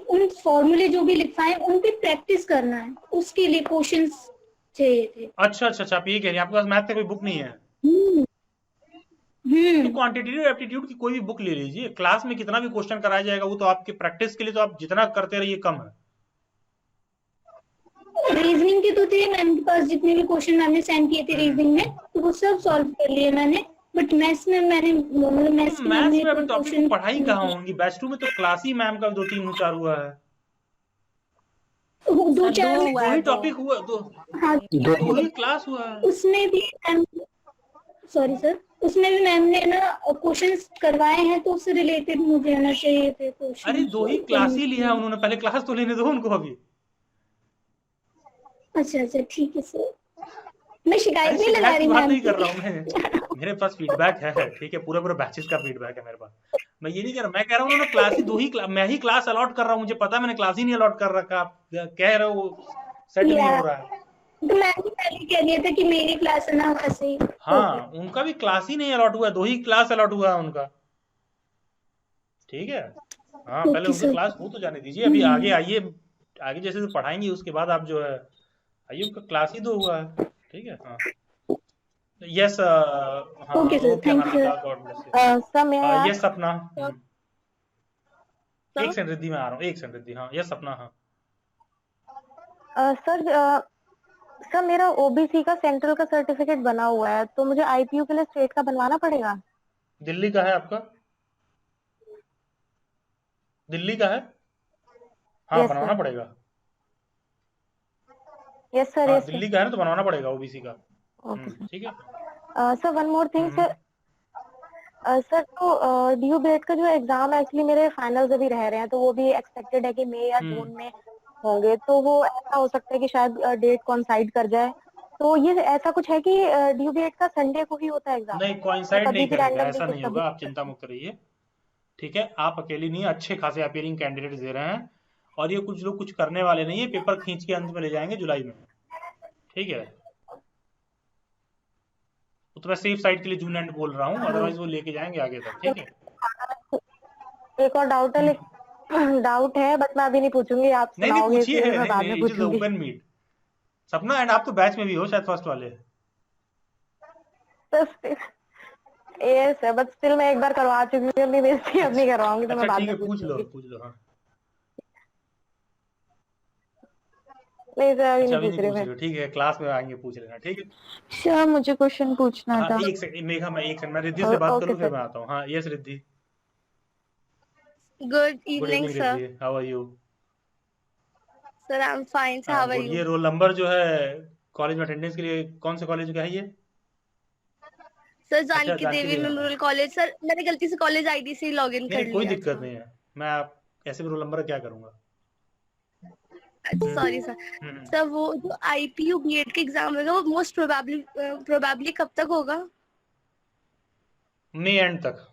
उन फॉर्मूले जो भी लिखवाए उन पे प्रैक्टिस करना है, उसके लिए क्वेश्चंस चाहिए थे। अच्छा, आप ये कह रही हैं आपके पास मैथ का कोई बुक नहीं है? तो क्वांटिटेटिव एप्टीट्यूड की कोई भी बुक ले लीजिए। क्लास में कितना भी क्वेश्चन कराया जाएगा, वो तो आपके प्रैक्टिस के लिए तो आप जितना करते रहिए कम है। रीजनिंग के तो थे मैम के पास, जितने भी क्वेश्चन मैम ने सेंड किए थे रीजनिंग में, तो वो सब सॉल्व कर लिए मैंने। बट मैथ्स में मैंने मैथ्स में अभी टॉपिक पढ़ाई कहाँ होंगी? बैच 2 में तो क्लास ही मैम का 2-3 हुआ है। दो चार वही टॉपिक हुआ, दो ही क्लास हुआ है। उसमें भी सॉरी सर, उसमें भी मैम ने ना क्वेश्चंस करवाए हैं, तो उससे रिलेटेड मुझे आना चाहिए थे क्वेश्चन। अरे 2 ही क्लास ही लिया है उन्होंने, पहले क्लास तो लेने दो उनको अभी। अच्छा ठीक है सर, मैं शिकायत नहीं लगा रही, बात नहीं कर रहा हूँ मैं, मेरे पास फीडबैक है, ठीक है, पूरा बैचेस का फीडबैक है मेरे पास। मैं ये नहीं कह रहा, मैं कह रहा हूँ उन्होंने क्लास ही मैं ही क्लास अलॉट कर रहा हूँ, मुझे पता है मैंने क्लास ही नहीं अलॉट कर रखा। आप कह रहे हो सेट नहीं हो रहा है, तो मैं भी पहले कह दिया था कि मेरी क्लास है ना वैसे ही। हाँ, उनका भी क्लास ही नहीं अलॉट हुआ है, 2 ही क्लास अलॉट हुआ है उनका, ठीक है। हाँ, पहले उनका क्लास हो तो जाने दीजिए, अभी आगे आइए, आगे जैसे तो पढ़ाएंगे उसके बाद आप जो है आइए, उनका क्लास ही 2 हुआ है, ठीक है। हाँ, yes, okay sir, thank you sir. मैं यस अपना एक सेकंड रिद्धि, मैं आ रहा हूँ, एक सेकंड रिद्धि। हाँ यस सपना, हाँ सर मेरा ओबीसी का सेंट्रल का सर्टिफिकेट बना हुआ है, तो मुझे आईपीयू के लिए स्टेट का बनवाना पड़ेगा? दिल्ली का है आपका? दिल्ली का है? हाँ यस बनवाना सर, पड़ेगा। यस सर, हाँ यस सर। दिल्ली का है ना, तो बनवाना पड़ेगा ओबीसी का। Okay sir. ठीक है। Sir one more thing sir, sir तो DU-BED का जो एग्जाम है, एक्चुअली मेरे फाइनल्स अभी रह रहे हैं, तो वो भी एक्सपेक्टेड है कि मई या जून में होंगे, तो वो ऐसा हो सकता है कि शायद डेट कॉइंसाइड कर जाए। तो ये ऐसा कुछ है कि DU-BED का संडे को ही होता है एग्जाम, नहीं या कोइंसाइड कभी नहीं भी करेगा, रैंडमली ऐसा कुछ नहीं कभी? होगा, आप चिंता मुक्त रहिए। ठीक है, आप अकेली नहीं, अच्छे खासे अपीयरिंग कैंडिडेट्स दे रहे हैं, और ये कुछ लोग कुछ करने वाले नहीं है, पेपर खींच के अंत में ले जाएंगे जुलाई में। ठीक है, तो मैं सेफ साइड के लिए जून एंड बोल रहा हूँ, अदरवाइज वो लेके जाएंगे आगे तक। ठीक है। एक और डाउट है, डाउट है बट मैं अभी नहीं पूछूंगी, आप नहीं नहीं सुनाओगे पूछिए, इसलिए मैं नहीं बाद नहीं, में इट इज पूछूंगी। Open Meet. सपना, एंड आप तो बैच में भी हो शायद, फर्स्ट वाले। यस है, बट स्टिल मैं एक बार करवा चुकी हूँ अपनी बेइज्जती, अब नहीं करवाऊंगी, तो मैं अच्छा बाद ठीक है, में पूछ लो पूछूंगी। पूछ लो। हाँ नहीं सर, अभी अच्छा नहीं अभी पूछ नहीं रही पूछ मैं। रहे हो, ठीक है, क्लास में आएंगे पूछ लेना। ठीक है। सर मुझे क्वेश्चन पूछना हाँ था। एक सेकंड मेघा, मैं एक सेकंड, मैं रिद्धि से बात कर ओके लूँ फिर सर। मैं आता हूँ। हाँ yes Riddhi. Good good evening evening sir. Riddhi, how are you? Sir I am fine sir, हाँ हाउ आर गुड। यू? ये रोल नंबर जो है कॉलेज में अटेंडेंस के लिए, कौन से कॉलेज का है ये? सर अच्छा जानकी जानकी देवी देवी। हाँ मेमोरियल कॉलेज सर, मैंने गलती से कॉलेज आईडी से लॉग इन नहीं कर नहीं कोई लिया दिक्कत था। नहीं है, मैं आप ऐसे भी रोल नंबर क्या करूँगा। Sorry sir. हम्म। सर वो जो आईपीयू बीएड का एग्जाम होगा वो मोस्ट प्रोबेबली कब तक होगा? मई एंड तक।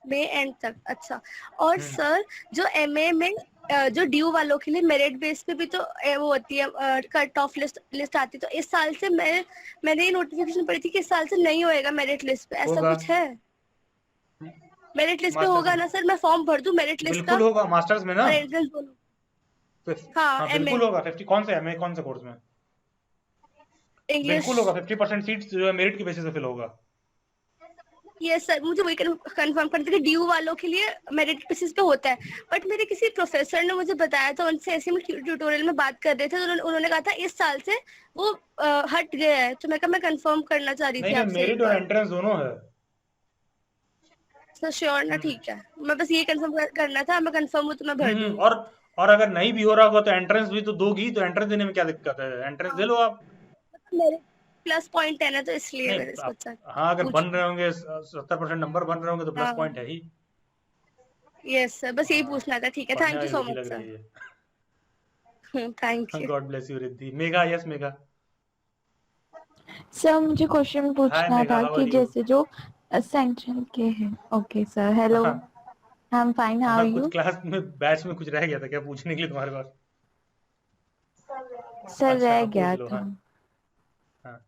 मई एंड तक, अच्छा। और सर जो एमए में जो ड्यू वालों के लिए मेरिट बेस पे भी तो वो होती है, कट ऑफ लिस्ट आती है, तो इस साल से मैंने ये नोटिफिकेशन पढ़ी थी कि इस साल से नहीं होएगा मेरिट लिस्ट पे, ऐसा होगा। कुछ है? मेरिट लिस्ट पे मास्टर्स होगा में ना सर? मैं फॉर्म भर दूं मेरिट लिस्ट का बिल्कुल होगा, मास्टर्स में ना। और एंट्रेंस दोनों? हाँ हाँ एमए बिल्कुल होगा। 50 कौन से एमए, कौन से कोर्स में? इंग्लिश। बिल्कुल होगा, 50% सीट्स जो है मेरिट के बेसिस पे फिल होगा। यस सर, मुझे वही कंफर्म करना था कि ड्यू वालों के लिए मेरिट बेसिस पे होता है, बट मेरे किसी प्रोफेसर ने मुझे बताया था, उनसे ऐसे में ट्यूटोरियल में बात कर रहे थे, तो उन्होंने कहा था इस साल से वो हट गया है, तो मैं कंफर्म करना चाह रही नहीं थी नहीं, आपसे एक मेरिट और बार। एंट्रेंस दोनों है। सर श्योर ना? ठीक है, मैं बस ये कंफर्म करना था, मैं कंफर्म हूँ तो मैं भर दूंगी। और अगर नहीं भी हो रहा होगा तो एंट्रेंस भी तो दोगी, तो एंट्रेंस देने में क्या दिक्कत है, एंट्रेंस दे लो आप। मेरे प्लस पॉइंट है ना, तो इसलिए नहीं मैंने आप, सोचा हाँ अगर पूछ बन लूं। रहे होंगे 70% नंबर बन रहे होंगे तो प्लस हाँ पॉइंट है ही। यस सर, बस यही हाँ पूछना था। ठीक है, पढ़ने थैंक यू वाली सो लड़की मच लग सर। रही है। Thank you. God bless you Riddhi. Megha, yes Megha. Sir मुझे क्वेश्चन हाय पूछना मेघा, था हाउ कि आर यू? जैसे जो सेंट्रल के हैं। ओके सर, हेलो, हाँ I am fine, how are हाँ, कुछ यू? क्लास में बैच में कुछ रह गया था क्या पूछने के लिए तुम्हारे पास? सर अच्छा रह हाँ पूछ गया लो। था। हाँ हाँ।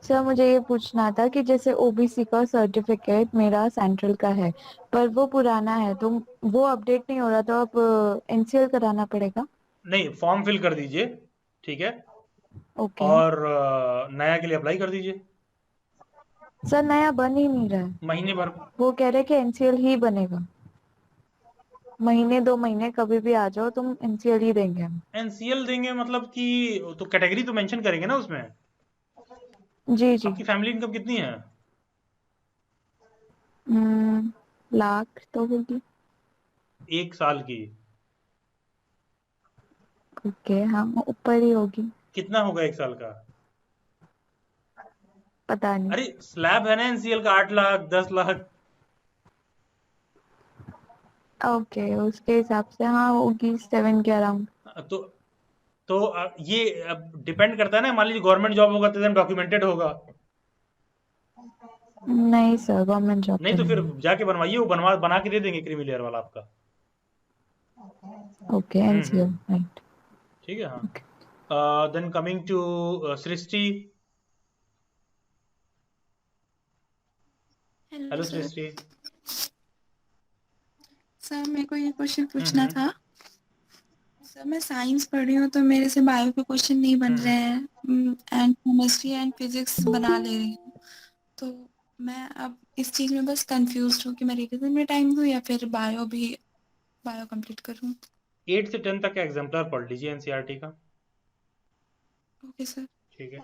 सर मुझे ये पूछना था कि जैसे ओबीसी का सर्टिफिकेट मेरा सेंट्रल का है, पर वो पुराना है, तो वो अपडेट नहीं हो रहा, तो अब एनसीएल कराना पड़ेगा? नहीं फॉर्म फिल कर दीजिए। ठीक है। ओके। और नया के लिए अप्लाई कर दीजिए। सर नया बन ही नहीं रहा है, महीने भर। वो कह रहे कि एनसीएल ही बनेगा, महीने 2 महीने कभी भी आ जाओ तुम, एनसीएल ही देंगे हम। एनसीएल देंगे मतलब कि, तो कैटेगरी तो मेंशन करेंगे ना उसमें। जी जी। आपकी फैमिली इनकम कितनी है? लाख तो होगी। एक साल की? ओके, हाँ ऊपर ही होगी। कितना होगा एक साल का? पता नहीं। अरे स्लैब है ना एनसीएल का, 8 लाख 10 लाख। ओके, उसके हिसाब से हाँ होगी 7 के अराउंड। तो ये डिपेंड करता है ना, मान लीजिए गवर्नमेंट जॉब होगा तो डॉक्यूमेंटेड होगा। नहीं सर, गवर्नमेंट जॉब नहीं तो तो फिर नहीं जाके बनवाइए, वो बना के दे देंगे क्रीमी लेयर वाला आपका। है। Okay, NCL right. ठीक है। हाँ then coming to Srishti. Hello sir. Srishti. Sir मेरे को ये क्वेश्चन पूछना था। सर मैं साइंस पढ़ रही हूँ, तो मेरे से बायो के क्वेश्चन नहीं बन रहे हैं, एंड केमिस्ट्री एंड फिजिक्स बना ले रही हूँ, तो मैं अब इस चीज में बस कंफ्यूज हूँ कि मैं रिवीजन में टाइम दूँ या फिर बायो कंप्लीट करूँ। 8 से 10 तक का एग्जाम्पलर पढ़ लीजिए एनसीईआरटी का। Okay sir. ठीक है,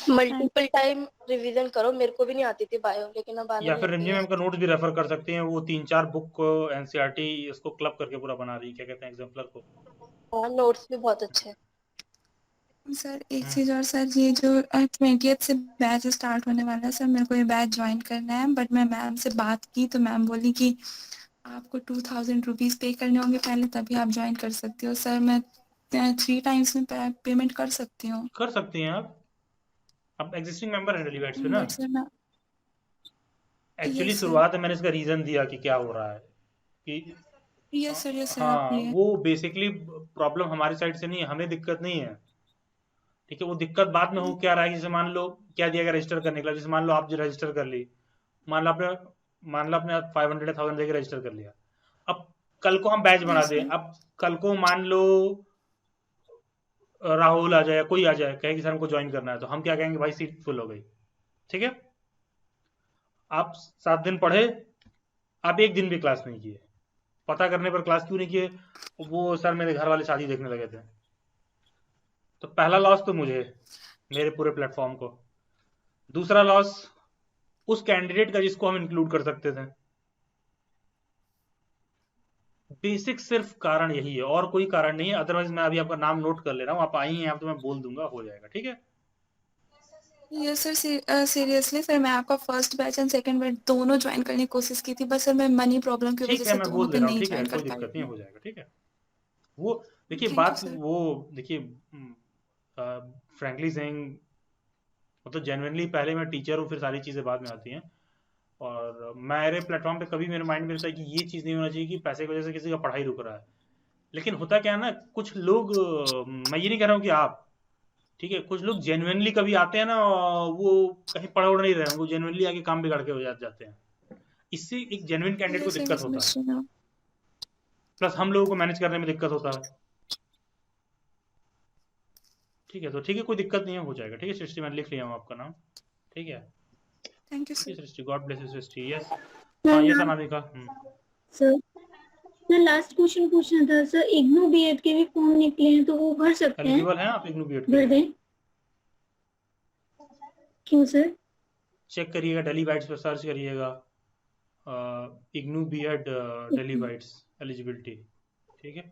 मल्टीपल टाइम रिवीजन करो, मेरे को भी नहीं आती थी बायो, लेकिन अब आने या फिर लग गई रंजी है। मैम का नोट्स भी रेफर कर सकते हैं, वो 3-4 बुक को एनसीईआरटी इसको क्लब करके पूरा बना रही है, क्या कहते हैं, एग्जाम्पलर को। हाँ, नोट्स भी बहुत अच्छे हैं। सर एक चीज और सर, ये जो 20th से बैच स्टार्ट होने वाला है सर, मेरे को ये बैच ज्वाइन करना है, बट मैं मैम से बात की तो मैम बोली कि आपको 2000 रुपीज पे करने होंगे पहले, तभी आप ज्वाइन कर सकती हो। सर मैं 3 टाइम्स में पेमेंट कर सकती हूँ? कर सकती हैं आप एग्जिस्टिंग मेंबर हैं डेलीवेट्स पे ना। बट सर मैं एक्चुअली यस सर, शुरुआत में मैंने इसका रीजन दिया कि क्या हो रहा है कि यस सर आप हाँ, ये वो बेसिकली प्रॉब्लम हमारी साइड से नहीं है, हमें दिक्कत नहीं है। ठीक है, वो दिक्कत बाद में हो क्या रहा है, जैसे मान लो क्या दिया गया रजिस्टर करने के लिए, जैसे मान लो आप जो रजिस्टर कर ली, मान लो आपने 500 या 1000 देकर रजिस्टर कर लिया। अब कल को हम बैच बना यस दें, सर, अब कल को मान लो राहुल आ जाए, कोई आ जाए, कहे कि सर हमको ज्वाइन करना है, तो हम क्या कहेंगे, भाई सीट फुल हो गई। ठीक है, आप 7 दिन पढ़े, आप एक दिन भी क्लास नहीं किए, पता करने पर क्लास क्यों नहीं किए, वो सर मेरे घर वाले शादी देखने लगे थे। तो पहला लॉस तो मुझे, मेरे पूरे प्लेटफॉर्म को। दूसरा लॉस उस कैंडिडेट का जिसको हम इंक्लूड कर सकते थे। बेसिक सिर्फ कारण यही है, और कोई कारण नहीं है। अदरवाइज मैं अभी आपका नाम नोट कर ले रहा हूँ, आप आई हैं आप तो मैं बोल दूंगा, हो जाएगा। ठीक है, यस सर। सीरियसली सर, मैं आपका first batch and second batch दोनों ज्वाइन करने की कोशिश की थी, बस सर मैं मनी प्रॉब्लम की वजह ठीक है, से मैं दोनों बोल दे पे रहा हूँ। नहीं ठीक है, ज्वाइन कर कोई पाई दिक्कत नहीं है, थी। हो जाएगा। ठीक है, वो देखिए थैंक यू बात, सर। वो देखिए फ्रैंकली सेइंग, मतलब जेन्युइनली पहले मैं टीचर हूँ, फिर सारी चीज़ें बाद में आती हैं। और मेरे प्लेटफॉर्म पे कभी मेरे माइंड में रहता है कि ये चीज़ नहीं होना चाहिए कि पैसे की वजह से किसी का पढ़ाई रुक रहा है। लेकिन होता क्या है ना, कुछ लोग मैं ये नहीं कह रहा हूँ कि आप, ठीक है, कुछ लोग जेन्युइनली कभी आते हैं ना, वो कहीं पढ़ उड़ नहीं रहे हैं, वो जेन्युइनली आके काम बिगाड़ के हो जाते हैं। इससे एक जेन्युइन कैंडिडेट को यस सर, दिक्कत होता है, प्लस हम लोगों को मैनेज करने में दिक्कत होता है। ठीक है, तो ठीक है, कोई दिक्कत नहीं है, हो जाएगा। ठीक है सृष्टि, मैं लिख लिया हूँ आपका नाम। ठीक है, थैंक यू ठीक है sir. Srishti, god bless you Srishti. Yes, हाँ, sir yes Anamika. Sir sir last question पूछना था सर, इग्नू बीएड के भी फॉर्म निकले हैं तो वो भर सकते हैं? एलिजिबल हैं आप इग्नू बीएड के भर लिए? दें? क्यों सर? चेक करिएगा, डेली बाइट्स पे सर्च करिएगा, IGNOU B Ed daily bites eligibility. ठीक है,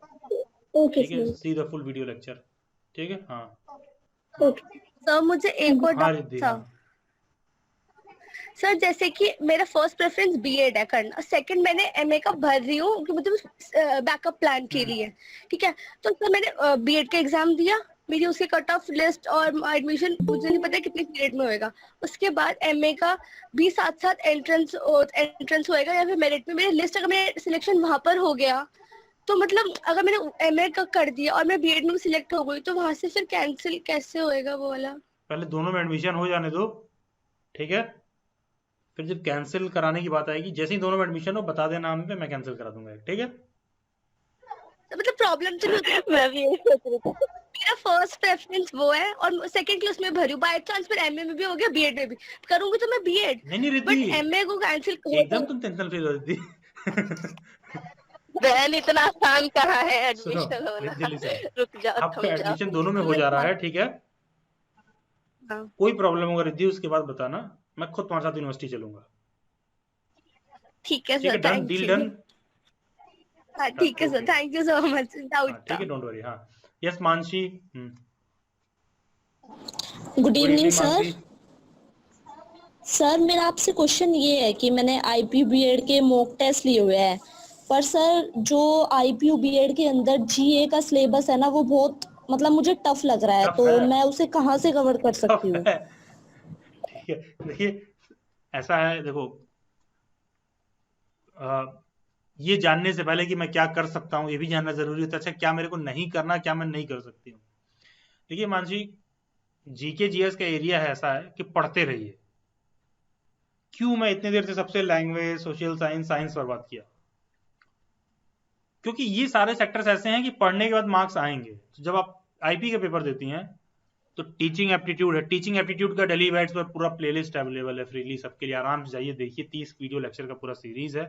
ओके ठीक है, sir. See the full video lecture. ठीक है, हाँ ओके सर मुझे एक और हाँ डाउट रिद्धि, था। हाँ। सर जैसे कि मेरा फर्स्ट प्रेफरेंस बीएड है करना, सेकंड मैंने एमए का भर रही हूँ कि मतलब बैकअप प्लान के लिए। ठीक है, तो सर मैंने बीएड का एग्जाम दिया, मेरी उसकी कट ऑफ लिस्ट और एडमिशन मुझे नहीं पता कितने पीरियड में होएगा। उसके बाद एमए का भी साथ साथ एंट्रेंस होएगा या फिर मेरिट में मेरी लिस्ट, अगर मेरे सिलेक्शन वहां पर हो गया तो मतलब अगर मैंने एमए का कर दिया और मैं बीएड में सिलेक्ट हो गई तो वहां से फिर कैंसिल कैसे होएगा वो वाला? पहले दोनों में एडमिशन हो जाने दो। ठीक है, फिर जब कैंसिल कराने की बात आएगी, जैसे ही दोनों में एडमिशन हो बता देना हमें पे, मैं कैंसिल करा दूंगा। ठीक है, तो मतलब प्रॉब्लम तो नहीं होती? मैं भी यही सोच रही थी। मेरा फर्स्ट प्रेफरेंस वो है और सेकंड की उसमें भरी, बाय चांस फिर एमए में भी हो गया, बीएड में भी करूंगी तो मैं बीएड, नहीं नहीं बट रिद्धि, एमए को कैंसिल एकदम तुम टेंशन फ्री हो रिद्धि। बहन इतना आसान कहा है सुनो एडमिशन होना। रिद्धि, लिसन, रुक जाओ, आपका थम जाओ। एडमिशन दोनों में हो जा रहा है। ठीक है, हाँ। कोई प्रॉब्लम होगा रिद्धि उसके बाद बताना, मैं खुद तुम्हारे साथ यूनिवर्सिटी चलूंगा। ठीक है ठीक है, sir, done, thank deal you. Done. हाँ ठीक है sir, thank you so much, doubt हाँ ठीक था। है, डोंट वरी। हाँ, yes Mansi. Good good evening evening sir. Mansi. Sir मेरा आपसे क्वेश्चन ये है कि मैंने आईपीयू बीएड के मॉक टेस्ट लिए हुए हैं, पर सर जो आईपीयू बीएड के अंदर जीए का सिलेबस है ना वो बहुत मतलब मुझे टफ लग रहा है, टफ तो है, मैं उसे कहाँ से कवर कर सकती टफ हूँ? है। ठीक है, देखिए ऐसा है, देखो ये जानने से पहले कि मैं क्या कर सकता हूँ ये भी जानना जरूरी होता है। अच्छा, क्या मेरे को नहीं करना, क्या मैं नहीं कर सकती हूँ। देखिए मानसी, जीके जीएस का एरिया है ऐसा है कि पढ़ते रहिए। क्यों मैं इतनी देर से सबसे लैंग्वेज, सोशल साइंस, साइंस बर्बाद किया? क्योंकि ये सारे सेक्टर्स ऐसे हैं कि पढ़ने के बाद मार्क्स आएंगे। तो जब आप आईपी के पेपर देती हैं तो टीचिंग एप्टीट्यूड है, टीचिंग एप्टीट्यूड का दिल्ली वाइट्स पर पूरा प्लेलिस्ट अवेलेबल है फ्रीली सबके लिए, आराम से जाइए देखिए, 30 वीडियो लेक्चर का पूरा सीरीज है।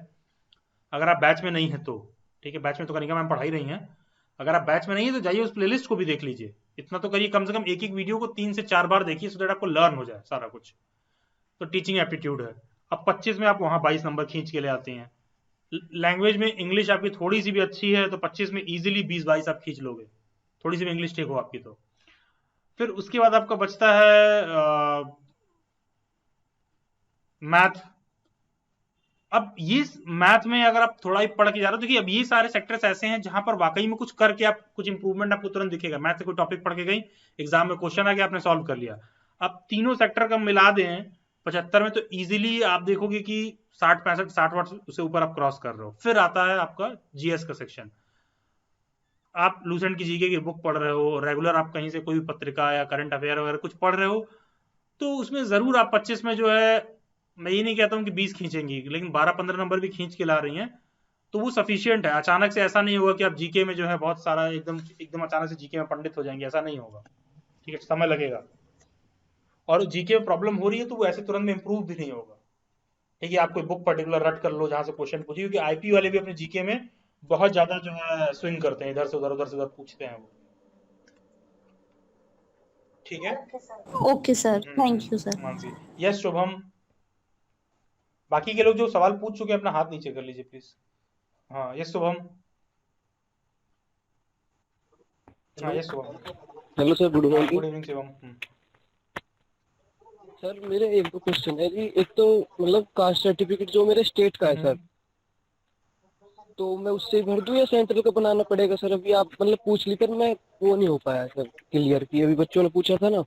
अगर आप बैच में नहीं है तो ठीक है, बैच में तो कनिका मैम पढ़ाई रही हैं, अगर आप बैच में नहीं है तो जाइए उस प्लेलिस्ट को भी देख लीजिए, इतना तो करिए, कम से कम एक एक वीडियो को 3 से 4 बार देखिए, सो दैट आपको लर्न हो जाए सारा कुछ। तो टीचिंग एप्टीट्यूड है। अब 25 में आप वहां 22 नंबर खींच के ले आते हैं। लैंग्वेज में इंग्लिश आपकी थोड़ी सी भी अच्छी है तो 25 में इजीली 20-22 आप खींच लोगे, थोड़ी सी भी इंग्लिश ठीक हो आपकी तो। फिर उसके बाद आपका बचता है मैथ। अब ये मैथ में अगर आप थोड़ा ही पढ़ के जा रहे हो, देखिए अब ये सारे सेक्टर्स ऐसे हैं जहां पर वाकई में कुछ करके आप कुछ इंप्रूवमेंट आपको तुरंत दिखेगा। मैथ से कोई टॉपिक पढ़ के गई, एग्जाम में क्वेश्चन आ गया, आपने सॉल्व कर लिया। अब तीनों सेक्टर का मिला दें 75 में तो इजीली आप देखोगे कि 60 से ऊपर आप क्रॉस कर रहे हो। फिर आता है आपका जीएस का सेक्शन। आप लूसेंट की जीके की बुक पढ़ रहे हो, रेगुलर आप कहीं से कोई भी पत्रिका या करंट अफेयर वगैरह कुछ पढ़ रहे हो, तो उसमें जरूर आप 25 में जो है, मैं ये नहीं कहता हूँ कि 20 खींचेंगी, लेकिन 12-15 नंबर भी खींच के ला रही हैं तो वो सफिशियंट है। अचानक से ऐसा नहीं होगा कि आप जीके में जो है बहुत सारा एकदम अचानक से जीके में पंडित हो जाएंगे, ऐसा नहीं होगा। ठीक है, समय लगेगा, और जीके में प्रॉब्लम हो रही है तो वो ऐसे तुरंत में इंप्रूव भी नहीं होगा। ठीक है, आप कोई बुक पर्टिकुलर रट कर लो जहां से क्वेश्चन पूछिए, क्योंकि आईपी वाले भी अपने जीके में बहुत ज्यादा जो है स्विंग करते हैं, इधर से उधर पूछते हैं वो। ठीक है, okay sir, thank you sir. Mansi. Yes Shubham, बाकी के लोग जो सवाल पूछ चुके हैं अपना हाथ नीचे कर लीजिए प्लीज। हाँ यस शुभम। हाँ yes Shubham. Hello sir, good morning. Good evening Shivam. Sir मेरे एक दो क्वेश्चन है जी। एक तो मतलब कास्ट सर्टिफिकेट जो मेरे स्टेट का है सर, तो मैं उससे भर दूं या सेंट्रल का बनाना पड़ेगा सर? अभी आप मतलब पूछ ली, पर मैं वो नहीं हो पाया सर क्लियर, की अभी बच्चों ने पूछा था ना।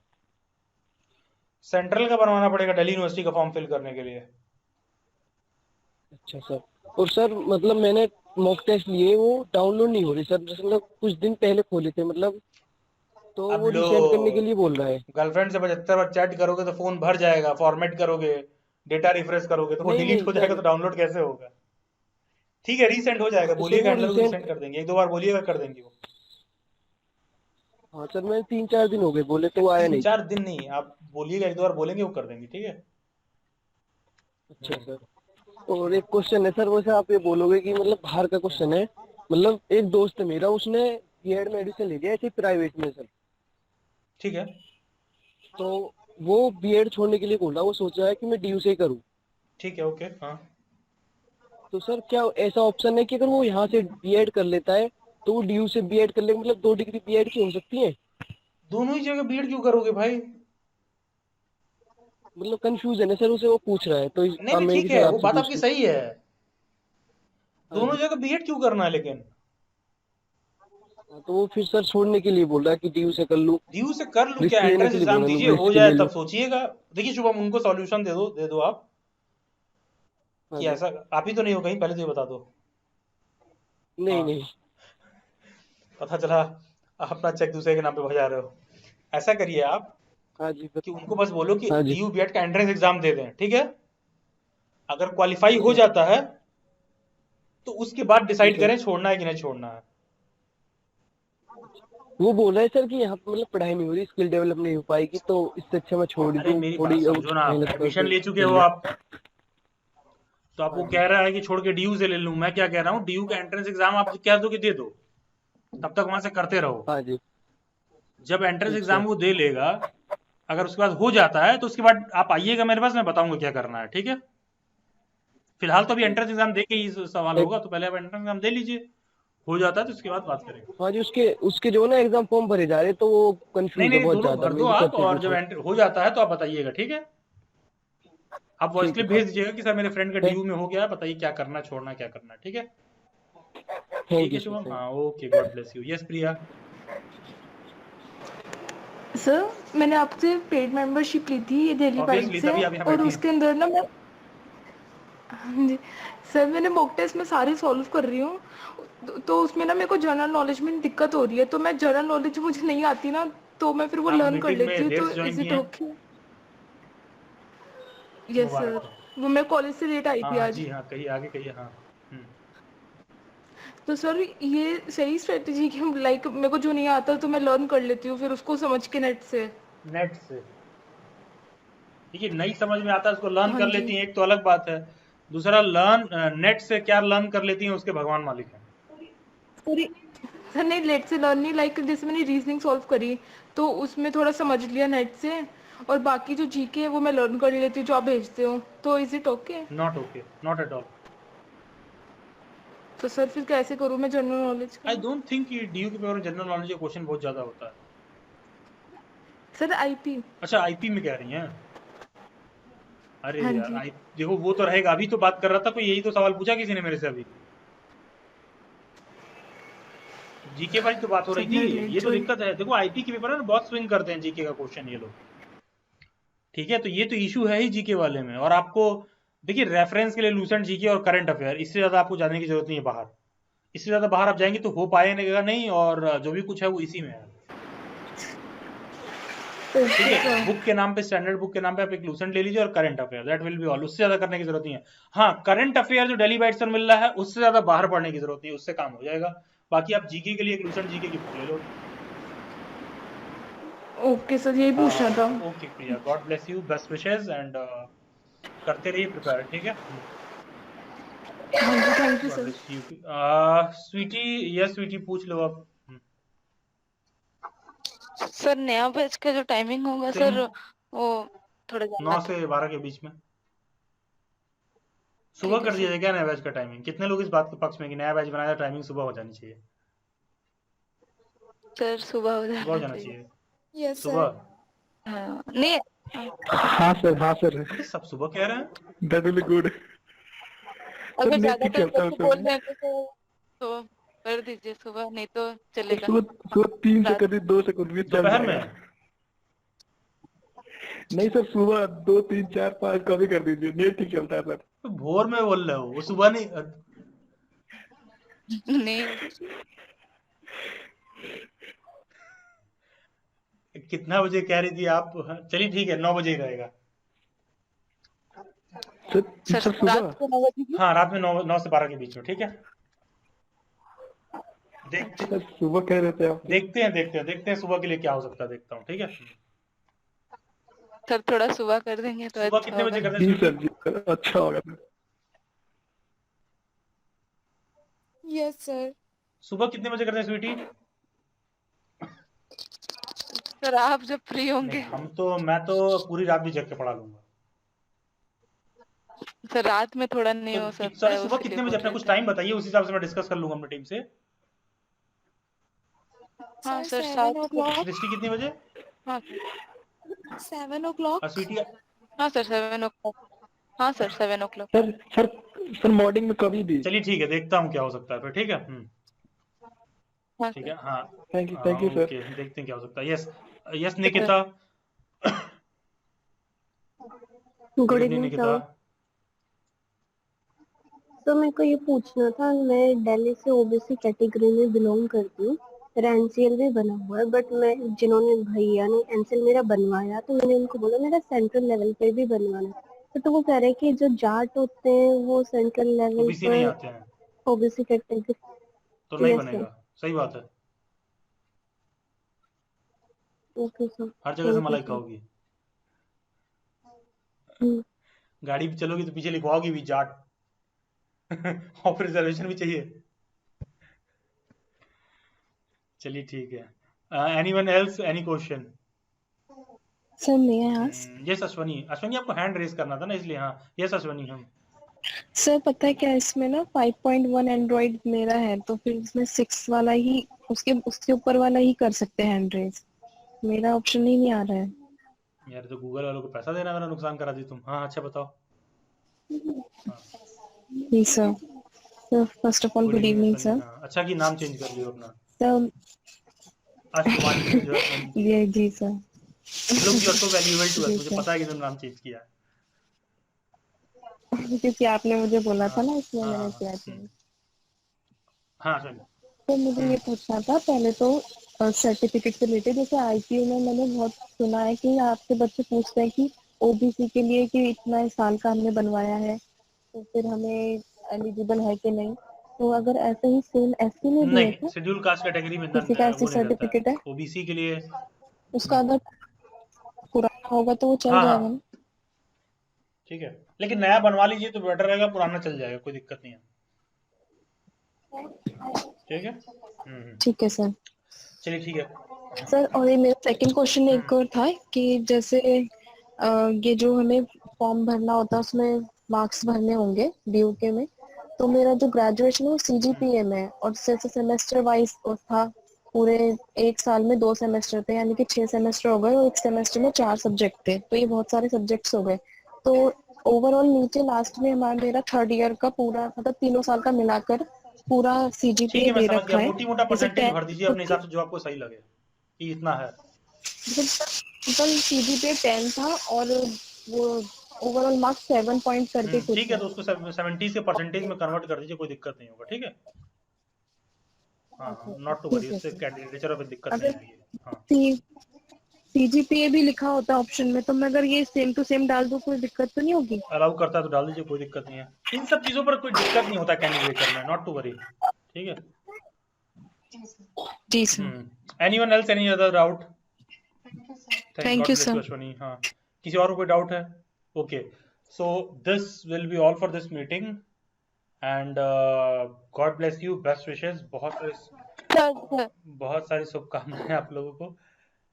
सेंट्रल का बनवाना पड़ेगा दिल्ली यूनिवर्सिटी का फॉर्म फिल करने के लिए। अच्छा सर। और सर मतलब मैंने मॉक टेस्ट लिए, वो डाउनलोड नहीं हो रही सर, जैसे मतलब कुछ दिन पहले खोले थे मतलब, तो अब वो रिसेंड करने के लिए बोल रहा है। गर्लफ्रेंड से 75 बार चैट करोगे तो फोन भर जाएगा, फॉर्मेट करोगे, डेटा रिफ्रेश करोगे तो वो डिलीट हो जाएगा, तो डाउनलोड कैसे होगा? ठीक है, रीसेंड हो जाएगा, बोलिएगा हैंडलर को रीसेंड कर देंगे, 1-2 बार बोलिएगा कर देंगे वो। हाँ सर, मैं 3-4 दिन हो गए बोले तो आया नहीं। 3-4 दिन नहीं, आप बोलिएगा, 1-2 बार बोलेंगे वो कर देंगे। ठीक है। अच्छा सर। और एक क्वेश्चन है सर, वैसे आप ये बोलोगे कि मतलब बाहर का क्वेश्चन है, मतलब एक दोस्त है मेरा, उसने बीएड मेडिसिन ले लिया ऐसे प्राइवेट में सर। ठीक है। तो वो बीएड छोड़ने के लिए बोल रहा, वो सोच रहा है कि मैं डीयू से करूँ। ठीक है, ओके। हाँ, तो सर क्या ऐसा ऑप्शन है कि अगर वो यहाँ से बीएड कर लेता है तो वो डीयू से बीएड कर लेगा, मतलब 2 डिग्री बीएड की हो सकती है? दोनों ही जगह बीएड क्यों करोगे भाई? मतलब कंफ्यूजन है सर, उसे वो पूछ रहा है तो नहीं ठीक है, वो बात आपकी सही है, दोनों जगह बीएड क्यों करना है लेकिन? तो वो फिर सर छोड़ने के लिए बोल रहा है कि डीयू से कर लूं। डीयू से कर लूं क्या? एंट्रेंस एग्जाम दीजिए, हो जाए तब सोचिएगा। देखिए शुभम, उनको सॉल्यूशन दे दो आप कि ऐसा आप ही तो नहीं हो कहीं, पहले तो ये बता दो। नहीं पता चला आप अपना चेक दूसरे के नाम पे भजा रहे हो। ऐसा करिए आप कि उनको बस बोलो कि डीयू बीएड का एंट्रेंस एग्जाम दे दें, ठीक है? अगर क्वालिफाई हो जाता है तो उसके बाद डिसाइड करें छोड़ना है कि नहीं छोड़ना है। वो बोल रहा है सर कि यहाँ पे मतलब पढ़ाई नहीं हो रही, स्किल डेवलप नहीं हो पाएगी, तो इससे अच्छा मैं छोड़ दूं। थोड़ी समझो ना, एडमिशन ले चुके हो आप, तो आपको कह रहा है कि छोड़ के डीयू से ले लूं। मैं क्या कह रहा हूँ, डीयू का एंट्रेंस एग्जाम आप कह दो कि दे दो, तब तक वहां से करते रहो। हाँ जी। जब एंट्रेंस एग्जाम वो दे लेगा, अगर उसके बाद हो जाता है तो उसके बाद आप आइएगा मेरे पास, मैं बताऊंगा क्या करना है। ठीक है, फिलहाल तो अभी एंट्रेंस एग्जाम दे के ही सवाल होगा, तो पहले आप एंट्रेंस एग्जाम दे लीजिए, हो जाता है तो उसके बाद बात करेंगे। हाँ जी, उसके जो ना एग्जाम फॉर्म भरे जा रहे तो वो कंफ्यूज है बहुत ज्यादा। भर दो आप, और जब हो जाता है तो आप बताइएगा। ठीक है, आप वॉइस क्लिप भेज दीजिएगा कि सर मेरे फ्रेंड का डीयू में हो गया, बताइए क्या करना, छोड़ना क्या करना। ठीक है, ठीक है शुभम। हाँ okay, God bless you. Yes Priya. Sir मैंने आपसे पेड मेंबरशिप ली थी दिल्ली वाइट से, और उसके अंदर ना मैं जी सर मैंने मॉक टेस्ट में सारे सॉल्व कर रही हूँ, तो उसमें ना मेरे को जनरल नॉलेज में दिक्कत हो रही है, तो मैं जनरल नॉलेज मुझे नहीं आती ना, तो मैं फिर वो लर्न कर लेती हूँ। तो is it okay? Yes sir, वो मैं कॉलेज से लेट आई थी आज। जी हाँ, कहिए आगे कहिए। हाँ तो सर ये सही स्ट्रेटेजी कि लाइक मेरे को जो नहीं आता तो मैं लर्न कर लेती हूँ फिर उसको समझ के नेट से। नेट से। देखिए नई समझ में आता है उसको लर्न हाँ कर जी। लेती हैं, एक तो अलग बात है। दूसरा लर्न नेट से क्या लर्न कर लेती हैं उसके भगवान मालिक हैं। सॉरी सर, नहीं लेट से लर्न नहीं, लाइक जैसे मैंने रीजनिंग सॉल्व करी तो उसमें थोड़ा समझ लिया नेट से, और बाकी जो जीके है वो मैं लर्न कर लेती हूँ जो आप भेजते हो, तो is it okay? Not okay, not at all. तो सर फिर कैसे करूँ मैं जनरल नॉलेज का? आई डोंट थिंक कि डीयू के पेपर में जनरल नॉलेज का क्वेश्चन बहुत ज्यादा होता है। Sir IP. अच्छा आईपी में कह रही हैं? अरे हाँ यार जी। देखो वो तो रहेगा, अभी तो बात कर रहा था, कोई यही तो सवाल पूछा किसी ने मेरे से अभी। जीके वाली तो बात हो रही थी, ये तो दिक्कत है। देखो आईपी के पेपर है ना, बहुत स्विंग करते हैं जीके का क्वेश्चन ये लोग, ठीक है। तो ये तो इशू है ही जीके वाले में। और आपको देखिए रेफरेंस के लिए लूसेंट जीके और करंट अफेयर, इससे ज्यादा आपको जाने की जरूरत नहीं है बाहर। इससे ज्यादा बाहर आप जाएंगे तो हो पाएगा नहीं, और जो भी कुछ है वो इसी में है, ठीक है। बुक के नाम पे, स्टैंडर्ड बुक के नाम पे आप एक लूसेंट ले लीजिए और current affair, that will be all. उससे ज्यादा करने की जरूरत नहीं है। हाँ करंट अफेयर जो डेली बाइट्स पर मिल रहा है उससे ज्यादा बाहर पढ़ने की जरूरत नहीं है, उससे काम हो जाएगा। बाकी आप जीके के लिए एक लूसेंट जीके की बुक ले लो। ओके सर, यही पूछना था। Okay Priya, god bless you, best wishes and करते रहिए प्रिपेयर, ठीक है। हाँ जी, thank you sir. Sweety, yes Sweety पूछ लो अब। सर नया बैच का जो टाइमिंग होगा सर वो थोड़ा 9 से 12 के बीच में सुबह कर दिया जाए क्या नया बैच का टाइमिंग? कितने लोग इस बात के पक्ष में कि नया बैच बनाया टाइमिंग सुबह हो जानी चाहिए? सर सुबह हो सुबह हो जाना चाहिए यस सुबह। हाँ, नहीं हाँ सर सब सुबह कह रहे हैं। That will be good. अगर नेट ज्यादा ठीक चलता है बच्चे बोल रहे हैं तो कर दीजिए सुबह, नहीं तो चलेगा। सुबह 3 से कभी 2 से कुछ भी चल दोपहर जाएगा। में नहीं सर, सुबह 2, 3, 4, 5 कभी कर दीजिए, नेट ठीक चलता है सर। तो भोर में बोल रहे हो, वो सुबह नहीं। नहीं कितना बजे कह रही थी आप? चलिए ठीक है 9 बजे ही रहेगा। सर सुबह? हाँ रात में 9 से 12 के बीच में, ठीक है। देखते सुबह कह रहे थे आप। देखते हैं सुबह के लिए क्या हो सकता है, देखता हूँ, ठीक है। सर थोड़ा सुबह कर देंगे तो सुबह अच्छा कितने बजे होगा। करते हैं? जी सर अच्छा होगा सर। Yes sir. सुबह कितने बजे करते हैं स्वीटी? सर आप जब फ्री होंगे। मैं तो पूरी रात भी जग के पढ़ा लूंगा। सर रात में थोड़ा नहीं हो सकता है। सुबह कितने बजे? अपना कुछ टाइम बताइए, उस हिसाब से मैं डिस्कस कर लूंगा अपनी टीम से। हाँ सर 7 o'clock। दृष्टि कितने बजे? हाँ 7 o'clock। स्वीटी? हाँ सर 7 o'clock। हाँ सर 7 o'clock। सर मॉर्निंग में कभी भी। चलिए ठीक है, देखता हूँ क्या हो सकता है फिर, ठीक है। हाँ ठीक है। हाँ थैंक यू सर। ओके, देखते हैं क्या हो सकता है। Yes Nikita. Good evening Nikita. Sir. तो मेरे को ये पूछना था, मैं दिल्ली से ओबीसी कैटेगरी में बिलोंग करती हूँ, मेरा एनसीएल भी बना हुआ है, बट मैं जिन्होंने भैया ने एनसीएल मेरा बनवाया तो मैंने उनको बोला मेरा सेंट्रल लेवल पे भी बनवाना है, तो वो कह रहे हैं कि जो जाट होते हैं वो सेंट्रल लेवल ओबीसी नहीं आते पर हैं ओबीसी कैटेगरी तो नहीं Yes, बनेगा। सही बात है, ओके सर। हर जगह से मलाई खाओगी। गाड़ी भी चलोगी तो पीछे लिखवाओगी भी जाट। और रिजर्वेशन भी चाहिए। चलिए ठीक है। Anyone else, any question? Sir may I ask? Yes Ashwani आपको हैंड रेज करना था ना, इसलिए। हाँ यस अश्वनी। हम सर पता है क्या, इसमें ना 5.1 एंड्रॉइड मेरा है, तो फिर इसमें 6 वाला ही उसके ऊपर वाला ही कर सकते हैं हैंड रेज, मेरा ऑप्शन ही नहीं आ रहा है यार, तो गूगल वालों को पैसा देना मेरा नुकसान करा दी तुम। हाँ अच्छा बताओ। जी sir. Sir first of all good evening sir. अच्छा कि नाम चेंज कर लियो अपना। सर अश्वनी। ये जी sir. Look you are so valuable to us, मुझे पता है कि तुमने नाम चेंज किया है। क्योंकि आपने मुझे बोला था ना, इसलिए मैंने किया था। हाँ चलो। तो मुझे ये पूछना था पहले तो सर्टिफिकेट से रिलेटेड, जैसे आईपीयू में मैंने बहुत सुना है कि आपसे बच्चे पूछते हैं कि ओबीसी के लिए कि इतना साल का हमने बनवाया है तो फिर हमें एलिजिबल है कि नहीं, तो अगर ऐसे ही सेम एससी में भी है नहीं, शेड्यूल कास्ट कैटेगरी में किसी का ऐसी सर्टिफिकेट है ओबीसी के लिए उसका अगर होगा तो वो चल हाँ जाएगा हाँ ना। ठीक है, लेकिन नया बनवा लीजिए तो बेटर रहेगा, पुराना चल जाएगा, कोई दिक्कत नहीं है। ठीक है। ठीक है सर। चलिए ठीक है। सर और ये मेरा सेकंड क्वेश्चन एक और था कि जैसे ये जो हमें फॉर्म भरना होता है उसमें मार्क्स भरने होंगे बीयूके में, तो मेरा जो ग्रेजुएशन है वो सीजीपीए में है और जैसे सेमेस्टर वाइज था, पूरे एक साल में 2 सेमेस्टर थे, यानी कि 6 सेमेस्टर हो गए और एक सेमेस्टर में 4 सब्जेक्ट थे, तो ये बहुत सारे सब्जेक्ट्स हो गए। तो ओवरऑल नीचे लास्ट में मेरा थर्ड ईयर का पूरा मतलब तीनों साल का मिलाकर पूरा ठीक सीजीपीए है, मैं दे समझ रखा गया, है। मोटी मोटा जैसे परसेंटेज भर दीजिए अपने हिसाब से जो आपको सही लगे कि इतना है। टोटल सीजीपीए 10 था और वो ओवरऑल मार्क्स 7 पॉइंट करके कुछ ठीक है, है। तो उसको 70 के परसेंटेज में कन्वर्ट कर दीजिए, कोई दिक्कत नहीं होगा। ठीक है, हाँ, नॉट टू वरी, ठीक है उससे सर। कैंडिडेचर में दिक्कत नहीं अगर आएगी। हाँ सीजीपीए भी लिखा होता है ऑप्शन में, तो मैं अगर ये सेम टू सेम डाल दूं कोई दिक्कत तो नहीं होगी? अलाउ करता है तो डाल दीजिए, कोई दिक्कत नहीं है। इन सब चीज़ों पर कोई दिक्कत नहीं होता कैंडिडेचर में, नॉट टू वरी। ठीक है। जी sir. Anyone else, any other doubt? Thank god you, bless sir. You Ashwani. हाँ, किसी और को कोई डाउट है? Okay, so this will be all for this meeting and god bless you, best wishes, बहुत सारी शुभकामनाएं आप लोगों को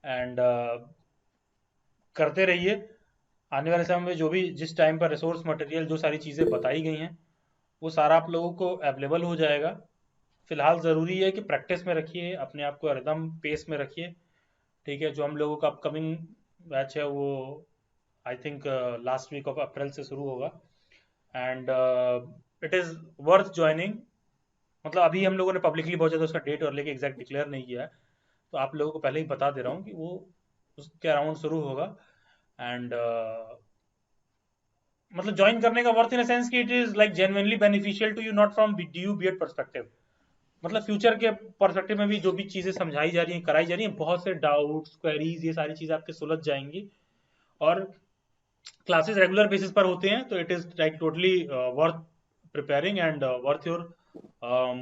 एंड करते रहिए। आने वाले समय में जो भी जिस टाइम पर रिसोर्स मटेरियल जो सारी चीज़ें बताई गई हैं वो सारा आप लोगों को अवेलेबल हो जाएगा। फिलहाल ज़रूरी है कि प्रैक्टिस में रखिए, अपने आप को रिदम पेस में रखिए। ठीक है, जो हम लोगों का अपकमिंग बैच है वो I think last week of April से शुरू होगा and it is worth joining. मतलब अभी हम लोगों ने पब्लिकली बहुत ज़्यादा उसका डेट और लेके एग्जैक्ट डिक्लेयर नहीं किया है, तो आप लोगों को पहले ही बता दे रहा हूँ कि वो उसके अराउंड शुरू होगा एंड मतलब ज्वाइन करने का वर्थ इन सेंस कि it is like genuinely beneficial to you, not from DU B Ed perspective. मतलब फ्यूचर के परस्पेक्टिव में भी जो भी चीज़ें समझाई जा रही हैं, कराई जा रही हैं, बहुत से डाउट्स, क्वेरीज, ये सारी चीज़ें आपके सुलझ जाएंगी और क्लासेस रेगुलर बेसिस पर होते हैं, तो it is like totally worth preparing and worth your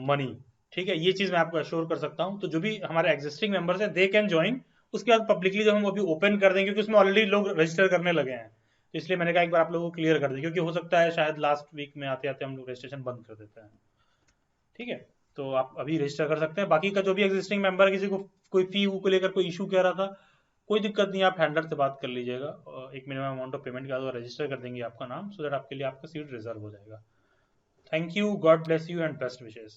money. ठीक है, ये चीज़ मैं आपको अश्योर कर सकता हूँ। तो जो भी हमारे एग्जिस्टिंग मेंबर्स हैं दे कैन ज्वाइन, उसके बाद पब्लिकली जब हम अभी ओपन कर देंगे, क्योंकि उसमें ऑलरेडी लोग रजिस्टर करने लगे हैं, तो इसलिए मैंने कहा एक बार आप लोगों को क्लियर कर दें, क्योंकि हो सकता है शायद लास्ट वीक में आते आते हम लोग रजिस्ट्रेशन बंद कर देते हैं। ठीक है, तो आप अभी रजिस्टर कर सकते हैं। बाकी का जो भी एग्जिस्टिंग मेंबर किसी को कोई फी को लेकर कोई इशू कह रहा था, कोई दिक्कत नहीं, आप हैंडलर से बात कर लीजिएगा और एक मिनिमम अमाउंट ऑफ पेमेंट के बाद रजिस्टर कर देंगे आपका नाम, सो दैट आपके लिए आपका सीट रिजर्व हो जाएगा। Thank you, god bless you and best wishes.